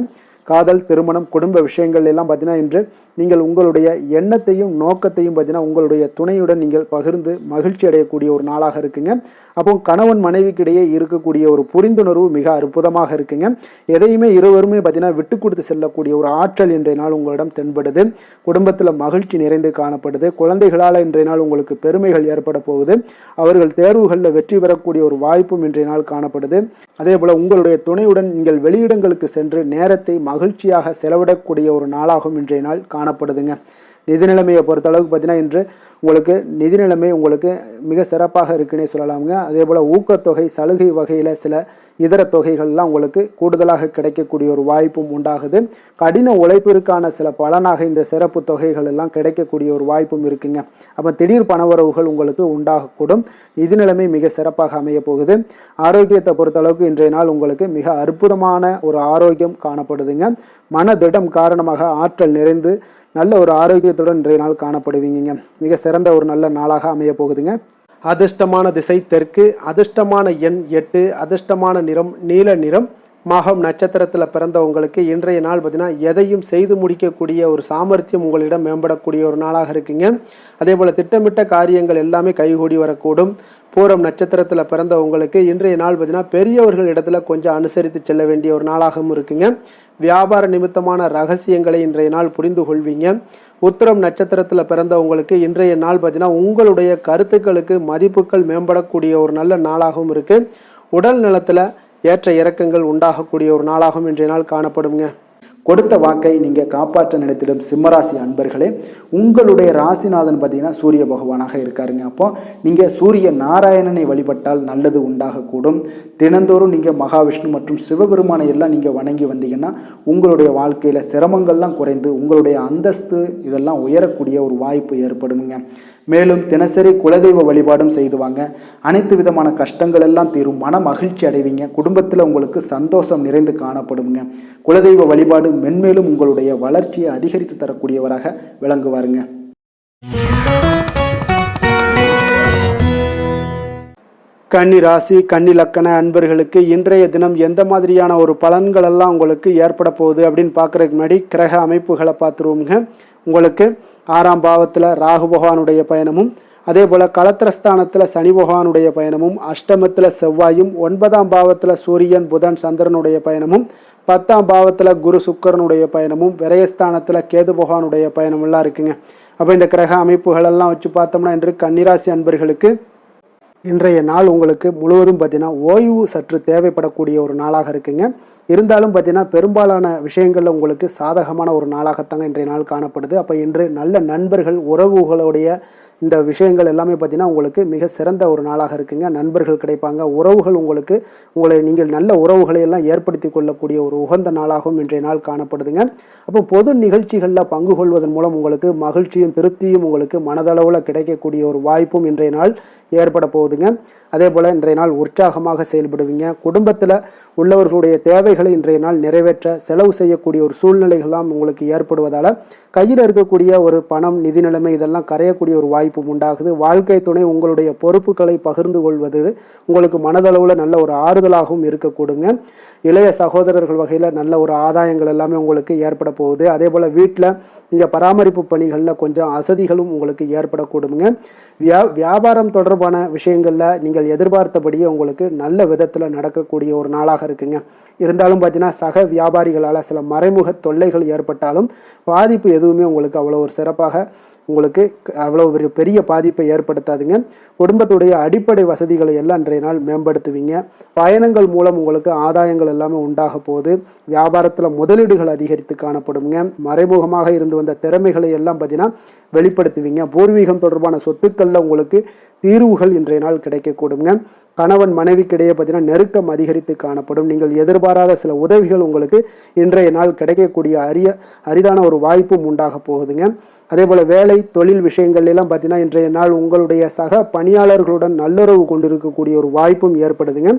காதல், திருமணம், குடும்ப விஷயங்கள் எல்லாம் பார்த்தீங்கன்னா இன்று நீங்கள் உங்களுடைய எண்ணத்தையும் நோக்கத்தையும் பார்த்தீங்கன்னா உங்களுடைய துணையுடன் நீங்கள் பகிர்ந்து மகிழ்ச்சி அடையக்கூடிய ஒரு நாளாக இருக்குங்க. அப்போ கணவன் மனைவிக்கிடையே இருக்கக்கூடிய ஒரு புரிந்துணர்வு மிக அற்புதமாக இருக்குங்க. எதையுமே இருவருமே பார்த்தீங்கன்னா விட்டு கொடுத்து செல்லக்கூடிய ஒரு ஆற்றல் இன்றைய நாள் உங்களிடம் தென்படுது. குடும்பத்தில் மகிழ்ச்சி நிறைந்து காணப்படுது. குழந்தைகளால் இன்றைய நாள் உங்களுக்கு பெருமைகள் ஏற்பட போகுது. அவர்கள் தேர்வுகளில் வெற்றி பெறக்கூடிய ஒரு வாய்ப்பும் இன்றைய நாள் காணப்படுது. அதே போல் உங்களுடைய துணையுடன் நீங்கள் வெளியிடங்களுக்கு சென்று நேரத்தை மகிழ்ச்சியாக செலவிடக்கூடிய ஒரு நாளாகவும் இன்றைய நாள் காணப்படுதுங்க. நிதி நிலைமையை பொறுத்தளவுக்கு பார்த்தீங்கன்னா இன்று உங்களுக்கு நிதி நிலைமை உங்களுக்கு மிக சிறப்பாக இருக்குன்னே சொல்லலாமுங்க. அதே போல் ஊக்கத்தொகை, சலுகை வகையில் சில இதர தொகைகள்லாம் உங்களுக்கு கூடுதலாக கிடைக்கக்கூடிய ஒரு வாய்ப்பும் உண்டாகுது. கடின உழைப்பிற்கான சில பலனாக இந்த சிறப்பு தொகைகள் எல்லாம் கிடைக்கக்கூடிய ஒரு வாய்ப்பும் இருக்குங்க. அப்போ திடீர் பணவரவுகள் உங்களுக்கு உண்டாகக்கூடும். நிதி நிலைமை மிக சிறப்பாக அமைய போகுது. ஆரோக்கியத்தை பொறுத்தளவுக்கு இன்றைய நாள் உங்களுக்கு மிக அற்புதமான ஒரு ஆரோக்கியம் காணப்படுதுங்க. மனதிடம் காரணமாக ஆற்றல் நிறைந்து நல்ல ஒரு ஆரோக்கியத்துடன் இன்றைய நாள் காணப்படுவீங்க. மிக சிறந்த ஒரு நல்ல நாளாக அமைய போகுதுங்க. அதிர்ஷ்டமான திசை தெற்கு, அதிர்ஷ்டமான எண் 8, அதிர்ஷ்டமான நிறம் நீல நிறம். மகம் நட்சத்திரத்தில் பிறந்தவங்களுக்கு இன்றைய நாள் பார்த்தீங்கன்னா எதையும் செய்து முடிக்கக்கூடிய ஒரு சாமர்த்தியம் உங்களிடம் மேம்படக்கூடிய ஒரு நாளாக இருக்குங்க. அதே போல் திட்டமிட்ட காரியங்கள் எல்லாமே கைகூடி வரக்கூடும். பூரம் நட்சத்திரத்தில் பிறந்தவங்களுக்கு இன்றைய நாள் பார்த்தீங்கன்னா பெரியவர்கள் இடத்துல கொஞ்சம் அனுசரித்து செல்ல வேண்டிய ஒரு நாளாகவும் இருக்குங்க. வியாபார நிமித்தமான ரகசியங்களை இன்றைய நாள் புரிந்து கொள்வீங்க. உத்திரம் நட்சத்திரத்தில் பிறந்தவங்களுக்கு இன்றைய நாள் பார்த்தீங்கன்னா உங்களுடைய கருத்துக்களுக்கு மதிப்புகள் மேம்படக்கூடிய ஒரு நல்ல நாளாகவும் இருக்குது. உடல் நலத்தில் ஏற்ற இறக்கங்கள் உண்டாகக்கூடிய ஒரு நாளாகவும் இன்றைய நாள் காணப்படுங்க. கொடுத்த வாக்கை நீங்கள் காப்பாற்ற நினைத்திடும் சிம்மராசி அன்பர்களே, உங்களுடைய ராசிநாதன் பார்த்தீங்கன்னா சூரிய பகவானாக இருக்காருங்க. அப்போ நீங்கள் சூரிய நாராயணனை வழிபட்டால் நல்லது உண்டாகக்கூடும். தினந்தோறும் நீங்கள் மகாவிஷ்ணு மற்றும் சிவபெருமானை எல்லாம் நீங்கள் வணங்கி வந்தீங்கன்னா உங்களுடைய வாழ்க்கையில் சிரமங்கள்லாம் குறைந்து உங்களுடைய அந்தஸ்து இதெல்லாம் உயரக்கூடிய ஒரு வாய்ப்பு ஏற்படுங்க. மேலும் தினசரி குலதெய்வ வழிபாடும் செய்துவாங்க. அனைத்து விதமான கஷ்டங்கள் எல்லாம் தீரும். மன மகிழ்ச்சி அடைவீங்க. குடும்பத்தில் உங்களுக்கு சந்தோஷம் நிறைந்து காணப்படுங்க. குலதெய்வ வழிபாடு மென்மேலும் உங்களுடைய வளர்ச்சியை அதிகரித்து தரக்கூடியவராக விளங்குவாருங்க. கன்னி ராசி, கன்னி லக்கண அன்பர்களுக்கு இன்றைய தினம் எந்த மாதிரியான ஒரு பலன்கள் எல்லாம் உங்களுக்கு ஏற்பட போகுது அப்படின்னு பார்க்குறதுக்கு முன்னாடி கிரக அமைப்புகளை பார்த்துருவோங்க. உங்களுக்கு 6ஆம் பாவத்தில் ராகு பகவானுடைய பயணமும், அதே போல் களத்திரஸ்தானத்தில் சனி பகவானுடைய பயணமும், அஷ்டமத்தில் செவ்வாயும், 9ஆம் பாவத்தில் சூரியன் புதன் சந்திரனுடைய பயணமும், 10ஆம் பாவத்தில் குரு சுக்கரனுடைய பயணமும், விரயஸ்தானத்தில் கேது பகவானுடைய பயணமெல்லாம் இருக்குங்க. அப்போ இந்த கிரக அமைப்புகளெல்லாம் வச்சு பார்த்தோம்னா இன்று கன்னிராசி அன்பர்களுக்கு இன்றைய நாள் உங்களுக்கு முழுவதும் பார்த்தீங்கன்னா ஓய்வு சற்று தேவைப்படக்கூடிய ஒரு நாளாக இருக்குங்க. இருந்தாலும் பார்த்தீங்கன்னா பெரும்பாலான விஷயங்களில் உங்களுக்கு சாதகமான ஒரு நாளாகத்தாங்க இன்றைய நாள் காணப்படுது. அப்போ இன்று நல்ல நண்பர்கள், உறவுகளுடைய இந்த விஷயங்கள் எல்லாமே பார்த்தீங்கன்னா உங்களுக்கு மிக சிறந்த ஒரு நாளாக இருக்குங்க. நண்பர்கள் கிடைப்பாங்க. உறவுகள் உங்களுக்கு நீங்கள் நல்ல உறவுகளை எல்லாம் ஏற்படுத்தி கொள்ளக்கூடிய ஒரு உகந்த நாளாகவும் இன்றைய நாள் காணப்படுதுங்க. அப்போ பொது நிகழ்ச்சிகளில் பங்கு கொள்வதன் மூலம் உங்களுக்கு மகிழ்ச்சியும் திருப்தியும் உங்களுக்கு மனதளவில் கிடைக்கக்கூடிய ஒரு வாய்ப்பும் இன்றைய நாள் ஏற்பட போகுதுங்க. அதே போல் இன்றைய நாள் உற்சாகமாக செயல்படுவீங்க. குடும்பத்தில் உள்ளவர்களுடைய தேவைகளை இன்றைய நாள் நிறைவேற்ற செலவு செய்யக்கூடிய ஒரு சூழ்நிலைகள்லாம் உங்களுக்கு ஏற்படுவதால் கையில் இருக்கக்கூடிய ஒரு பணம், நிதி நிலைமை இதெல்லாம் கரையக்கூடிய ஒரு வாய்ப்பும் உண்டாகுது. வாழ்க்கை துணை உங்களுடைய பொறுப்புகளை பகிர்ந்து கொள்வது உங்களுக்கு மனதளவில் நல்ல ஒரு ஆறுதலாகவும் இருக்கக்கூடுங்க. இளைய சகோதரர்கள் வகையில் நல்ல ஒரு ஆதாயங்கள் எல்லாமே உங்களுக்கு ஏற்பட போகுது. அதே போல் வீட்டில் நீங்கள் பராமரிப்பு பணிகளில் கொஞ்சம் அசதிகளும் உங்களுக்கு ஏற்படக்கூடுங்க. வியாபாரம் தொடர்பான விஷயங்களில் நீங்கள் எதிர்பார்த்தபடியே உங்களுக்கு நல்ல விதத்தில் நடக்கக்கூடிய ஒரு நாளாக இருக்குங்க. இருந்தாலும் பார்த்தீங்கன்னா சக வியாபாரிகளால் சில மறைமுக தொல்லைகள் ஏற்பட்டாலும் பாதிப்பு எதுவுமே உங்களுக்கு அவ்வளோ ஒரு சிறப்பாக உங்களுக்கு அவ்வளோ ஒரு பெரிய பாதிப்பை ஏற்படுத்தாதுங்க. குடும்பத்துடைய அடிப்படை வசதிகளை எல்லாம் இன்றைய நாள் மேம்படுத்துவீங்க. பயணங்கள் மூலம் உங்களுக்கு ஆதாயங்கள் எல்லாமே உண்டாக போகுது. வியாபாரத்தில் முதலீடுகள் அதிகரித்து காணப்படுங்க. மறைமுகமாக இருந்து வந்த திறமைகளை எல்லாம் பார்த்தீங்கன்னா வெளிப்படுத்துவீங்க. பூர்வீகம் தொடர்பான சொத்துக்களில் உங்களுக்கு தீர்வுகள் இன்றைய நாள் கிடைக்கக்கூடுங்க. கணவன் மனைவிக்கிடையே பார்த்தீங்கன்னா நெருக்கம் அதிகரித்து காணப்படும். நீங்கள் எதிர்பாராத சில உதவிகள் உங்களுக்கு இன்றைய நாள் கிடைக்கக்கூடிய அரிதான ஒரு வாய்ப்பும் உண்டாக போகுதுங்க. அதே போல் வேலை தொழில் விஷயங்கள் எல்லாம் பார்த்தீங்கன்னா இன்றைய நாள் உங்களுடைய சக பணியாளர்களுடன் நல்லுறவு கொண்டிருக்கக்கூடிய ஒரு வாய்ப்பும் ஏற்படுதுங்க.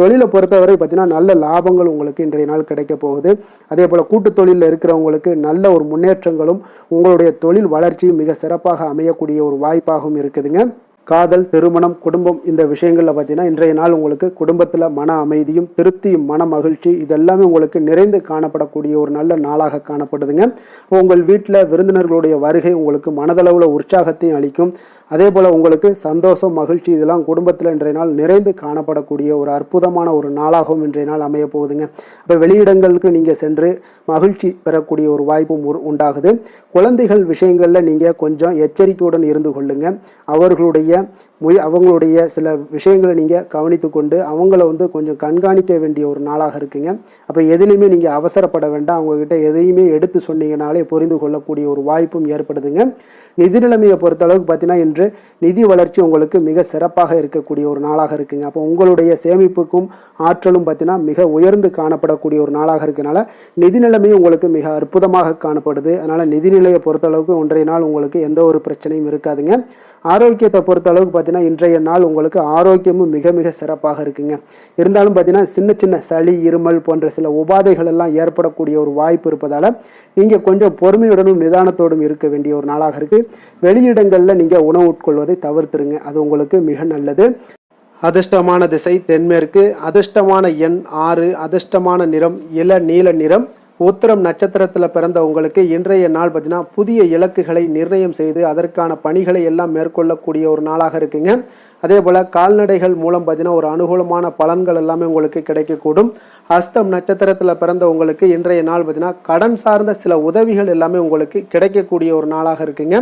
தொழிலை பொறுத்தவரை பார்த்தீங்கன்னா நல்ல லாபங்கள் உங்களுக்கு இன்றைய நாள் கிடைக்க போகுது. அதே போல் கூட்டு தொழிலில் இருக்கிறவங்களுக்கு நல்ல ஒரு முன்னேற்றங்களும் உங்களுடைய தொழில் வளர்ச்சியும் மிக சிறப்பாக அமையக்கூடிய ஒரு வாய்ப்பாகவும் இருக்குதுங்க. காதல், திருமணம், குடும்பம் இந்த விஷயங்களில் பார்த்தீங்கன்னா இன்றைய நாள் உங்களுக்கு குடும்பத்தில் மன அமைதியும் திருப்தியும் மன மகிழ்ச்சி இதெல்லாமே உங்களுக்கு நிறைந்து காணப்படக்கூடிய ஒரு நல்ல நாளாக காணப்படுதுங்க. உங்கள் வீட்டில் விருந்தினர்களுடைய வருகை உங்களுக்கு மனதளவில் உற்சாகத்தையும் அளிக்கும். அதே போல் உங்களுக்கு சந்தோஷம் மகிழ்ச்சி இதெல்லாம் குடும்பத்தில் இன்றைய நாள் நிறைந்து காணப்படக்கூடிய ஒரு அற்புதமான ஒரு நாளாகவும் இன்றைய நாள் அமைய போகுதுங்க. அப்போ வெளியிடங்களுக்கு நீங்கள் சென்று மகிழ்ச்சி பெறக்கூடிய ஒரு வாய்ப்பும் உண்டாகுது. குழந்தைகள் விஷயங்களில் நீங்கள் கொஞ்சம் எச்சரிக்கையுடன் இருந்து கொள்ளுங்க. அவங்களுடைய சில விஷயங்களை நீங்கள் கவனித்து கொண்டு அவங்கள கொஞ்சம் கண்காணிக்க வேண்டிய ஒரு நாளாக இருக்குங்க. அப்போ எதுலையுமே நீங்கள் அவசரப்பட வேண்டாம். அவங்கக்கிட்ட எதையுமே எடுத்து சொன்னீங்கனாலே புரிந்து கொள்ளக்கூடிய ஒரு வாய்ப்பும் ஏற்படுதுங்க. நிதி நிலைமையை பொறுத்தளவுக்கு பார்த்தீங்கன்னா இன்று நிதி வளர்ச்சி உங்களுக்கு மிக சிறப்பாக இருக்கக்கூடிய ஒரு நாளாக இருக்குங்க. அப்போ உங்களுடைய சேமிப்புக்கும் ஆற்றலும் பார்த்தீங்கன்னா மிக உயர்ந்து காணப்படக்கூடிய ஒரு நாளாக இருக்கனால நிதி நிலைமையும் உங்களுக்கு மிக அற்புதமாக காணப்படுது. அதனால் நிதிநிலையை பொறுத்தளவுக்கு இன்றைய நாள் உங்களுக்கு எந்த ஒரு பிரச்சனையும் இருக்காதுங்க. ஆரோக்கியத்தை பொறுத்த அளவுக்கு பார்த்தீங்கன்னா இன்றைய நாள் உங்களுக்கு ஆரோக்கியமும் மிக மிக சிறப்பாக இருக்குங்க. இருந்தாலும் பார்த்தீங்கன்னா சின்ன சின்ன சளி, இருமல் போன்ற சில உபாதைகள் எல்லாம் ஏற்படக்கூடிய ஒரு வாய்ப்பு இருப்பதால் நீங்கள் கொஞ்சம் பொறுமையுடனும் நிதானத்தோடும் இருக்க வேண்டிய ஒரு நாளாக இருக்குது. வெளியிடங்களில் நீங்கள் உணவு உட்கொள்வதை தவிர்த்துருங்க. அது உங்களுக்கு மிக நல்லது. அதிர்ஷ்டமான திசை தென்மேற்கு, அதிர்ஷ்டமான எண் 6, அதிர்ஷ்டமான நிறம் நீல நிறம். உத்திரம் நட்சத்திரத்தில் பிறந்த உங்களுக்கு இன்றைய நாள் பார்த்தீங்கன்னா புதிய இலக்குகளை நிர்ணயம் செய்து அதற்கான பணிகளை எல்லாம் மேற்கொள்ளக்கூடிய ஒரு நாளாக இருக்குங்க. அதே போல் கால்நடைகள் மூலம் பார்த்தீங்கன்னா ஒரு அனுகூலமான பலன்கள் எல்லாமே உங்களுக்கு கிடைக்கக்கூடும். ஹஸ்தம் நட்சத்திரத்தில் பிறந்த உங்களுக்கு இன்றைய நாள் பார்த்தீங்கன்னா கடன் சார்ந்த சில உதவிகள் எல்லாமே உங்களுக்கு கிடைக்கக்கூடிய ஒரு நாளாக இருக்குங்க.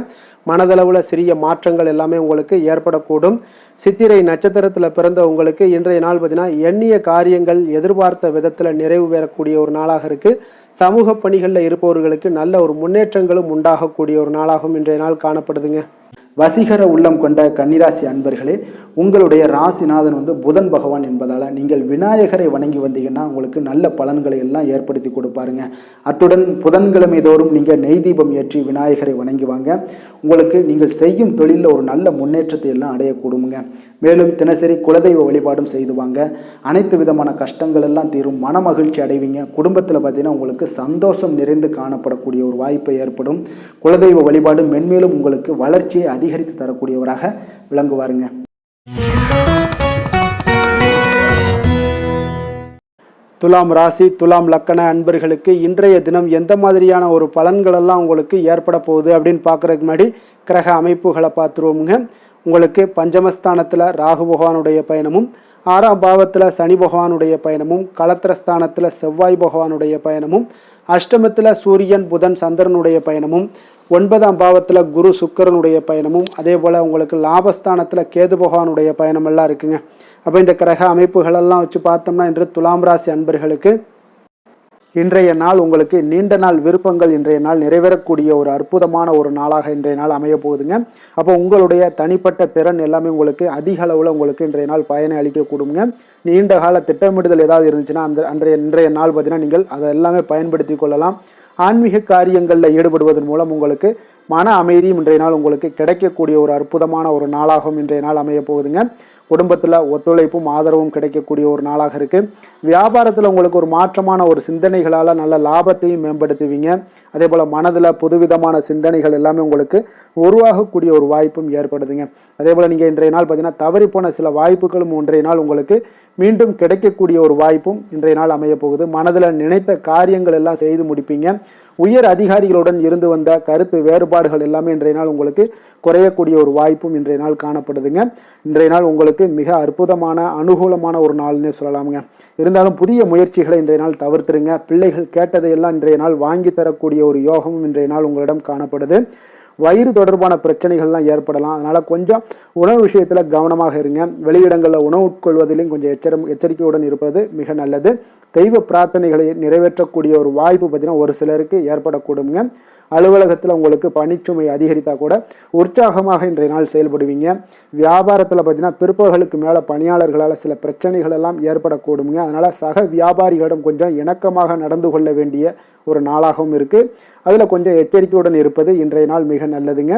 மனதளவில் சிறிய மாற்றங்கள் எல்லாமே உங்களுக்கு ஏற்படக்கூடும். சித்திரை நட்சத்திரத்தில் பிறந்த உங்களுக்கு இன்றைய நாள் பார்த்தீங்கன்னா எண்ணிய காரியங்கள் எதிர்பார்த்த விதத்தில் நிறைவு பெறக்கூடிய ஒரு நாளாக இருக்குது. சமூக பணிகளில் இருப்பவர்களுக்கு நல்ல ஒரு முன்னேற்றங்களும் உண்டாகக்கூடிய ஒரு நாளாகவும் இன்றைய நாள் காணப்படுதுங்க. வசீகர உள்ளம் கொண்ட கன்னிராசி அன்பர்களே, உங்களுடைய ராசிநாதன் புதன் பகவான் என்பதால் நீங்கள் விநாயகரை வணங்கி வந்தீங்கன்னா உங்களுக்கு நல்ல பலன்களை எல்லாம் ஏற்படுத்தி கொடுப்பாருங்க. அத்துடன் புதன்கிழமை தோறும் நீங்கள் நெய் தீபம் ஏற்றி விநாயகரை வணங்கி வாங்க. உங்களுக்கு நீங்கள் செய்யும் தொழிலில் ஒரு நல்ல முன்னேற்றத்தை எல்லாம் அடையக்கூடுங்க. மேலும் தினசரி குலதெய்வ வழிபாடும் செய்து வாங்க. அனைத்து விதமான கஷ்டங்கள் எல்லாம் தீரும், மன மகிழ்ச்சி அடைவீங்க. குடும்பத்தில் பார்த்தீங்கன்னா உங்களுக்கு சந்தோஷம் நிறைந்து காணப்படக்கூடிய ஒரு வாய்ப்பு ஏற்படும். குலதெய்வ வழிபாடு மென்மேலும் உங்களுக்கு வளர்ச்சியை அதிகரித்து தரக்கூடியவராக விளங்குவாருங்க. துலாம் ராசி, துலாம் லக்கண அன்பர்களுக்கு இன்றைய தினம் எந்த மாதிரியான ஒரு பலன்களெல்லாம் உங்களுக்கு ஏற்பட போகுது அப்படின்னு பார்க்குறதுக்கு முன்னாடி கிரக அமைப்புகளை பார்த்துருவோமுங்க. உங்களுக்கு பஞ்சமஸ்தானத்தில் ராகு பகவானுடைய பயணமும், 6ஆம் பாவத்தில் சனி பகவானுடைய பயணமும், களத்திரஸ்தானத்தில் செவ்வாய் பகவானுடைய பயணமும், அஷ்டமத்தில் சூரியன் புதன் சந்திரனுடைய பயணமும், 9ஆம் பாவத்தில் குரு சுக்கிரனுடைய பயணமும், அதே போல் உங்களுக்கு லாபஸ்தானத்தில் கேது பகவானுடைய பயணம் எல்லாம் இருக்குங்க. அப்போ இந்த கிரக அமைப்புகளெல்லாம் வச்சு பார்த்தோம்னா இன்று துலாம் ராசி அன்பர்களுக்கு இன்றைய நாள் உங்களுக்கு நீண்ட நாள் விருப்பங்கள் இன்றைய நாள் நிறைவேறக்கூடிய ஒரு அற்புதமான ஒரு நாளாக இன்றைய நாள் அமைய போகுதுங்க. அப்போ உங்களுடைய தனிப்பட்ட திறன் எல்லாமே உங்களுக்கு அதிக அளவில் உங்களுக்கு இன்றைய நாள் பயனை அளிக்கக்கூடுங்க. நீண்ட கால திட்டமிடுதல் ஏதாவது இருந்துச்சுன்னா இன்றைய நாள் பார்த்தீங்கன்னா நீங்கள் அதை எல்லாமே பயன்படுத்தி கொள்ளலாம். ஆன்மீக காரியங்களில் ஈடுபடுவதன் மூலம் உங்களுக்கு மன அமைதியும் இன்றைய நாள் உங்களுக்கு கிடைக்கக்கூடிய ஒரு அற்புதமான ஒரு நாளாகவும் இன்றைய நாள் அமைய போகுதுங்க. குடும்பத்தில் ஒத்துழைப்பும் ஆதரவும் கிடைக்கக்கூடிய ஒரு நாளாக இருக்குது. வியாபாரத்தில் உங்களுக்கு ஒரு மாற்றமான ஒரு சிந்தனைகளால் நல்ல லாபத்தையும் மேம்படுத்துவீங்க. அதே போல் மனதில் புதுவிதமான சிந்தனைகள் எல்லாமே உங்களுக்கு உருவாகக்கூடிய ஒரு வாய்ப்பும் ஏற்படுதுங்க. அதே போல் நீங்கள் இன்றைய நாள் பார்த்தீங்கன்னா தவறிப்போன சில வாய்ப்புகளும் இன்றைய நாள் உங்களுக்கு மீண்டும் கிடைக்கக்கூடிய ஒரு வாய்ப்பும் இன்றைய நாள் அமைய போகுது. மனதில் நினைத்த காரியங்கள் எல்லாம் செய்து முடிப்பீங்க. உயர் அதிகாரிகளுடன் இருந்து வந்த கருத்து வேறுபாடுகள் எல்லாமே இன்றைய நாள் உங்களுக்கு குறையக்கூடிய ஒரு வாய்ப்பும் இன்றைய நாள் காணப்படுதுங்க. இன்றைய நாள் உங்களுக்கு மிக அற்புதமான அனுகூலமான ஒரு நாள்னே சொல்லலாமுங்க. இருந்தாலும் புதிய முயற்சிகளை இன்றைய நாள் தவிர்த்துருங்க. பிள்ளைகள் கேட்டதையெல்லாம் இன்றைய நாள் வாங்கி தரக்கூடிய ஒரு யோகமும் இன்றைய நாள் உங்களிடம் காணப்படுது. வயிறு தொடர்பான பிரச்சனைகள்லாம் ஏற்படலாம். அதனால் கொஞ்சம் உணவு விஷயத்தில் கவனமாக இருங்க. வெளியிடங்களில் உணவு உட்கொள்வதிலும் கொஞ்சம் எச்சரிக்கையுடன் இருப்பது மிக நல்லது. தெய்வ பிரார்த்தனைகளை நிறைவேற்றக்கூடிய ஒரு வாய்ப்பு பார்த்தீங்கன்னா ஒரு சிலருக்கு ஏற்படக்கூடுங்க. அலுவலகத்தில் உங்களுக்கு பணிச்சுமை அதிகரித்தா கூட உற்சாகமாக இன்றைய நாள் செயல்படுவீங்க. வியாபாரத்தில் பார்த்தீங்கன்னா பிற்பகலுக்கு மேலே பணியாளர்களால் சில பிரச்சனைகள் எல்லாம் ஏற்படக்கூடுங்க. அதனால் சக வியாபாரிகளிடம் கொஞ்சம் இணக்கமாக நடந்து கொள்ள வேண்டிய ஒரு நாளாகவும் இருக்குது. அதில் கொஞ்சம் எச்சரிக்கையுடன் இருப்பது இன்றைய நாள் மிக நல்லதுங்க.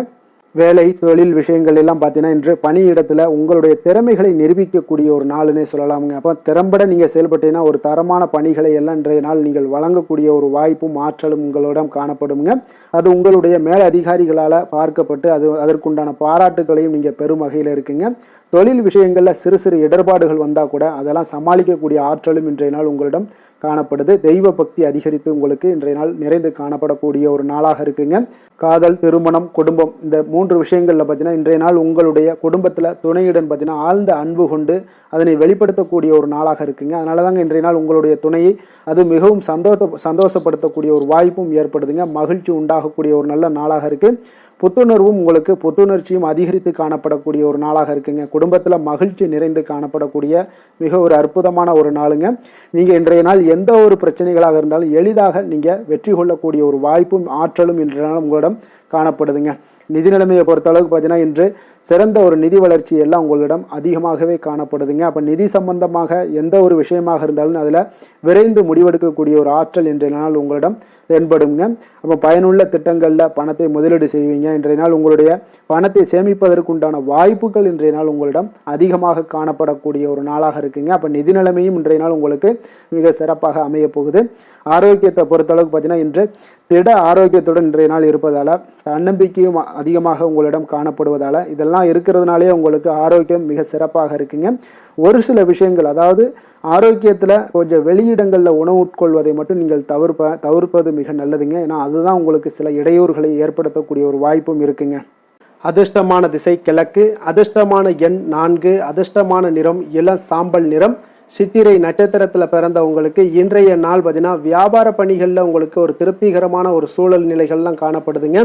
வேலை தொழில் விஷயங்கள் எல்லாம் பார்த்தீங்கன்னா இன்று பணியிடத்தில் உங்களுடைய திறமைகளை நிரூபிக்கக்கூடிய ஒரு நாளுன்னே சொல்லலாமுங்க. அப்போ திறம்பட நீங்கள் செயல்பட்டீங்கன்னா ஒரு தரமான பணிகளை எல்லாம் இன்றைய நாள் நீங்கள் வழங்கக்கூடிய ஒரு வாய்ப்பும் ஆற்றலும் உங்களிடம் காணப்படுங்க. அது உங்களுடைய மேல் அதிகாரிகளால் பார்க்கப்பட்டு அதற்குண்டான பாராட்டுகளையும் நீங்கள் பெரும் வகையில் இருக்குங்க. தொழில் விஷயங்களில் சிறு சிறு இடர்பாடுகள் வந்தால் கூட அதெல்லாம் சமாளிக்கக்கூடிய ஆற்றலும் இன்றைய நாள் உங்களிடம் காணப்படுது. தெய்வ பக்தி அதிகரித்து உங்களுக்கு இன்றைய நாள் நிறைந்து காணப்படக்கூடிய ஒரு நாளாக இருக்குங்க. காதல், திருமணம், குடும்பம் இந்த 3 விஷயங்களில் பார்த்தீங்கன்னா இன்றைய நாள் உங்களுடைய குடும்பத்தில் துணையுடன் பார்த்தீங்கன்னா ஆழ்ந்த அன்பு கொண்டு அதனை வெளிப்படுத்தக்கூடிய ஒரு நாளாக இருக்குங்க. அதனால தாங்க இன்றைய நாள் உங்களுடைய துணையை அது மிகவும் சந்தோஷப்படுத்தக்கூடிய ஒரு வாய்ப்பும் ஏற்படுதுங்க. மகிழ்ச்சி உண்டாகக்கூடிய ஒரு நல்ல நாளாக இருக்குது. புத்துணர்வும் உங்களுக்கு புத்துணர்ச்சியும் அதிகரித்து காணப்படக்கூடிய ஒரு நாளாக இருக்குங்க. குடும்பத்தில் மகிழ்ச்சி நிறைந்து காணப்படக்கூடிய மிக ஒரு அற்புதமான ஒரு நாளுங்க. நீங்கள் இன்றைய நாள் எந்த ஒரு பிரச்சனைகளாக இருந்தாலும் எளிதாக நீங்கள் வெற்றி கொள்ளக்கூடிய ஒரு வாய்ப்பும் ஆற்றலும் இன்றைய நாள் உங்களிடம் காணப்படுதுங்க. நிதி நிலைமையை பொறுத்த அளவுக்கு பார்த்தீங்கன்னா இன்று சிறந்த ஒரு நிதி வளர்ச்சி எல்லாம் உங்களிடம் அதிகமாகவே காணப்படுதுங்க. அப்போ நிதி சம்பந்தமாக எந்த ஒரு விஷயமாக இருந்தாலும் அதில் விரைந்து முடிவெடுக்கக்கூடிய ஒரு ஆற்றல் இன்றைய நாள் உங்களிடம் தென்படுங்க. அப்போ பயனுள்ள திட்டங்களில் பணத்தை முதலீடு செய்வீங்க. இன்றைய நாள் உங்களுடைய பணத்தை சேமிப்பதற்குண்டான வாய்ப்புகள் இன்றைய நாள் உங்களிடம் அதிகமாக காணப்படக்கூடிய ஒரு நாளாக இருக்குங்க. அப்போ நிதி நிலைமையும் இன்றைய நாள் உங்களுக்கு மிக சிறப்பாக அமைய போகுது. ஆரோக்கியத்தை பொறுத்தளவுக்கு பார்த்தீங்கன்னா இன்று திட ஆரோக்கியத்துடன் இன்றைய நாள் இருப்பதால் தன்னம்பிக்கையும் அதிகமாக உங்களிடம் காணப்படுவதால் இதெல்லாம் இருக்கிறதுனாலே உங்களுக்கு ஆரோக்கியம் மிக சிறப்பாக இருக்குங்க. ஒரு சில விஷயங்கள் அதாவது ஆரோக்கியத்தில் கொஞ்சம் வெளியிடங்களில் உணவு உட்கொள்வதை மட்டும் நீங்கள் தவிர்ப்பது மிக நல்லதுங்க. ஏன்னா அதுதான் உங்களுக்கு சில இடையூறுகளை ஏற்படுத்தக்கூடிய ஒரு வாய்ப்பும் இருக்குங்க. அதிர்ஷ்டமான திசை கிழக்கு, அதிர்ஷ்டமான எண் 4, அதிர்ஷ்டமான நிறம் இளம் சாம்பல் நிறம். சித்திரை நட்சத்திரத்தில் பிறந்தவங்களுக்கு இன்றைய நாள் பார்த்தீங்கன்னா வியாபார பணிகளில் உங்களுக்கு ஒரு திருப்திகரமான ஒரு சூழல் நிலைகள்லாம் காணப்படுதுங்க.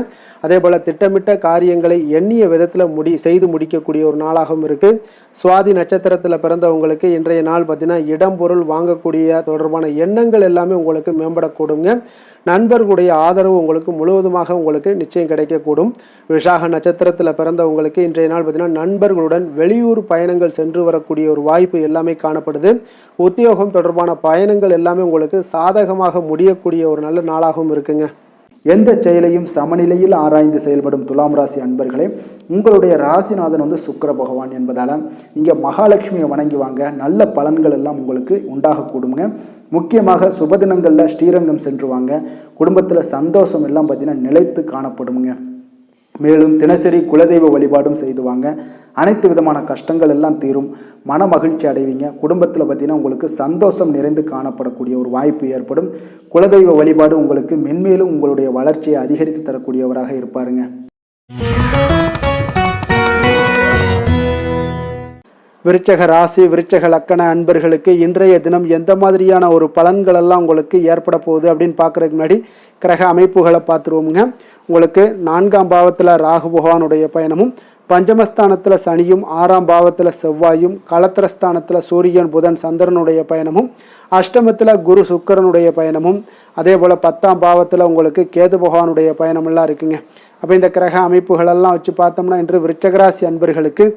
அதே போல் திட்டமிட்ட காரியங்களை எண்ணிய விதத்தில் செய்து முடிக்கக்கூடிய ஒரு நாளாகவும் இருக்குது. சுவாதி நட்சத்திரத்தில் பிறந்தவங்களுக்கு இன்றைய நாள் பார்த்தீங்கன்னா இடம் பொருள் வாங்கக்கூடிய தொடர்பான எண்ணங்கள் எல்லாமே உங்களுக்கு மேம்படக்கூடுங்க. நண்பர்களுடைய ஆதரவு உங்களுக்கு முழுவதுமாக உங்களுக்கு நிச்சயம் கிடைக்கக்கூடும். விசாக நட்சத்திரத்தில் பிறந்தவங்களுக்கு இன்றைய நாள் பார்த்தீங்கன்னா நண்பர்களுடன் வெளியூர் பயணங்கள் சென்று வரக்கூடிய ஒரு வாய்ப்பு எல்லாமே காணப்படுது. உத்தியோகம் தொடர்பான பயணங்கள் எல்லாமே உங்களுக்கு சாதகமாக முடியக்கூடிய ஒரு நல்ல நாளாகவும் இருக்குங்க. எந்த செயலையும் சமநிலையில் ஆராய்ந்து செயல்படும் துலாம் ராசி அன்பர்களே, உங்களுடைய ராசிநாதன் சுக்கிர பகவான் என்பதால் இங்கே மகாலட்சுமியை வணங்கி வாங்க, நல்ல பலன்கள் எல்லாம் உங்களுக்கு உண்டாகக்கூடுங்க. முக்கியமாக சுபதினங்களில் ஸ்ரீரங்கம் சென்று வாங்க, குடும்பத்தில் சந்தோஷம் எல்லாம் பார்த்தீங்கன்னா நிலைத்து காணப்படுங்க. மேலும் தினசரி குலதெய்வ வழிபாடும் செய்து வாங்க, அனைத்து விதமான கஷ்டங்கள் எல்லாம் தீரும், மன மகிழ்ச்சி அடைவீங்க. குடும்பத்தில் பார்த்தீங்கன்னா உங்களுக்கு சந்தோஷம் நிறைந்து காணப்படக்கூடிய ஒரு வாய்ப்பு ஏற்படும். குலதெய்வ வழிபாடு உங்களுக்கு மென்மேலும் உங்களுடைய வளர்ச்சியை அதிகரித்து தரக்கூடியவராக இருப்பாருங்க. விருச்சக ராசி விருச்சக லக்கண அன்பர்களுக்கு இன்றைய தினம் எந்த மாதிரியான ஒரு பலன்கள் எல்லாம் உங்களுக்கு ஏற்பட போகுது அப்படின்னு பார்க்குறதுக்கு முன்னாடி கிரக அமைப்புகளை பார்த்துருவோமுங்க. உங்களுக்கு 4ஆம் பாவத்தில் ராகு பகவானுடைய பயணமும், பஞ்சமஸ்தானத்தில் சனியும், 6ஆம் பாவத்தில் செவ்வாயும், களத்திரஸ்தானத்தில் சூரியன் புதன் சந்திரனுடைய பயணமும், அஷ்டமத்தில் குரு சுக்கிரனுடைய பயணமும், அதே போல் 10ஆம் பாவத்தில் உங்களுக்கு கேது பகவானுடைய பயணமெல்லாம் இருக்குங்க. அப்போ இந்த கிரக அமைப்புகளெல்லாம் வச்சு பார்த்தோம்னா இன்று விருச்சகராசி அன்பர்களுக்கு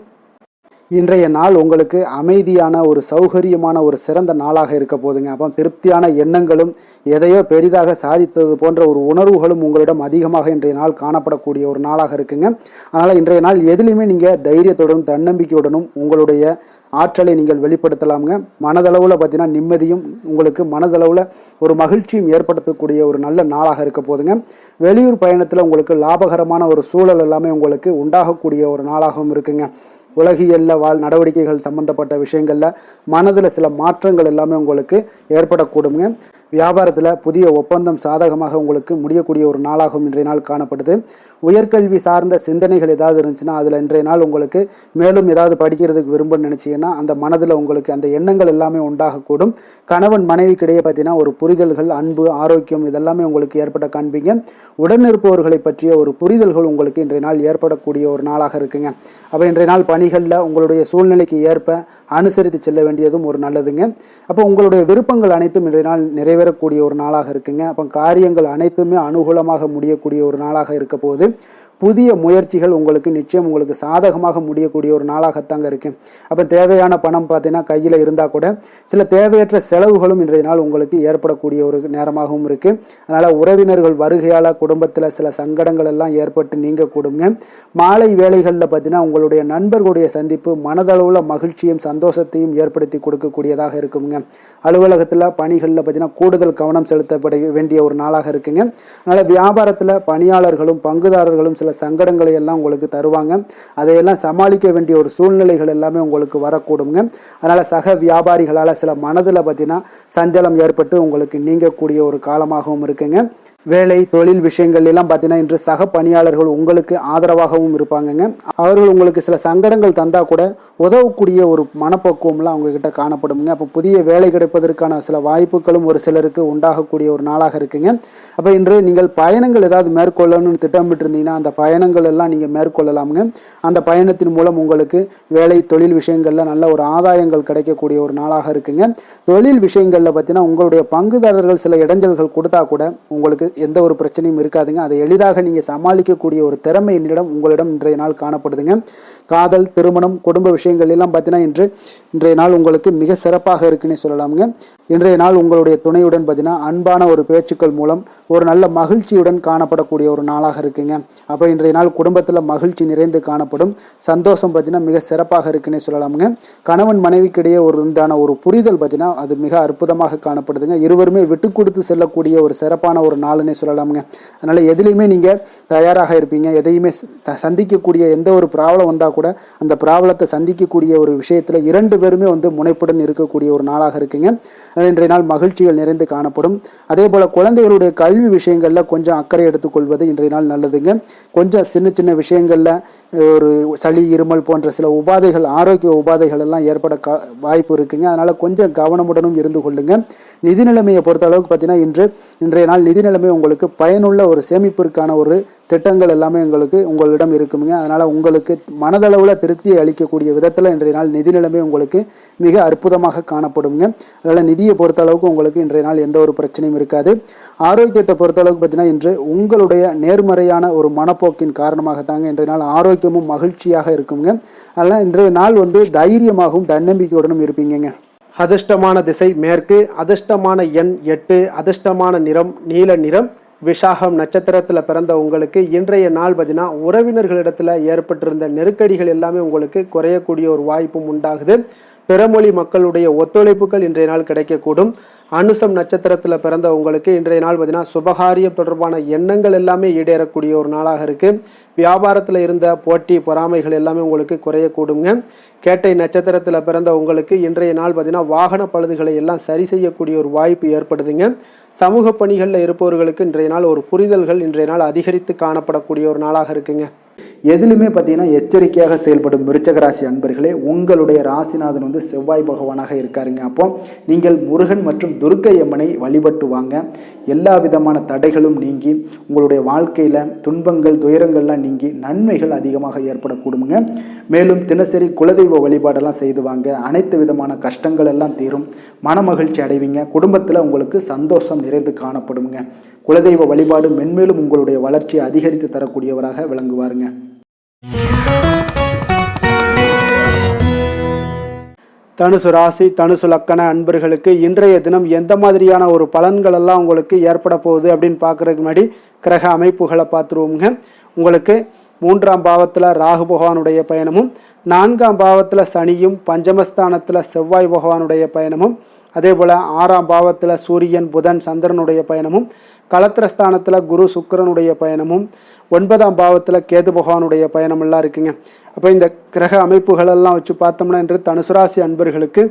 இன்றைய நாள் உங்களுக்கு அமைதியான ஒரு சௌகரியமான ஒரு சிறந்த நாளாக இருக்க போதுங்க. அப்போ திருப்தியான எண்ணங்களும் எதையோ பெரிதாக சாதித்தது போன்ற ஒரு உணர்வுகளும் உங்களிடம் அதிகமாக இன்றைய நாள் காணப்படக்கூடிய ஒரு நாளாக இருக்குங்க. அதனால் இன்றைய நாள் எதிலையுமே நீங்கள் தைரியத்துடனும் தன்னம்பிக்கையுடனும் உங்களுடைய ஆற்றலை நீங்கள் வெளிப்படுத்தலாமுங்க. மனதளவில் பார்த்தீங்கன்னா நிம்மதியும் உங்களுக்கு மனதளவில் ஒரு மகிழ்ச்சியும் ஏற்படுத்தக்கூடிய ஒரு நல்ல நாளாக இருக்க போதுங்க. வெளியூர் பயணத்தில் உங்களுக்கு லாபகரமான ஒரு சூழல் எல்லாமே உங்களுக்கு உண்டாகக்கூடிய ஒரு நாளாகவும் இருக்குங்க. உலகியல்ல நடவடிக்கைகள் சம்பந்தப்பட்ட விஷயங்களில் மனதில் சில மாற்றங்கள் எல்லாமே உங்களுக்கு ஏற்படக்கூடுங்க. வியாபாரத்தில் புதிய ஒப்பந்தம் சாதகமாக உங்களுக்கு முடியக்கூடிய ஒரு நாளாகவும் இன்றைய நாள் காணப்படுது. உயர்கல்வி சார்ந்த சிந்தனைகள் ஏதாவது இருந்துச்சுன்னா அதில் இன்றைய நாள் உங்களுக்கு மேலும் ஏதாவது படிக்கிறதுக்கு விரும்புன்னு நினச்சிங்கன்னா அந்த மனதில் உங்களுக்கு அந்த எண்ணங்கள் எல்லாமே உண்டாகக்கூடும். கணவன் மனைவிக்கிடையே பார்த்தீங்கன்னா ஒரு புரிதல்கள், அன்பு, ஆரோக்கியம் இதெல்லாமே உங்களுக்கு ஏற்பட காண்பீங்க. உடனிருப்பவர்களை பற்றிய ஒரு புரிதல்கள் உங்களுக்கு இன்றைய நாள் ஏற்படக்கூடிய ஒரு நாளாக இருக்குங்க. அப்போ இன்றைய நாள் பணிகளில் உங்களுடைய சூழ்நிலைக்கு ஏற்ப அனுசரித்து செல்ல வேண்டியதும் ஒரு நல்லதுங்க. அப்போ உங்களுடைய விருப்பங்கள் அனைத்தும் இன்றைய நாள் நிறைவேறக்கூடிய ஒரு நாளாக இருக்குங்க. அப்போ காரியங்கள் அனைத்துமே அனுகூலமாக முடியக்கூடிய ஒரு நாளாக இருக்க போது புதிய முயற்சிகள் உங்களுக்கு நிச்சயம் உங்களுக்கு சாதகமாக முடியக்கூடிய ஒரு நாளாகத்தாங்க இருக்கு. அப்போ தேவையான பணம் பார்த்தீங்கன்னா கையில் இருந்தால் கூட சில தேவையற்ற செலவுகளும் இன்றைய நாள் உங்களுக்கு ஏற்படக்கூடிய ஒரு நேரமாகவும் இருக்கு. அதனால உறவினர்கள் வருகையால் குடும்பத்தில் சில சங்கடங்கள் எல்லாம் ஏற்பட்டு நீங்கக்கூடுங்க. மாலை வேளைகளில் பார்த்தீங்கன்னா உங்களுடைய நண்பர்களுடைய சந்திப்பு மனதளவில் மகிழ்ச்சியும் சந்தோஷத்தையும் ஏற்படுத்தி கொடுக்கக்கூடியதாக இருக்குங்க. அலுவலகத்தில் பணிகளில் பார்த்தீங்கன்னா கூடுதல் கவனம் செலுத்தப்பட வேண்டிய ஒரு நாளாக இருக்குங்க. அதனால வியாபாரத்தில் பணியாளர்களும் பங்குதாரர்களும் சில சங்கடங்களை எல்லாம் உங்களுக்கு தருவாங்க. அதையெல்லாம் சமாளிக்க வேண்டிய ஒரு சூழ்நிலைகள் எல்லாமே உங்களுக்கு வரக்கூடுங்க. அதனால சக வியாபாரிகளால் சில மனதில் பார்த்தீங்கன்னா சஞ்சலம் ஏற்பட்டு உங்களுக்கு நீங்கக்கூடிய ஒரு காலமாகவும் இருக்குங்க. வேலை தொழில் விஷயங்கள் எல்லாம் பார்த்தீங்கன்னா இன்று சக பணியாளர்கள் உங்களுக்கு ஆதரவாகவும் இருப்பாங்கங்க. அவர்கள் உங்களுக்கு சில சங்கடங்கள் தந்தால் கூட உதவக்கூடிய ஒரு மனப்பக்குவம்லாம் அவங்கக்கிட்ட காணப்படுங்க. அப்போ புதிய வேலை கிடைப்பதற்கான சில வாய்ப்புகளும் ஒரு சிலருக்கு உண்டாகக்கூடிய ஒரு நாளாக இருக்குங்க. அப்போ இன்று நீங்கள் பயணங்கள் ஏதாவது மேற்கொள்ளணும்னு திட்டமிட்டு இருந்தீங்கன்னா அந்த பயணங்கள் எல்லாம் நீங்கள் மேற்கொள்ளலாமுங்க. அந்த பயணத்தின் மூலம் உங்களுக்கு வேலை தொழில் விஷயங்களில் நல்ல ஒரு ஆதாயங்கள் கிடைக்கக்கூடிய ஒரு நாளாக இருக்குங்க. தொழில் விஷயங்களில் பார்த்தீங்கன்னா உங்களுடைய பங்குதாரர்கள் சில இடைஞ்சல்கள் கொடுத்தா கூட உங்களுக்கு எந்த ஒரு பிரச்சனையும் இருக்காதுங்க. அதை எளிதாக நீங்கள் சமாளிக்கக்கூடிய ஒரு திறமை உங்களிடம் இன்றைய நாள் காணப்படுதுங்க. காதல் திருமணம் குடும்ப விஷயங்கள் எல்லாம் பார்த்தீங்கன்னா இன்றைய நாள் உங்களுக்கு மிக சிறப்பாக இருக்குன்னு சொல்லலாமுங்க. இன்றைய நாள் உங்களுடைய துணையுடன் பார்த்தீங்கன்னா அன்பான ஒரு பேச்சுக்கள் மூலம் ஒரு நல்ல மகிழ்ச்சியுடன் காணப்படக்கூடிய ஒரு நாளாக இருக்குங்க. அப்போ இன்றைய நாள் குடும்பத்தில் மகிழ்ச்சி நிறைந்து காணப்படும். சந்தோஷம் பார்த்தீங்கன்னா மிக சிறப்பாக இருக்குன்னே சொல்லலாமுங்க. கணவன் மனைவிக்கிடையே உண்டான ஒரு புரிதல் பார்த்தீங்கன்னா அது மிக அற்புதமாக காணப்படுதுங்க. இருவருமே விட்டு கொடுத்து செல்லக்கூடிய ஒரு சிறப்பான ஒரு நாளுன்னே சொல்லலாமுங்க. அதனால எதுலையுமே நீங்கள் தயாராக இருப்பீங்க. எதையுமே சந்திக்கக்கூடிய எந்த ஒரு ப்ராப்ளம் வந்தால் கூட அந்த ப்ராப்ளத்தை சந்திக்கக்கூடிய ஒரு விஷயத்தில் இரண்டு பேருமே முனைப்புடன் இருக்கக்கூடிய ஒரு நாளாக இருக்குங்க. இன்றைய நாள் மகிழ்ச்சிகள் நிறைந்து காணப்படும். அதே போல குழந்தைகளுடைய கல்வி விஷயங்கள்ல கொஞ்சம் அக்கறை எடுத்துக்கொள்வது இன்றைய நாள் நல்லதுங்க. கொஞ்சம் சின்ன சின்ன விஷயங்கள்ல ஒரு சளி இருமல் போன்ற சில உபாதைகள் ஆரோக்கிய உபாதைகள் எல்லாம் ஏற்பட வாய்ப்பு இருக்குங்க. அதனால கொஞ்சம் கவனமுடனும் இருந்து கொள்ளுங்க. நிதி நிலைமையை பொறுத்த அளவுக்கு பார்த்தீங்கன்னா இன்றைய நாள் நிதி நிலைமை உங்களுக்கு பயனுள்ள ஒரு சேமிப்பிற்கான ஒரு திட்டங்கள் எல்லாமே உங்களிடம் இருக்குங்க. அதனால உங்களுக்கு மனதளவில் திருப்தியை அளிக்கக்கூடிய விதத்தில் இன்றைய நாள் நிதி நிலைமை உங்களுக்கு மிக அற்புதமாக காணப்படுங்க. அதனால நிதியை பொறுத்த அளவுக்கு உங்களுக்கு இன்றைய நாள் எந்த ஒரு பிரச்சனையும் இருக்காது. ஆரோக்கியத்தை பொறுத்த அளவுக்கு பார்த்தீங்கன்னா இன்று உங்களுடைய நேர்மறையான ஒரு மனப்போக்கின் காரணமாகத்தாங்க இன்றைய நாள் ஆரோக்கியமும் மகிழ்ச்சியாக இருக்குங்க. அதனால இன்றைய நாள் தைரியமாகவும் தன்னம்பிக்கையுடனும் இருப்பீங்க. அதிர்ஷ்டமான திசை மேற்கு, அதிர்ஷ்டமான எண் 8, அதிர்ஷ்டமான நிறம் நீல நிறம். விஷாகம் நட்சத்திரத்தில் பிறந்த உங்களுக்கு இன்றைய நாள் பார்த்தீங்கன்னா உறவினர்களிடத்தில் ஏற்பட்டிருந்த நெருக்கடிகள் எல்லாமே உங்களுக்கு குறையக்கூடிய ஒரு வாய்ப்பும் உண்டாகுது. பிறமொழி மக்களுடைய ஒத்துழைப்புகள் இன்றைய நாள் கிடைக்கக்கூடும். அனுசம் நட்சத்திரத்தில் பிறந்த உங்களுக்கு இன்றைய நாள் பார்த்தீங்கன்னா சுபகாரியம் தொடர்பான எண்ணங்கள் எல்லாமே ஈடேறக்கூடிய ஒரு நாளாக இருக்குது. வியாபாரத்தில் இருந்த போட்டி பொறாமைகள் எல்லாமே உங்களுக்கு குறையக்கூடுங்க. கேட்டை நட்சத்திரத்தில் பிறந்த உங்களுக்கு இன்றைய நாள் பார்த்தீங்கன்னா வாகன பழுதுகளை எல்லாம் சரி செய்யக்கூடிய ஒரு வாய்ப்பு ஏற்படுதுங்க. சமூக பணிகளில் இருப்பவர்களுக்கு இன்றைய நாள் ஒரு புரிதல்கள் இன்றைய நாள் அதிகரித்து காணப்படக்கூடிய ஒரு நாளாக இருக்குங்க. எதிலுமே பார்த்தீங்கன்னா எச்சரிக்கையாக செயல்படும் விருச்சக ராசி அன்பர்களே, உங்களுடைய ராசிநாதன் செவ்வாய் பகவானாக இருக்காருங்க. அப்போ நீங்கள் முருகன் மற்றும் துர்க்கை அம்மனை வழிபட்டு வாங்க. எல்லா விதமான தடைகளும் நீங்கி உங்களுடைய வாழ்க்கையில் துன்பங்கள் துயரங்கள்லாம் நீங்கி நன்மைகள் அதிகமாக ஏற்படக்கூடுங்க. மேலும் தினசரி குலதெய்வ வழிபாடெல்லாம் செய்து வாங்க. அனைத்து விதமான கஷ்டங்கள் எல்லாம் தீரும். மன மகிழ்ச்சி அடைவீங்க. குடும்பத்தில் உங்களுக்கு சந்தோஷம் நிறைந்து காணப்படுங்க. குலதெய்வ வழிபாடு மென்மேலும் உங்களுடைய வளர்ச்சியை அதிகரித்து தரக்கூடியவராக விளங்குவாருங்க. தனுசு ராசி தனுசு லக்கண அன்பர்களுக்கு இன்றைய தினம் எந்த மாதிரியான ஒரு பலன்கள் எல்லாம் உங்களுக்கு ஏற்பட போகுது அப்படின்னு பார்க்கறதுக்கு முன்னாடி கிரக அமைப்புகளை பார்த்துருவோங்க. உங்களுக்கு 3ஆம் பாவத்தில் ராகு பகவானுடைய பயணமும், 4ஆம் பாவத்தில் சனியும், பஞ்சமஸ்தானத்தில் செவ்வாய் பகவானுடைய பயணமும், அதே போல் 6ஆம் பாவத்தில் சூரியன் புதன் சந்திரனுடைய பயணமும், களத்திரஸ்தானத்தில் குரு சுக்கிரனுடைய பயணமும், 9ஆம் பாவத்தில் கேது பகவானுடைய பயணம் எல்லாம் இருக்குங்க. அப்போ இந்த கிரக அமைப்புகளெல்லாம் வச்சு பார்த்தோம்னா இன்று தனுசு ராசி அன்பர்களுக்கு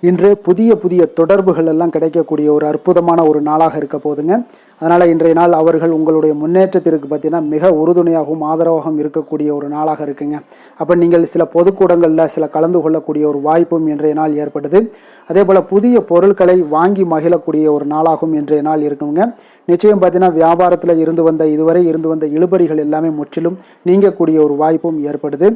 இன்று புதிய புதிய தொடர்புகள் எல்லாம் கிடைக்கக்கூடிய ஒரு அற்புதமான ஒரு நாளாக இருக்க போதுங்க. அதனால் இன்றைய நாள் அவர்கள் உங்களுடைய முன்னேற்றத்திற்கு பார்த்தீங்கன்னா மிக உறுதுணையாகவும் ஆதரவாகவும் இருக்கக்கூடிய ஒரு நாளாக இருக்குங்க. அப்போ நீங்கள் சில பொதுக்கூடங்களில் சில கலந்து கொள்ளக்கூடிய ஒரு வாய்ப்பும் இன்றைய நாள் ஏற்படுது. அதே போல் புதிய பொருட்களை வாங்கி மகிழக்கூடிய ஒரு நாளாகவும் இன்றைய நாள் இருக்குங்க. நிச்சயம் பார்த்தீங்கன்னா வியாபாரத்தில் இதுவரை இருந்து வந்த இழுபறிகள் எல்லாமே முற்றிலும் நீங்கக்கூடிய ஒரு வாய்ப்பும் ஏற்படுது.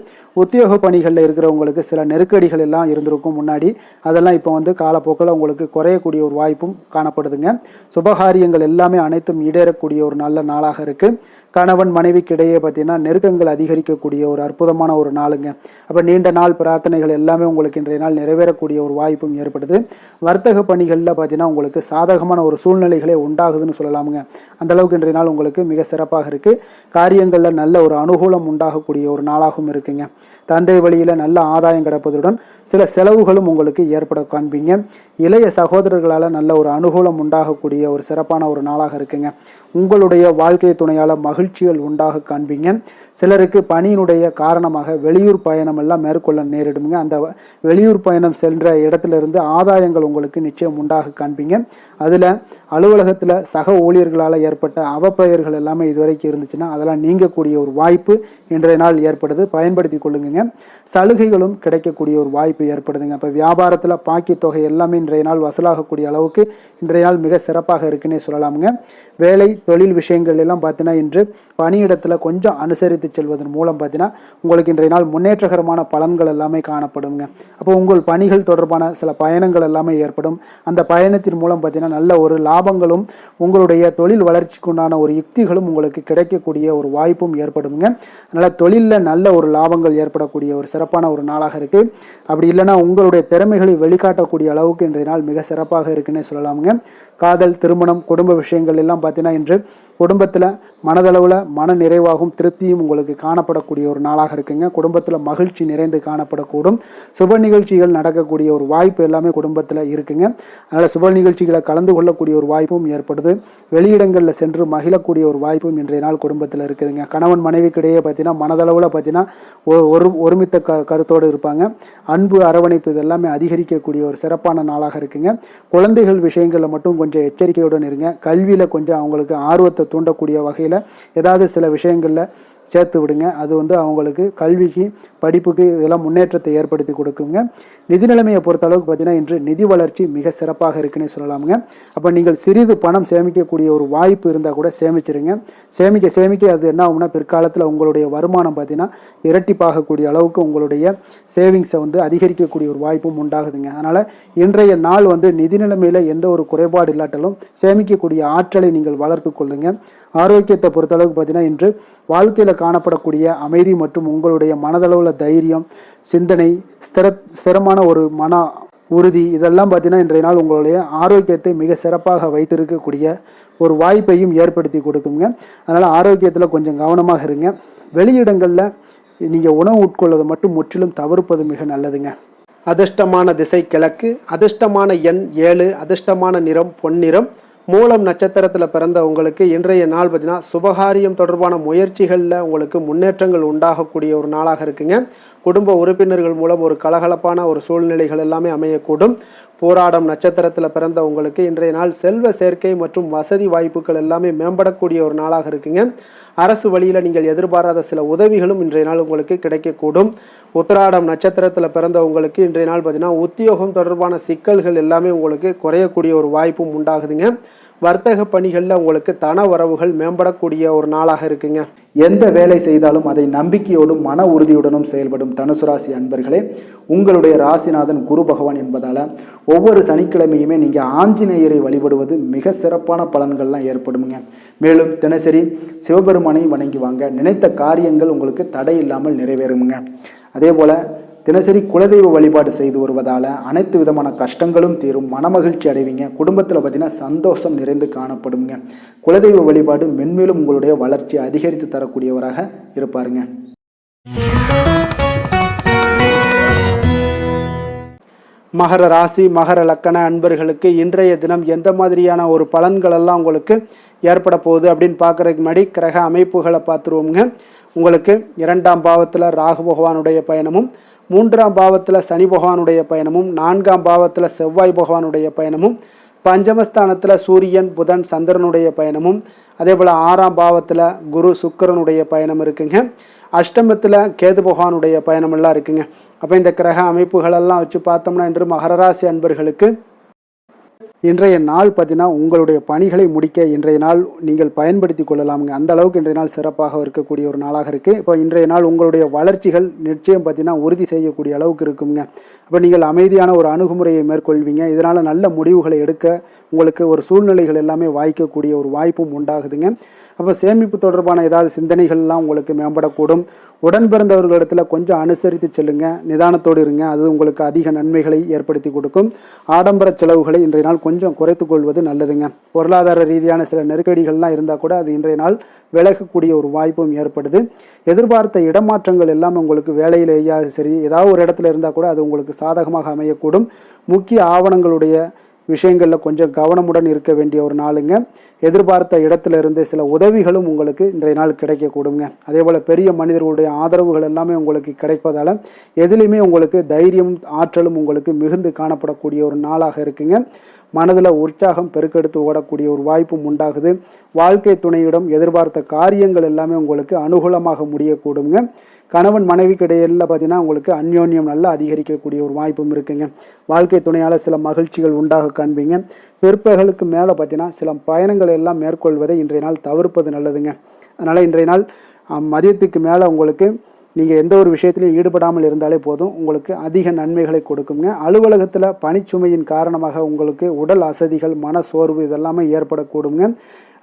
உத்தியோக பணிகளில் இருக்கிறவங்களுக்கு சில நெருக்கடிகள் எல்லாம் இருந்திருக்கும் முன்னாடி, அதெல்லாம் இப்போ காலப்போக்கில் உங்களுக்கு குறையக்கூடிய ஒரு வாய்ப்பும் காணப்படுதுங்க. சுபகாரியங்கள் எல்லாமே அனைத்தும் ஈடேறக்கூடிய ஒரு நல்ல நாளாக இருக்குது. கணவன் மனைவிக்கிடையே பார்த்தீங்கன்னா நெருக்கங்கள் அதிகரிக்கக்கூடிய ஒரு அற்புதமான ஒரு நாளுங்க. அப்போ நீண்ட நாள் பிரார்த்தனைகள் எல்லாமே உங்களுக்கு இன்றைய நாள் நிறைவேறக்கூடிய ஒரு வாய்ப்பும் ஏற்படுது. வர்த்தக பணிகளில் பார்த்தீங்கன்னா உங்களுக்கு சாதகமான ஒரு சூழ்நிலைகளே உண்டாகுதுன்னு சொல்லலாமுங்க. அந்தளவுக்கு இன்றைய நாள் உங்களுக்கு மிக சிறப்பாக இருக்குது. காரியங்களில் நல்ல ஒரு அனுகூலம் உண்டாகக்கூடிய ஒரு நாளாகவும் இருக்குங்க. தந்தை வழியில் நல்ல ஆதாயம் கிடைப்பதுடன் சில செலவுகளும் உங்களுக்கு ஏற்பட காண்பீங்க. இளைய சகோதரர்களால் நல்ல ஒரு அனுகூலம் உண்டாகக்கூடிய ஒரு சிறப்பான ஒரு நாளாக இருக்குங்க. உங்களுடைய வாழ்க்கை துணையால் மகிழ்ச்சிகள் உண்டாக காண்பீங்க. சிலருக்கு பணியினுடைய காரணமாக வெளியூர் பயணம் எல்லாம் மேற்கொள்ள நேரிடுங்க. அந்த வெளியூர் பயணம் சென்ற இடத்திலிருந்து ஆதாயங்கள் உங்களுக்கு நிச்சயம் உண்டாக காண்பீங்க. அதில் அலுவலகத்தில் சக ஊழியர்களால் ஏற்பட்ட அவப்பெயர்கள் எல்லாமே இதுவரைக்கும் இருந்துச்சுன்னா அதெல்லாம் நீங்கக்கூடிய ஒரு வாய்ப்பு இன்றைய நாள் ஏற்படுது. பயன்படுத்தி கொள்ளுங்க. சலுகைகளும் கிடைக்கக்கூடிய ஒரு வாய்ப்பு ஏற்படுதுங்க. இப்போ வியாபாரத்தில் பாக்கி தொகை எல்லாமே இன்றைய நாள் வசூலாகக்கூடிய அளவுக்கு இன்றைய நாள் மிக சிறப்பாக இருக்குன்னே சொல்லலாமுங்க. வேலை தொழில் விஷயங்கள் எல்லாம் பார்த்தீங்கன்னா இன்று பணியிடத்தில் கொஞ்சம் அனுசரித்து செல்வதன் மூலம் பார்த்தீங்கன்னா உங்களுக்கு இன்றைய நாள் முன்னேற்றகரமான பலன்கள் எல்லாமே காணப்படுங்க. அப்போ உங்கள் பணிகள் தொடர்பான சில பயணங்கள் எல்லாமே ஏற்படும். அந்த பயணத்தின் மூலம் பார்த்தீங்கன்னா நல்ல ஒரு லாபங்களும் உங்களுடைய தொழில் வளர்ச்சிக்கு உண்டான ஒரு யுக்திகளும் உங்களுக்கு கிடைக்கக்கூடிய ஒரு வாய்ப்பும் ஏற்படுங்க. அதனால் தொழிலில் நல்ல ஒரு லாபங்கள் ஏற்படக்கூடிய ஒரு சிறப்பான ஒரு நாளாக இருக்குது. அப்படி இல்லைன்னா உங்களுடைய திறமைகளை வெளிக்காட்டக்கூடிய அளவுக்கு இன்றைய நாள் மிக சிறப்பாக இருக்குன்னே சொல்லலாமுங்க. காதல், திருமணம், குடும்ப விஷயங்கள் எல்லாம் பார்த்தீங்கன்னா இன்று குடும்பத்தில் மனதளவில் மன நிறைவாகவும் திருப்தியும் உங்களுக்கு காணப்படக்கூடிய ஒரு நாளாக இருக்குங்க. குடும்பத்தில் மகிழ்ச்சி நிறைந்து காணப்படக்கூடும். சுப நிகழ்ச்சிகள் நடக்கக்கூடிய ஒரு வாய்ப்பு எல்லாமே குடும்பத்தில் இருக்குங்க. அதனால் சுப நிகழ்ச்சிகளை கலந்து கொள்ளக்கூடிய ஒரு வாய்ப்பும் ஏற்படுது. வெளியிடங்களில் சென்று மகிழக்கூடிய ஒரு வாய்ப்பும் இன்றைய நாள் குடும்பத்தில் இருக்குதுங்க. கணவன் மனைவிக்கிடையே பார்த்தீங்கன்னா மனதளவில் பார்த்தீங்கன்னா ஒருமித்த கருத்தோடு இருப்பாங்க. அன்பு, அரவணைப்பு இதெல்லாமே அதிகரிக்கக்கூடிய ஒரு சிறப்பான நாளாக இருக்குங்க. குழந்தைகள் விஷயங்களில் மட்டும் கொஞ்சம் எச்சரிக்கையுடன் இருங்க. கல்வியில் கொஞ்சம் அவங்களுக்கு ஆர்வத்தை தூண்டக்கூடிய வகையில் ஏதாவது சில விஷயங்களில் சேர்த்து விடுங்க. அது அவங்களுக்கு கல்விக்கு, படிப்புக்கு இதெல்லாம் முன்னேற்றத்தை ஏற்படுத்தி கொடுக்குங்க. நிதி நிலைமையை பொறுத்த அளவுக்கு பார்த்தீங்கன்னா இன்று நிதி வளர்ச்சி மிக சிறப்பாக இருக்குன்னு சொல்லலாமுங்க. அப்போ நீங்கள் சிறிது பணம் சேமிக்கக்கூடிய ஒரு வாய்ப்பு இருந்தால் கூட சேமிச்சிருங்க. சேமிக்க அது என்ன ஆகும்னா பிற்காலத்தில் உங்களுடைய வருமானம் பார்த்தீங்கன்னா இரட்டிப்பாகக்கூடிய அளவுக்கு உங்களுடைய சேவிங்ஸை அதிகரிக்கக்கூடிய ஒரு வாய்ப்பும் உண்டாகுதுங்க. அதனால் இன்றைய நாள் நிதி நிலைமையில் எந்த ஒரு குறைபாடு இல்லாட்டாலும் சேமிக்கக்கூடிய ஆற்றலை நீங்கள் வளர்த்து கொள்ளுங்க. ஆரோக்கியத்தை பொறுத்தளவுக்கு பார்த்தீங்கன்னா இன்று வாழ்க்கையில் காணப்படக்கூடிய அமைதி மற்றும் உங்களுடைய மனதளவில் தைரியம், சிந்தனை, ஸ்திரமான ஒரு மன உறுதி இதெல்லாம் பார்த்தீங்கன்னா இன்றைய நாள் உங்களுடைய ஆரோக்கியத்தை மிக சிறப்பாக வைத்திருக்கக்கூடிய ஒரு வாய்ப்பையும் ஏற்படுத்தி கொடுக்குங்க. அதனால் ஆரோக்கியத்தில் கொஞ்சம் கவனமாக இருங்க. வெளியிடங்களில் நீங்கள் உணவு உட்கொள்வதை மட்டும் முற்றிலும் தவிர்ப்பது மிக நல்லதுங்க. அதிர்ஷ்டமான திசை கிழக்கு, அதிர்ஷ்டமான எண் 7, அதிர்ஷ்டமான நிறம் பொன்னிறம். மூலம் நட்சத்திரத்தில் பிறந்த உங்களுக்கு இன்றைய நாள் பார்த்தீங்கன்னா சுபகாரியம் தொடர்பான முயற்சிகளில் உங்களுக்கு முன்னேற்றங்கள் உண்டாகக்கூடிய ஒரு நாளாக இருக்குங்க. குடும்ப உறுப்பினர்கள் மூலம் ஒரு கலகலப்பான ஒரு சூழ்நிலைகள் எல்லாமே அமையக்கூடும். போராடம் நட்சத்திரத்தில் பிறந்த உங்களுக்கு இன்றைய நாள் செல்வ சேர்க்கை மற்றும் வசதி வாய்ப்புகள் எல்லாமே மேம்படக்கூடிய ஒரு நாளாக இருக்குங்க. அரசு வழியில் நீங்கள் எதிர்பாராத சில உதவிகளும் இன்றைய நாள் உங்களுக்கு கிடைக்கக்கூடும். உத்திராடம் நட்சத்திரத்தில் பிறந்த உங்களுக்கு இன்றைய நாள் பார்த்தீங்கன்னா உத்தியோகம் தொடர்பான சிக்கல்கள் எல்லாமே உங்களுக்கு குறையக்கூடிய ஒரு வாய்ப்பும் உண்டாகுதுங்க. வர்த்தக பணிகளில் உங்களுக்கு தன வரவுகள் மேம்படக்கூடிய ஒரு நாளாக இருக்குங்க. எந்த வேலை செய்தாலும் அதை நம்பிக்கையோடும் மன உறுதியுடனும் செயல்படும் தனுசு ராசி அன்பர்களே, உங்களுடைய ராசிநாதன் குரு பகவான் என்பதால் ஒவ்வொரு சனிக்கிழமையுமே நீங்கள் ஆஞ்சநேயரை வழிபடுவது மிக சிறப்பான பலன்கள்லாம் ஏற்படுங்க. மேலும் தினசரி சிவபெருமானை வணங்கி வாங்க, நினைத்த காரியங்கள் உங்களுக்கு தடை இல்லாமல் நிறைவேறுமுங்க. அதே போல் தினசரி குலதெய்வ வழிபாடு செய்து வருவதால் அனைத்து விதமான கஷ்டங்களும் தீரும், மனமகிழ்ச்சி அடைவீங்க. குடும்பத்தில் பார்த்தீங்கன்னா சந்தோஷம் நிறைந்து காணப்படுங்க. குலதெய்வ வழிபாடு மென்மேலும் உங்களுடைய வளர்ச்சி அதிகரித்து தரக்கூடியவராக இருப்பாருங்க. மகர ராசி, மகர லக்கண அன்பர்களுக்கு இன்றைய தினம் எந்த மாதிரியான ஒரு பலன்களெல்லாம் உங்களுக்கு ஏற்பட போகுது அப்படின்னு பார்க்குறதுக்கு முன்னாடி கிரக அமைப்புகளை பார்த்துருவோங்க. உங்களுக்கு 2ஆம் பாவத்தில் ராகு பகவானுடைய பயணமும், 3ஆம் பாவத்தில் சனி பகவானுடைய பயணமும், 4ஆம் பாவத்தில் செவ்வாய் பகவானுடைய பயணமும், பஞ்சமஸ்தானத்தில் சூரியன், புதன், சந்திரனுடைய பயணமும், அதே போல் 6ஆம் பாவத்தில் குரு சுக்கிரனுடைய பயணம் இருக்குங்க. அஷ்டமத்தில் கேது பகவானுடைய பயணமெல்லாம் இருக்குங்க. அப்போ இந்த கிரக அமைப்புகளெல்லாம் வச்சு பார்த்தோம்னா இன்று மகர ராசி அன்பர்களுக்கு இன்றைய நாள் பார்த்தீங்கன்னா உங்களுடைய பணிகளை முடிக்க இன்றைய நாள் நீங்கள் பயன்படுத்தி கொள்ளலாமுங்க. அந்த அளவுக்கு இன்றைய நாள் சிறப்பாக இருக்கக்கூடிய ஒரு நாளாக இருக்குது. இப்போ இன்றைய நாள் உங்களுடைய வளர்ச்சிகள் நிச்சயம் பார்த்தீங்கன்னா உறுதி செய்யக்கூடிய அளவுக்கு இருக்குங்க. அப்போ நீங்கள் அமைதியான ஒரு அணுகுமுறையை மேற்கொள்வீங்க. இதனால் நல்ல முடிவுகளை எடுக்க உங்களுக்கு ஒரு சூழ்நிலைகள் எல்லாமே வாய்க்கக்கூடிய ஒரு வாய்ப்பும் உண்டாகுதுங்க. அப்போ சேமிப்பு தொடர்பான ஏதாவது சிந்தனைகள்லாம் உங்களுக்கு மேம்படக்கூடும். உடன் பிறந்தவர்களிடத்தில் கொஞ்சம் அனுசரித்து செல்லுங்க, நிதானத்தோடு இருங்க. அது உங்களுக்கு அதிக நன்மைகளை ஏற்படுத்தி கொடுக்கும். ஆடம்பர செலவுகளை இன்றைய நாள் கொஞ்சம் குறைத்து கொள்வது நல்லதுங்க. பொருளாதார ரீதியான சில நெருக்கடிகள்லாம் இருந்தால் கூட அது இன்றைய நாள் விலகக்கூடிய ஒரு வாய்ப்பும் ஏற்படுது. எதிர்பார்த்த இடமாற்றங்கள் எல்லாம் உங்களுக்கு வேலையிலேயே சரி ஏதாவது ஒரு இடத்துல இருந்தால் கூட அது உங்களுக்கு சாதகமாக அமையக்கூடும். முக்கிய ஆவணங்களுடைய விஷயங்களில் கொஞ்சம் கவனமுடன் இருக்க வேண்டிய ஒரு நாளுங்க. எதிர்பார்த்த இடத்துல இருந்து சில உதவிகளும் உங்களுக்கு இன்றைய நாள் கிடைக்கக்கூடுங்க. அதே போல் பெரிய மனிதர்களுடைய ஆதரவுகள் எல்லாமே உங்களுக்கு கிடைப்பதால் எதிலையுமே உங்களுக்கு தைரியம் ஆற்றலும் உங்களுக்கு மிகுந்து காணப்படக்கூடிய ஒரு நாளாக இருக்குங்க. மனதில் உற்சாகம் பெருக்கெடுத்து ஓடக்கூடிய ஒரு வாய்ப்பும் உண்டாகுது. வாழ்க்கை துணையிடம் எதிர்பார்த்த காரியங்கள் எல்லாமே உங்களுக்கு அனுகூலமாக முடியக்கூடுங்க. கணவன் மனைவிக்கு இடையில பார்த்தீங்கன்னா உங்களுக்கு அந்யோன்யம் நல்லா அதிகரிக்கக்கூடிய ஒரு வாய்ப்பும் இருக்குங்க. வாழ்க்கை துணையால் சில மகிழ்ச்சிகள் உண்டாக காண்பீங்க. பிற்பகலுக்கு மேலே பார்த்தீங்கன்னா சில பயணங்களை எல்லாம் மேற்கொள்வதை இன்றைய நாள் தவிர்ப்பது நல்லதுங்க. அதனால் இன்றைய நாள் மதியத்துக்கு மேலே உங்களுக்கு நீங்கள் எந்த ஒரு விஷயத்திலையும் ஈடுபடாமல் இருந்தாலே போதும், உங்களுக்கு அதிக நன்மைகளை கொடுக்குங்க. அலுவலகத்தில் பணிச்சுமையின் காரணமாக உங்களுக்கு உடல் அசதிகள், மன சோர்வு இதெல்லாமே ஏற்படக்கூடுங்க.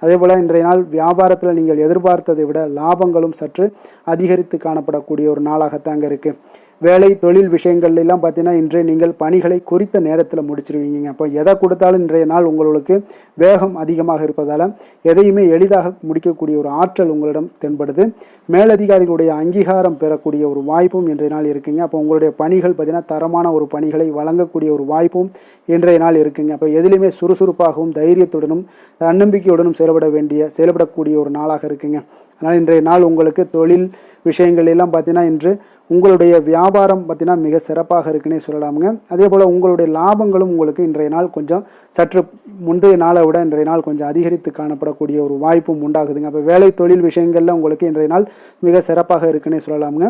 அதே போல் இன்றைய நாள் வியாபாரத்தில் நீங்கள் எதிர்பார்த்ததை விட லாபங்களும் சற்று அதிகரித்து காணப்படக்கூடிய ஒரு நாளாகத்தாங்க இருக்குது. வேலை தொழில் விஷயங்கள்லாம் பார்த்தீங்கன்னா இன்று நீங்கள் பணிகளை குறித்த நேரத்தில் முடிச்சிருவீங்க. அப்போ எதை கொடுத்தாலும் இன்றைய நாள் உங்களுக்கு வேகம் அதிகமாக இருப்பதால் எதையுமே எளிதாக முடிக்கக்கூடிய ஒரு ஆற்றல் உங்களிடம் தென்படுது. மேலதிகாரிகளுடைய அங்கீகாரம் பெறக்கூடிய ஒரு வாய்ப்பும் இன்றைய நாள் இருக்குங்க. அப்போ உங்களுடைய பணிகள் பார்த்தீங்கன்னா தரமான ஒரு பணிகளை வழங்கக்கூடிய ஒரு வாய்ப்பும் இன்றைய நாள் இருக்குங்க. அப்போ எதிலுமே சுறுசுறுப்பாகவும் தைரியத்துடனும் தன்னம்பிக்கையுடனும் செயல்படக்கூடிய ஒரு நாளாக இருக்குங்க. அதனால் இன்றைய நாள் உங்களுக்கு தொழில் விஷயங்கள் எல்லாம் பார்த்தீங்கன்னா இன்று உங்களுடைய வியாபாரம் பார்த்தீங்கன்னா மிக சிறப்பாக இருக்குன்னே சொல்லலாமுங்க. அதே போல் உங்களுடைய லாபங்களும் உங்களுக்கு இன்றைய நாள் கொஞ்சம் சற்று முந்தைய நாளை விட இன்றைய நாள் கொஞ்சம் அதிகரித்து காணப்படக்கூடிய ஒரு வாய்ப்பும் உண்டாகுதுங்க. அப்போ வேலை தொழில் விஷயங்கள்ல உங்களுக்கு இன்றைய நாள் மிக சிறப்பாக இருக்குன்னே சொல்லலாமுங்க.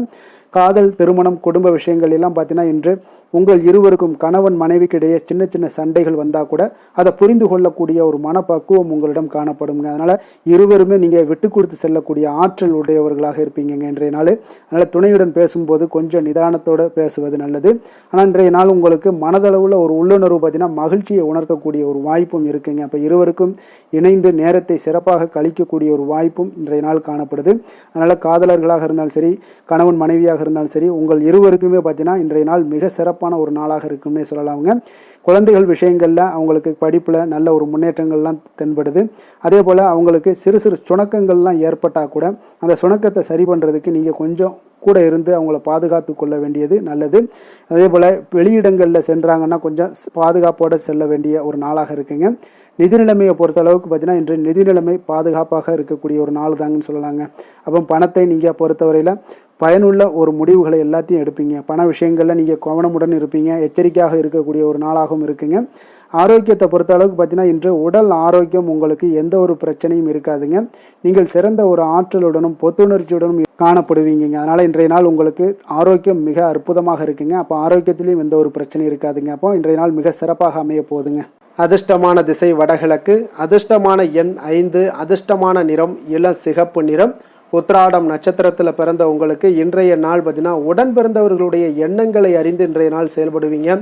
காதல், திருமணம், குடும்ப விஷயங்கள் எல்லாம் பார்த்தீங்கன்னா இன்று உங்கள் இருவருக்கும் கணவன் மனைவிக்கு இடையே சின்ன சின்ன சண்டைகள் வந்தால் கூட அதை புரிந்து கொள்ளக்கூடிய ஒரு மனப்பக்குவம் உங்களிடம் காணப்படுங்க. அதனால் இருவருமே நீங்கள் விட்டு கொடுத்து செல்லக்கூடிய ஆற்றல் உடையவர்களாக இருப்பீங்க இன்றைய நாள். அதனால் துணையுடன் பேசும்போது கொஞ்சம் நிதானத்தோடு பேசுவது நல்லது. ஆனால் இன்றைய நாள் உங்களுக்கு மனதளவில் ஒரு உள்ளுணர்வு பார்த்தீங்கன்னா மகிழ்ச்சியை உணர்த்தக்கூடிய ஒரு வாய்ப்பும் இருக்குங்க. அப்போ இருவருக்கும் இணைந்து நேரத்தை சிறப்பாக கழிக்கக்கூடிய ஒரு வாய்ப்பும் இன்றைய நாள் காணப்படுது. அதனால் காதலர்களாக இருந்தாலும் சரி, கணவன் மனைவியாக இருந்தாலும் சரி, உங்கள் இருவருக்குமே பார்த்தீங்கன்னா இன்றைய நாள் மிக சிறப்பான ஒரு நாளாக இருக்கும்னே சொல்லலாமுங்க. குழந்தைகள் விஷயங்களில் அவங்களுக்கு படிப்பில் நல்ல ஒரு முன்னேற்றங்கள்லாம் தென்படுது. அதே போல் அவங்களுக்கு சிறு சிறு சுணக்கங்கள்லாம் ஏற்பட்டால் கூட அந்த சுணக்கத்தை சரி பண்ணுறதுக்கு நீங்கள் கொஞ்சம் கூட இருந்து அவங்கள பாதுகாத்து கொள்ள வேண்டியது நல்லது. அதே போல் வெளியிடங்களில் சென்றாங்கன்னா கொஞ்சம் பாதுகாப்போடு செல்ல வேண்டிய ஒரு நாளாக இருக்குங்க. நிதி நிலைமையை பொறுத்த அளவுக்கு பார்த்தீங்கன்னா இன்று நிதி நிலைமை பாதுகாப்பாக இருக்கக்கூடிய ஒரு நாள் தாங்கன்னு சொல்லலாங்க. அப்போ பணத்தை நீங்கள் பொறுத்தவரையில் பயனுள்ள ஒரு முடிவுகளை எல்லாத்தையும் எடுப்பீங்க. பண விஷயங்களில் நீங்கள் கவனமுடன் இருப்பீங்க. எச்சரிக்கையாக இருக்கக்கூடிய ஒரு நாளாகவும் இருக்குங்க. ஆரோக்கியத்தை பொறுத்த அளவுக்கு பார்த்தீங்கன்னா இன்று உடல் ஆரோக்கியம் உங்களுக்கு எந்த ஒரு பிரச்சனையும் இருக்காதுங்க. நீங்கள் சிறந்த ஒரு ஆற்றலுடனும் புத்துணர்ச்சியுடனும் காணப்படுவீங்க. அதனால் இன்றைய நாள் உங்களுக்கு ஆரோக்கியம் மிக அற்புதமாக இருக்குங்க. அப்போ ஆரோக்கியத்திலையும் எந்த ஒரு பிரச்சனையும் இருக்காதுங்க. அப்போ இன்றைய நாள் மிக சிறப்பாக அமைய போகுதுங்க. அதிர்ஷ்டமான திசை வடகிழக்கு, அதிர்ஷ்டமான எண் 5, அதிர்ஷ்டமான நிறம் இளம் சிகப்பு நிறம். உத்திராடம் நட்சத்திரத்தில் பிறந்த உங்களுக்கு இன்றைய நாள் பார்த்தீங்கன்னா உடன் பிறந்தவர்களுடைய எண்ணங்களை அறிந்து இன்றைய நாள் செயல்படுவீங்க.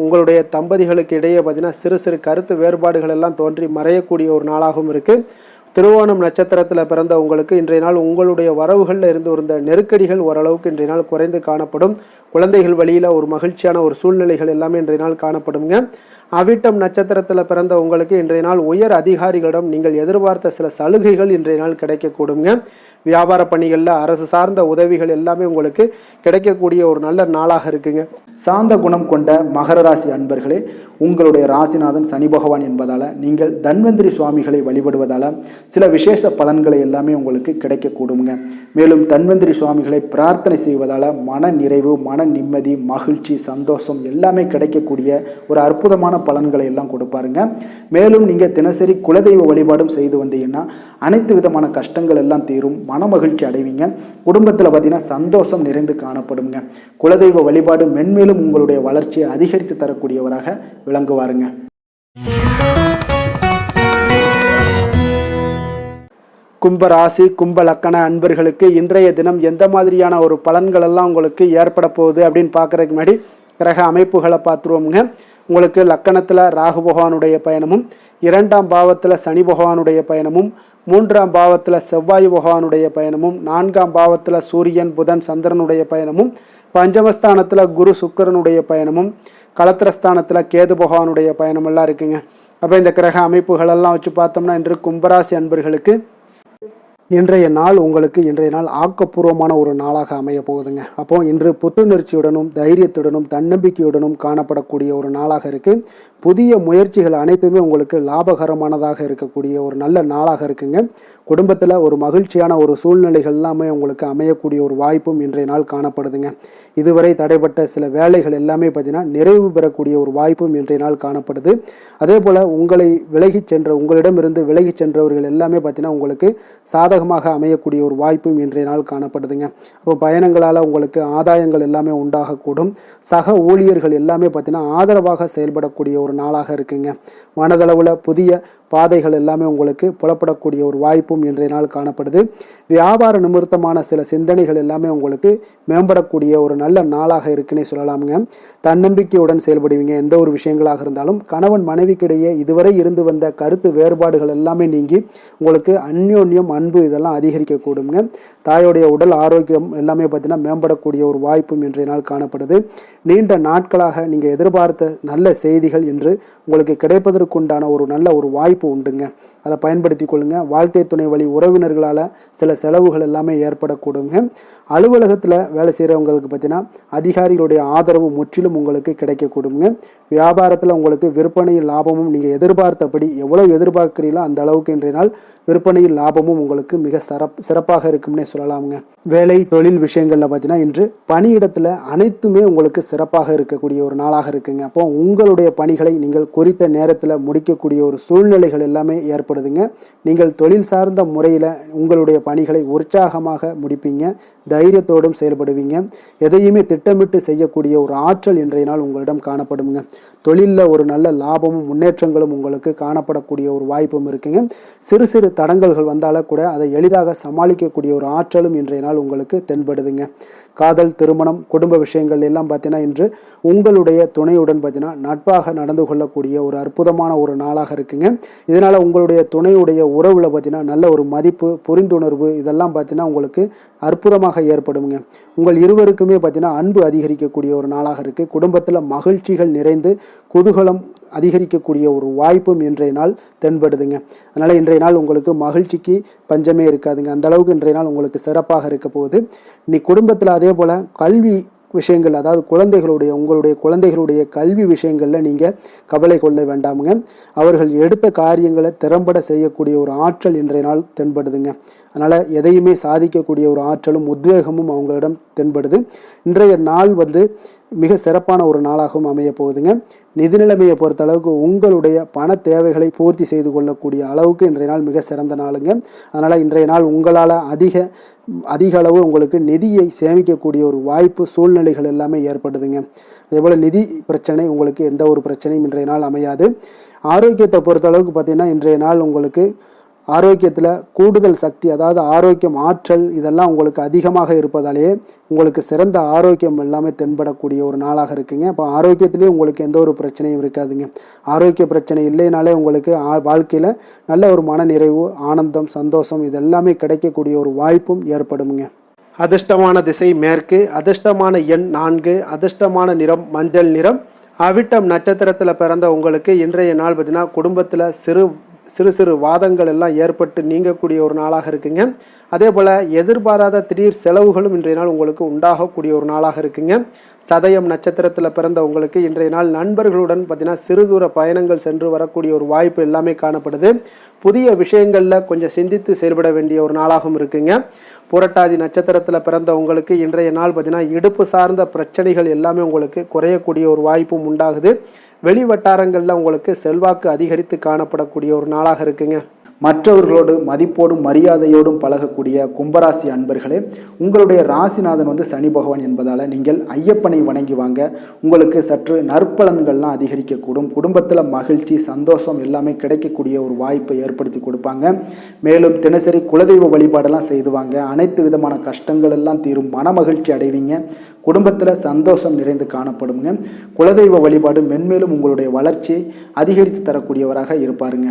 உங்களுடைய தம்பதிகளுக்கு இடையே பார்த்தீங்கன்னா சிறு சிறு கருத்து வேறுபாடுகள் எல்லாம் தோன்றி மறையக்கூடிய ஒரு நாளாகவும் இருக்குது. திருவோணம் நட்சத்திரத்தில் பிறந்த உங்களுக்கு இன்றைய நாள் உங்களுடைய வரவுகளில் இருந்து வந்த நெருக்கடிகள் ஓரளவுக்கு இன்றைய நாள் குறைந்து காணப்படும். குழந்தைகள் வழியில் ஒரு மகிழ்ச்சியான ஒரு சூழ்நிலைகள் எல்லாமே இன்றைய நாள் காணப்படுங்க. அவிட்டம் நட்சத்திரத்தில் பிறந்த உங்களுக்கு இன்றைய நாள் உயர் அதிகாரிகளிடம் நீங்கள் எதிர்பார்த்த சில சலுகைகள் இன்றைய நாள் கிடைக்கக்கூடுங்க. வியாபார பணிகளில் அரசு சார்ந்த உதவிகள் எல்லாமே உங்களுக்கு கிடைக்கக்கூடிய ஒரு நல்ல நாளாக இருக்குங்க. சாந்த குணம் கொண்ட மகர ராசி அன்பர்களே, உங்களுடைய ராசிநாதன் சனி பகவான் என்பதால் நீங்கள் தன்வந்திரி சுவாமிகளை வழிபடுவதால் சில விசேஷ பலன்களை எல்லாமே உங்களுக்கு கிடைக்கக்கூடுங்க. மேலும் தன்வந்திரி சுவாமிகளை பிரார்த்தனை செய்வதால் மன நிறைவு, மன நிம்மதி, மகிழ்ச்சி, சந்தோஷம் எல்லாமே கிடைக்கக்கூடிய ஒரு அற்புதமான பலன்களை எல்லாம் கொடுப்பாருங்க. மேலும் நீங்கள் தினசரி குலதெய்வ வழிபாடும் செய்து வந்தீங்கன்னா அனைத்து விதமான கஷ்டங்கள் எல்லாம் தீரும், மன மகிழ்ச்சி அடைவீங்க. குடும்பத்தில் பார்த்தீங்கன்னா சந்தோஷம் நிறைந்து காணப்படுங்க. குலதெய்வ வழிபாடு மென்மேலும் உங்களுடைய வளர்ச்சியை அதிகரித்து தரக்கூடியவராக விளங்குவாருங்க. கும்ப ராசி கும்ப லக்கண அன்பர்களுக்கு இன்றைய தினம் எந்த மாதிரியான ஒரு பலன்கள் எல்லாம் உங்களுக்கு ஏற்பட போகுது அப்படின்னு பார்க்கறதுக்கு முன்னாடி கிரக அமைப்புகளை பார்த்துருவோமுங்க. உங்களுக்கு லக்கணத்தில் ராகு பகவானுடைய பயணமும், 2ஆம் பாவத்தில் சனி பகவானுடைய பயணமும், 3ஆம் பாவத்தில் செவ்வாய் பகவானுடைய பயணமும், 4ஆம் பாவத்தில் சூரியன் புதன் சந்திரனுடைய பயணமும், பஞ்சமஸ்தானத்தில் குரு சுக்கிரனுடைய பயணமும், களத்திரஸ்தானத்தில் கேது பகவானுடைய பயணமெல்லாம் இருக்குங்க. அப்போ இந்த கிரக அமைப்புகளெல்லாம் வச்சு பார்த்தோம்னா இன்று கும்பராசி அன்பர்களுக்கு இன்றைய நாள் உங்களுக்கு இன்றைய நாள் ஆக்கப்பூர்வமான ஒரு நாளாக அமைய போகுதுங்க. அப்போ இன்று புத்துணர்ச்சியுடனும் தைரியத்துடனும் தன்னம்பிக்கையுடனும் காணப்படக்கூடிய ஒரு நாளாக இருக்கு. புதிய முயற்சிகள் அனைத்துமே உங்களுக்கு லாபகரமானதாக இருக்கக்கூடிய ஒரு நல்ல நாளாக இருக்குங்க. குடும்பத்தில் ஒரு மகிழ்ச்சியான ஒரு சூழ்நிலைகள் எல்லாமே உங்களுக்கு அமையக்கூடிய ஒரு வாய்ப்பும் இன்றைய நாள் காணப்படுதுங்க. இதுவரை தடைப்பட்ட சில வேலைகள் எல்லாமே பார்த்தீங்கன்னா நிறைவு பெறக்கூடிய ஒரு வாய்ப்பும் இன்றைய நாள் காணப்படுது. அதே போல் உங்களிடமிருந்து விலகி சென்றவர்கள் எல்லாமே பார்த்தீங்கன்னா உங்களுக்கு சாதகமாக அமையக்கூடிய ஒரு வாய்ப்பும் இன்றைய நாள் காணப்படுதுங்க. அப்போ பயணங்களால் உங்களுக்கு ஆதாயங்கள் எல்லாமே உண்டாகக்கூடும். சக ஊழியர்கள் எல்லாமே பார்த்தீங்கன்னா ஆதரவாக செயல்படக்கூடிய ஒரு நாளாக இருக்குங்க. மனதளவில் புதிய பாதைகள் எல்லாமே உங்களுக்கு புலப்படக்கூடிய ஒரு வாய்ப்பும் இன்றைய நாள் காணப்படுது. வியாபார நிமித்தமான சில சிந்தனைகள் எல்லாமே உங்களுக்கு மேம்படக்கூடிய ஒரு நல்ல நாளாக இருக்குன்னே சொல்லலாமுங்க. தன்னம்பிக்கையுடன் செயல்படுவீங்க. எந்த ஒரு விஷயங்களாக இருந்தாலும் கணவன் மனைவிக்கிடையே இதுவரை இருந்து வந்த கருத்து வேறுபாடுகள் எல்லாமே நீங்கி உங்களுக்கு அந்யோன்யம் அன்பு இதெல்லாம் அதிகரிக்கக்கூடுங்க. தாயோடைய உடல் ஆரோக்கியம் எல்லாமே பார்த்தீங்கன்னா மேம்படக்கூடிய ஒரு வாய்ப்பும் இன்றைய நாள் காணப்படுது. நீண்ட நாட்களாக நீங்கள் எதிர்பார்த்த நல்ல செய்திகள் இன்று உங்களுக்கு கிடைப்பதற்குண்டான ஒரு நல்ல ஒரு வாய்ப்பு உண்டுங்க. அதை பயன்படுத்தி கொள்ளுங்க. வாழ்க்கை துணை வழி உறவினர்களால் சில செலவுகள் எல்லாமே ஏற்படக்கூடுங்க. அலுவலகத்தில் வேலை செய்கிறவங்களுக்கு பார்த்தீங்கன்னா அதிகாரிகளுடைய ஆதரவு முற்றிலும் உங்களுக்கு கிடைக்கக்கூடுங்க. வியாபாரத்தில் உங்களுக்கு விற்பனையில் லாபமும் நீங்கள் எதிர்பார்த்தபடி எவ்வளவு எதிர்பார்க்கிறீங்களோ அந்த அளவுக்கு இன்றைய நாள் விற்பனையில் லாபமும் உங்களுக்கு மிக சிறப்பாக இருக்கும்னே சொல்லலாமுங்க. வேலை தொழில் விஷயங்களில் பார்த்தீங்கன்னா இன்று பணியிடத்தில் அனைத்துமே உங்களுக்கு சிறப்பாக இருக்கக்கூடிய ஒரு நாளாக இருக்குங்க. அப்போ உங்களுடைய பணிகளை நீங்கள் குறித்த நேரத்தில் முடிக்கக்கூடிய ஒரு சூழ்நிலைகள் எல்லாமே ஏற்படுதுங்க. நீங்கள் தொழில் சார்ந்த முறையில் உங்களுடைய பணிகளை உற்சாகமாக முடிப்பீங்க. தைரியத்தோடும் செயல்படுவீங்க. எதையுமே திட்டமிட்டு செய்யக்கூடிய ஒரு ஆற்றல் இன்றைய நாள் உங்களிடம் காணப்படுங்க. தொழிலில் ஒரு நல்ல லாபமும் முன்னேற்றங்களும் உங்களுக்கு காணப்படக்கூடிய ஒரு வாய்ப்பும் இருக்குங்க. சிறு சிறு தடங்கல்கள் வந்தாலும் கூட அதை எளிதாக சமாளிக்கக்கூடிய ஒரு ஆற்றலும் இன்றைய நாள் உங்களுக்கு தென்படுதுங்க. காதல், திருமணம், குடும்ப விஷயங்கள் எல்லாம் பார்த்தீங்கன்னா இன்று உங்களுடைய துணையுடன் பார்த்தீங்கன்னா நட்பாக நடந்து கொள்ளக்கூடிய ஒரு அற்புதமான ஒரு நாளாக இருக்குங்க. இதனால் உங்களுடைய துணையுடைய உறவில் பார்த்தீங்கன்னா நல்ல ஒரு மதிப்பு, புரிந்துணர்வு இதெல்லாம் பார்த்தீங்கன்னா உங்களுக்கு அற்புதமாக ஏற்படுங்க. உங்கள் இருவருக்குமே பார்த்தீங்கன்னா அன்பு அதிகரிக்கக்கூடிய ஒரு நாளாக இருக்குது. குடும்பத்தில் மகிழ்ச்சிகள் நிறைந்து குதூகலம் அதிகரிக்கக்கூடிய ஒரு வாய்ப்பும் இன்றைய நாள் தென்படுதுங்க. அதனால் இன்றைய நாள் உங்களுக்கு மகிழ்ச்சிக்கு பஞ்சமே இருக்காதுங்க. அந்த அளவுக்கு இன்றைய நாள் உங்களுக்கு சிறப்பாக இருக்க போகுது. நீ குடும்பத்தில் அதே போல் கல்வி விஷயங்கள், அதாவது உங்களுடைய குழந்தைகளுடைய கல்வி விஷயங்களில் நீங்கள் கவலை கொள்ள வேண்டாமுங்க. அவர்கள் எடுத்த காரியங்களை திறம்பட செய்யக்கூடிய ஒரு ஆற்றல் இன்றைய நாள் தென்படுதுங்க. அதனால் எதையுமே சாதிக்கக்கூடிய ஒரு ஆற்றலும் உத்வேகமும் அவங்களிடம் தென்படுது. இன்றைய நாள் மிக சிறப்பான ஒரு நாளாகவும் அமைய போகுதுங்க. நிதி நிலைமையை பொறுத்த அளவுக்கு உங்களுடைய பண தேவைகளை பூர்த்தி செய்து கொள்ளக்கூடிய அளவுக்கு இன்றைய நாள் மிக சிறந்த நாளுங்க. அதனால் இன்றைய நாள் உங்களால் அதிக அளவு உங்களுக்கு நிதியை சேமிக்கக்கூடிய ஒரு வாய்ப்பு, சூழ்நிலைகள் எல்லாமே ஏற்படுதுங்க. அதேபோல் நிதி பிரச்சனை உங்களுக்கு எந்த ஒரு பிரச்சனையும் இன்றைய நாள் அமையாது. ஆரோக்கியத்தை பொறுத்த அளவுக்கு பார்த்தீங்கன்னா இன்றைய நாள் உங்களுக்கு ஆரோக்கியத்தில் கூடுதல் சக்தி, அதாவது ஆரோக்கியம், ஆற்றல் இதெல்லாம் உங்களுக்கு அதிகமாக இருப்பதாலேயே உங்களுக்கு சிறந்த ஆரோக்கியம் எல்லாமே தென்படக்கூடிய ஒரு நாளாக இருக்குங்க. அப்போ ஆரோக்கியத்திலேயே உங்களுக்கு எந்த ஒரு பிரச்சனையும் இருக்காதுங்க. ஆரோக்கிய பிரச்சனை இல்லைனாலே உங்களுக்கு வாழ்க்கையில் நல்ல ஒரு மனநிறைவு, ஆனந்தம், சந்தோஷம் இதெல்லாமே கிடைக்கக்கூடிய ஒரு வாய்ப்பும் ஏற்படுங்க. அதிர்ஷ்டமான திசை மேற்கு, அதிர்ஷ்டமான எண் 4, அதிர்ஷ்டமான நிறம் மஞ்சள் நிறம். அவிட்டம் நட்சத்திரத்தில் பிறந்த உங்களுக்கு இன்றைய நாள் பார்த்தீங்கன்னா குடும்பத்தில் சிறு சிறு வாதங்கள் எல்லாம் ஏற்பட்டு நீங்கக்கூடிய ஒரு நாளாக இருக்குங்க. அதே போல் எதிர்பாராத திடீர் செலவுகளும் இன்றைய நாள் உங்களுக்கு உண்டாகக்கூடிய ஒரு நாளாக இருக்குங்க. சதயம் நட்சத்திரத்தில் பிறந்த உங்களுக்கு இன்றைய நாள் நண்பர்களுடன் பார்த்தீங்கன்னா சிறு தூர பயணங்கள் சென்று வரக்கூடிய ஒரு வாய்ப்பு எல்லாமே காணப்படுது. புதிய விஷயங்களில் கொஞ்சம் சிந்தித்து செயல்பட வேண்டிய ஒரு நாளாகவும் இருக்குங்க. புரட்டாதி நட்சத்திரத்தில் பிறந்த உங்களுக்கு இன்றைய நாள் பார்த்தீங்கன்னா இடுப்பு சார்ந்த பிரச்சனைகள் எல்லாமே உங்களுக்கு குறையக்கூடிய ஒரு வாய்ப்பும் உண்டாகுது. வெளி வட்டாரங்களில் உங்களுக்கு செல்வாக்கு அதிகரித்து காணப்படக்கூடிய ஒரு நாளாக இருக்குங்க. மற்றவர்களோடு மதிப்போடும் மரியாதையோடும் பழகக்கூடிய கும்பராசி அன்பர்களே, உங்களுடைய ராசிநாதன் வந்து சனி பகவான் என்பதால் நீங்கள் ஐயப்பனை வணங்கி வாங்க. உங்களுக்கு சற்று நற்பலன்கள்லாம் அதிகரிக்கக்கூடும். குடும்பத்தில் மகிழ்ச்சி சந்தோஷம் எல்லாமே கிடைக்கக்கூடிய ஒரு வாய்ப்பை ஏற்படுத்தி கொடுப்பாங்க. மேலும் தினசரி குலதெய்வ வழிபாடெல்லாம் செய்துவாங்க. அனைத்து விதமான கஷ்டங்கள் எல்லாம் தீரும். மன மகிழ்ச்சி அடைவீங்க. குடும்பத்தில் சந்தோஷம் நிறைந்து காணப்படுங்க. குலதெய்வ வழிபாடு மென்மேலும் உங்களுடைய வளர்ச்சியை அதிகரித்து தரக்கூடியவராக இருப்பாருங்க.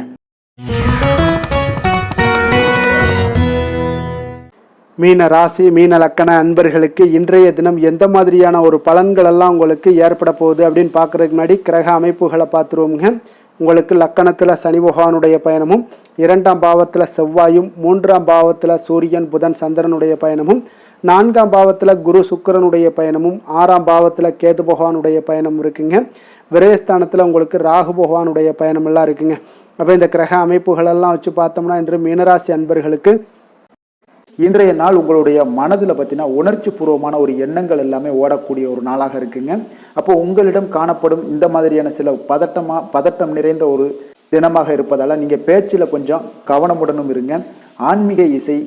மீன ராசி மீன லக்கண அன்பர்களுக்கு இன்றைய தினம் எந்த மாதிரியான ஒரு பலன்கள் எல்லாம் உங்களுக்கு ஏற்பட போகுது அப்படின்னு பார்க்கறதுக்கு முன்னாடி கிரக அமைப்புகளை பார்த்துருவோங்க. உங்களுக்கு லக்கணத்தில் சனி பகவானுடைய பயணமும், 2ஆம் பாவத்தில் செவ்வாயும், 3ஆம் பாவத்தில் சூரியன் புதன் சந்திரனுடைய பயணமும், 4ஆம் பாவத்தில் குரு சுக்கிரனுடைய பயணமும், 6ஆம் பாவத்தில் கேது பகவானுடைய பயணம் இருக்குங்க. விரயஸ்தானத்தில் உங்களுக்கு ராகு பகவானுடைய பயணம் எல்லாம் இருக்குங்க. அப்போ இந்த கிரக அமைப்புகளெல்லாம் வச்சு பார்த்தோம்னா இன்று மீனராசி அன்பர்களுக்கு இன்றைய நாள் உங்களுடைய மனதில் பார்த்தீங்கன்னா உணர்ச்சி பூர்வமான ஒரு எண்ணங்கள் எல்லாமே ஓடக்கூடிய ஒரு நாளாக இருக்குங்க. அப்போ உங்களிடம் காணப்படும் இந்த மாதிரியான சில பதட்டம் நிறைந்த ஒரு தினமாக இருப்பதால் நீங்கள் பேச்சில் கொஞ்சம் கவனமுடனும் இருங்க. ஆன்மீக இசை,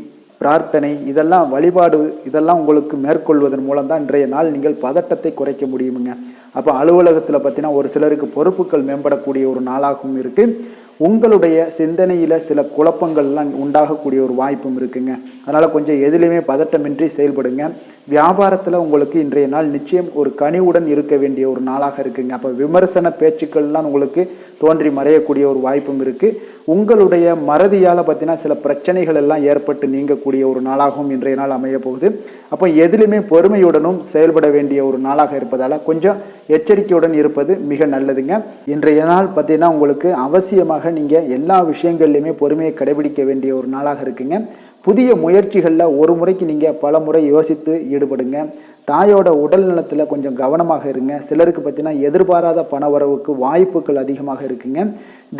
பிரார்த்தனை, இதெல்லாம் வழிபாடு, இதெல்லாம் உங்களுக்கு மேற்கொள்வதன் மூலம் தான் இன்றைய நாள் நீங்கள் பதட்டத்தை குறைக்க முடியுமுங்க. அப்போ அலுவலகத்தில் பார்த்தீங்கன்னா ஒரு சிலருக்கு பொறுப்புகள் மேம்படக்கூடிய ஒரு நாளாகவும் இருக்குது. உங்களுடைய சிந்தனையில் சில குழப்பங்கள்லாம் உண்டாகக்கூடிய ஒரு வாய்ப்பும் இருக்குங்க. அதனால் கொஞ்சம் எதிலுமே பதட்டமின்றி செயல்படுங்க. வியாபாரத்தில் உங்களுக்கு இன்றைய நாள் நிச்சயம் ஒரு கனிவுடன் இருக்க வேண்டிய ஒரு நாளாக இருக்குங்க. அப்போ விமர்சன பேச்சுக்கள்லாம் உங்களுக்கு தோன்றி மறையக்கூடிய ஒரு வாய்ப்பும் இருக்குது. உங்களுடைய மறதியால் பார்த்தீங்கன்னா சில பிரச்சனைகள் எல்லாம் ஏற்பட்டு நீங்கக்கூடிய ஒரு நாளாகவும் இன்றைய நாள் அமைய போகுது. அப்போ எதிலுமே பொறுமையுடனும் செயல்பட வேண்டிய ஒரு நாளாக இருப்பதால் கொஞ்சம் எச்சரிக்கையுடன் இருப்பது மிக நல்லதுங்க. இன்றைய நாள் பார்த்தீங்கன்னா உங்களுக்கு அவசியமாக நீங்கள் எல்லா விஷயங்கள்லையுமே பொறுமையை கடைபிடிக்க வேண்டிய ஒரு நாளாக இருக்குங்க. புதிய முயற்சிகளில் ஒரு முறைக்கு நீங்கள் பல முறை யோசித்து ஈடுபடுங்க. தாயோட உடல் நலத்தில் கொஞ்சம் கவனமாக இருங்க. சிலருக்கு பார்த்தீங்கன்னா எதிர்பாராத பண வரவுக்கு வாய்ப்புகள் அதிகமாக இருக்குங்க.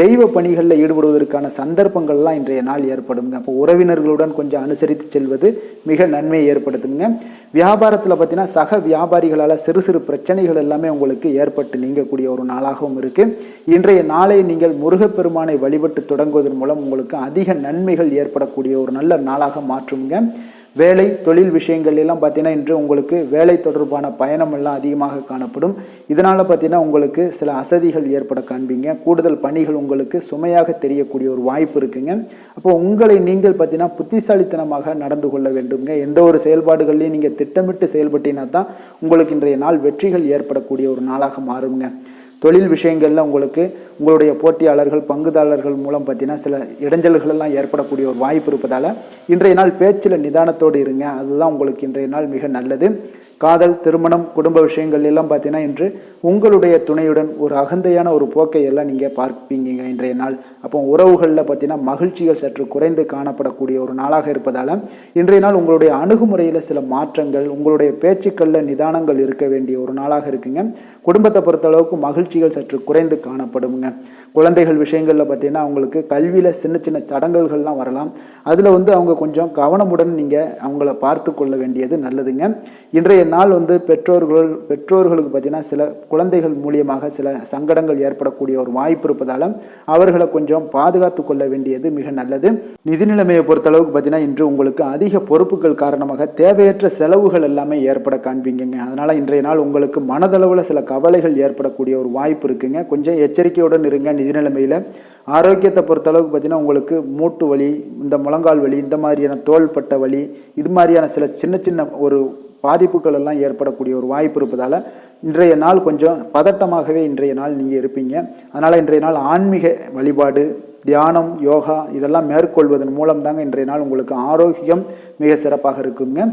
தெய்வ பணிகளில் ஈடுபடுவதற்கான சந்தர்ப்பங்கள்லாம் இன்றைய நாள் ஏற்படுங்க. அப்போ உறவினர்களுடன் கொஞ்சம் அனுசரித்து செல்வது மிக நன்மையை ஏற்படுத்துங்க. வியாபாரத்தில் பார்த்தீங்கன்னா சக வியாபாரிகளால் சிறு சிறு பிரச்சனைகள் எல்லாமே உங்களுக்கு ஏற்பட்டு நீங்கக்கூடிய ஒரு நாளாகவும் இருக்குது. இன்றைய நாளை நீங்கள் முருகப்பெருமானை வழிபட்டு தொடங்குவதன் மூலம் உங்களுக்கு அதிக நன்மைகள் ஏற்படக்கூடிய ஒரு நல்ல நாளாக மாற்றுங்க. வேலை தொழில் விஷயங்கள் எல்லாம் பார்த்தீங்கன்னா இன்று உங்களுக்கு வேலை தொடர்பான பயணம் எல்லாம் அதிகமாக காணப்படும். இதனால் பார்த்தீங்கன்னா உங்களுக்கு சில அசதிகள் ஏற்பட காண்பீங்க. கூடுதல் பணிகள் உங்களுக்கு சுமையாக தெரியக்கூடிய ஒரு வாய்ப்பு இருக்குங்க. அப்போ உங்களை நீங்கள் பார்த்தீங்கன்னா புத்திசாலித்தனமாக நடந்து கொள்ள வேண்டுங்க. எந்த ஒரு செயல்பாடுகள்லையும் நீங்கள் திட்டமிட்டு செயல்பட்டீங்கன்னா தான் உங்களுக்கு இன்றைய நாள் வெற்றிகள் ஏற்படக்கூடிய ஒரு நாளாக மாறுங்க. தொழில் விஷயங்களில் உங்களுக்கு உங்களுடைய போட்டியாளர்கள் பங்குதாரர்கள் மூலம் பார்த்தீங்கன்னா சில இடைஞ்சல்கள் எல்லாம் ஏற்படக்கூடிய ஒரு வாய்ப்பு இருப்பதால் இன்றைய நாள் பேச்சில் நிதானத்தோடு இருங்க. அதுதான் உங்களுக்கு இன்றைய நாள் மிக நல்லது. காதல், திருமணம், குடும்ப விஷயங்கள் எல்லாம் பார்த்தீங்கன்னா இன்று உங்களுடைய துணையுடன் ஒரு அகந்தையான ஒரு போக்கை எல்லாம் நீங்கள் பார்ப்பீங்க இன்றைய நாள். அப்போ உறவுகளில் பார்த்தீங்கன்னா மகிழ்ச்சிகள் சற்று குறைந்து காணப்படக்கூடிய ஒரு நாளாக இருப்பதால் இன்றைய நாள் உங்களுடைய அணுகுமுறையில் சில மாற்றங்கள், உங்களுடைய பேச்சுக்களில் நிதானங்கள் இருக்க வேண்டிய ஒரு நாளாக இருக்குங்க. குடும்பத்தை பொறுத்தளவுக்கு மகிழ்ச்சிகள் சற்று குறைந்து காணப்படுங்க. குழந்தைகள் விஷயங்களில் பார்த்தீங்கன்னா அவங்களுக்கு கல்வியில் சின்ன சின்ன தடங்கல்கள்லாம் வரலாம். அதில் அவங்க கொஞ்சம் கவனமுடன் நீங்கள் அவங்கள பார்த்து கொள்ள வேண்டியது நல்லதுங்க. இன்றைய நாள் பெற்றோர்களுக்கு பார்த்தீங்கன்னா சில குழந்தைகள் மூலியமாக சில சங்கடங்கள் ஏற்படக்கூடிய ஒரு வாய்ப்பு இருப்பதால் அவர்களை கொஞ்சம் பாதுகாத்து கொள்ள வேண்டியது மிக நல்லது. நிதி நிலைமையை பொறுத்தளவுக்கு பார்த்தீங்கன்னா இன்று உங்களுக்கு அதிக பொறுப்புகள் காரணமாக தேவையற்ற செலவுகள் எல்லாமே ஏற்பட காண்பீங்க. அதனால் இன்றைய நாள் உங்களுக்கு மனதளவில் சில கவலைகள் ஏற்படக்கூடிய ஒரு வாய்ப்பு இருக்குங்க. கொஞ்சம் எச்சரிக்கையுடன் இருங்க. நிதி நிலைமையில் ஆரோக்கியத்தை பொறுத்தளவுக்கு பார்த்தீங்கன்னா உங்களுக்கு மூட்டு வலி, இந்த முழங்கால் வலி, இந்த மாதிரியான தோள்பட்ட வலி, இது மாதிரியான சில சின்ன சின்ன ஒரு பாதிப்புகள் எல்லாம் ஏற்படக்கூடிய ஒரு வாய்ப்பு இருப்பதால் இன்றைய நாள் கொஞ்சம் பதட்டமாகவே இன்றைய நாள் நீங்கள் இருப்பீங்க. அதனால் இன்றைய நாள் ஆன்மீக வழிபாடு, தியானம், யோகா இதெல்லாம் மேற்கொள்வதன் மூலம் தாங்க இன்றைய நாள் உங்களுக்கு ஆரோக்கியம் மிக சிறப்பாக இருக்குங்க.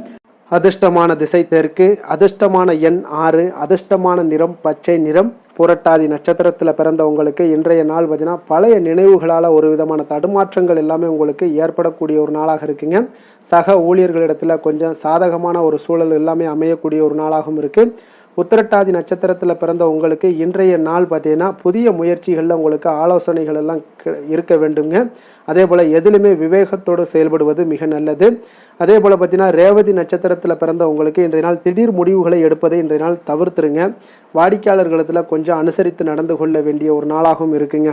அதிர்ஷ்டமான திசை தெற்கு, அதிர்ஷ்டமான எண் 6, அதிர்ஷ்டமான நிறம் பச்சை நிறம். புரட்டாதி நட்சத்திரத்தில் பிறந்தவங்களுக்கு இன்றைய நாள் பார்த்தீங்கன்னா பழைய நினைவுகளால் ஒரு விதமான தடுமாற்றங்கள் எல்லாமே உங்களுக்கு ஏற்படக்கூடிய ஒரு நாளாக இருக்குங்க. சக ஊழியர்களிடத்தில் கொஞ்சம் சாதகமான ஒரு சூழல் எல்லாமே அமையக்கூடிய ஒரு நாளாகவும் இருக்குது. உத்திரட்டாதி நட்சத்திரத்தில் பிறந்த உங்களுக்கு இன்றைய நாள் பார்த்தீங்கன்னா புதிய முயற்சிகளில் உங்களுக்கு ஆலோசனைகள் எல்லாம் இருக்க வேண்டுங்க. அதே போல் எதிலுமே விவேகத்தோடு செயல்படுவது மிக நல்லது. அதே போல் பார்த்தீங்கன்னா ரேவதி நட்சத்திரத்தில் பிறந்த உங்களுக்கு இன்றைய நாள் திடீர் முடிவுகளை எடுப்பதை இன்றைய நாள் தவிர்த்துருங்க. வாடிக்கையாளர்களிடத்தில் கொஞ்சம் அனுசரித்து நடந்து கொள்ள வேண்டிய ஒரு நாளாகவும் இருக்குங்க.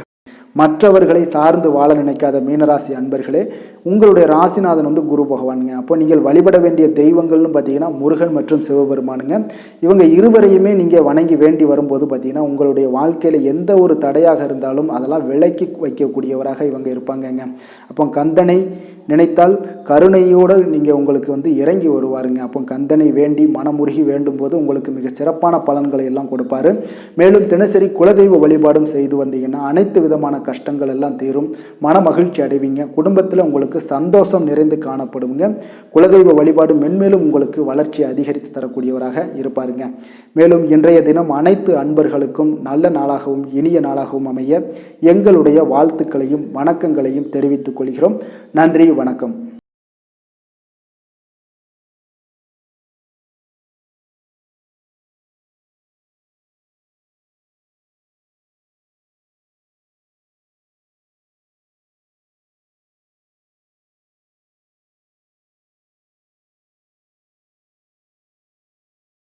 மற்றவர்களை சார்ந்து வாழ நினைக்காத மீனராசி அன்பர்களே, உங்களுடைய ராசிநாதன் வந்து குரு பகவானுங்க. அப்போ நீங்கள் வழிபட வேண்டிய தெய்வங்கள்னு பார்த்தீங்கன்னா முருகன் மற்றும் சிவபெருமானுங்க. இவங்க இருவரையுமே நீங்கள் வணங்கி வேண்டி வரும்போது பார்த்தீங்கன்னா உங்களுடைய வாழ்க்கையில் எந்த ஒரு தடையாக இருந்தாலும் அதெல்லாம் விலக்கி வைக்கக்கூடியவராக இவங்க இருப்பாங்கங்க. அப்போ கந்தனை நினைத்தால் கருணையோடு நீங்கள் உங்களுக்கு வந்து இறங்கி வருவாருங்க. அப்போ கந்தனை வேண்டி மனமுருகி வேண்டும் போது உங்களுக்கு மிக சிறப்பான பலன்களை எல்லாம் கொடுப்பாரு. மேலும் தினசரி குலதெய்வ வழிபாடும் செய்து வந்தீங்கன்னா அனைத்து விதமான கஷ்டங்கள் எல்லாம் தீரும், மன மகிழ்ச்சி அடைவீங்க, குடும்பத்தில் உங்களுக்கு சந்தோஷம் நிறைந்து காணப்படுங்க. குலதெய்வ வழிபாடு மென்மேலும் உங்களுக்கு வளர்ச்சி அதிகரித்து தரக்கூடியவராக இருப்பாருங்க. மேலும் இன்றைய தினம் அனைத்து அன்பர்களுக்கும் நல்ல நாளாகவும் இனிய நாளாகவும் அமைய எங்களுடைய வாழ்த்துக்களையும் வணக்கங்களையும் தெரிவித்துக் கொள்கிறோம். நன்றி, வணக்கம்.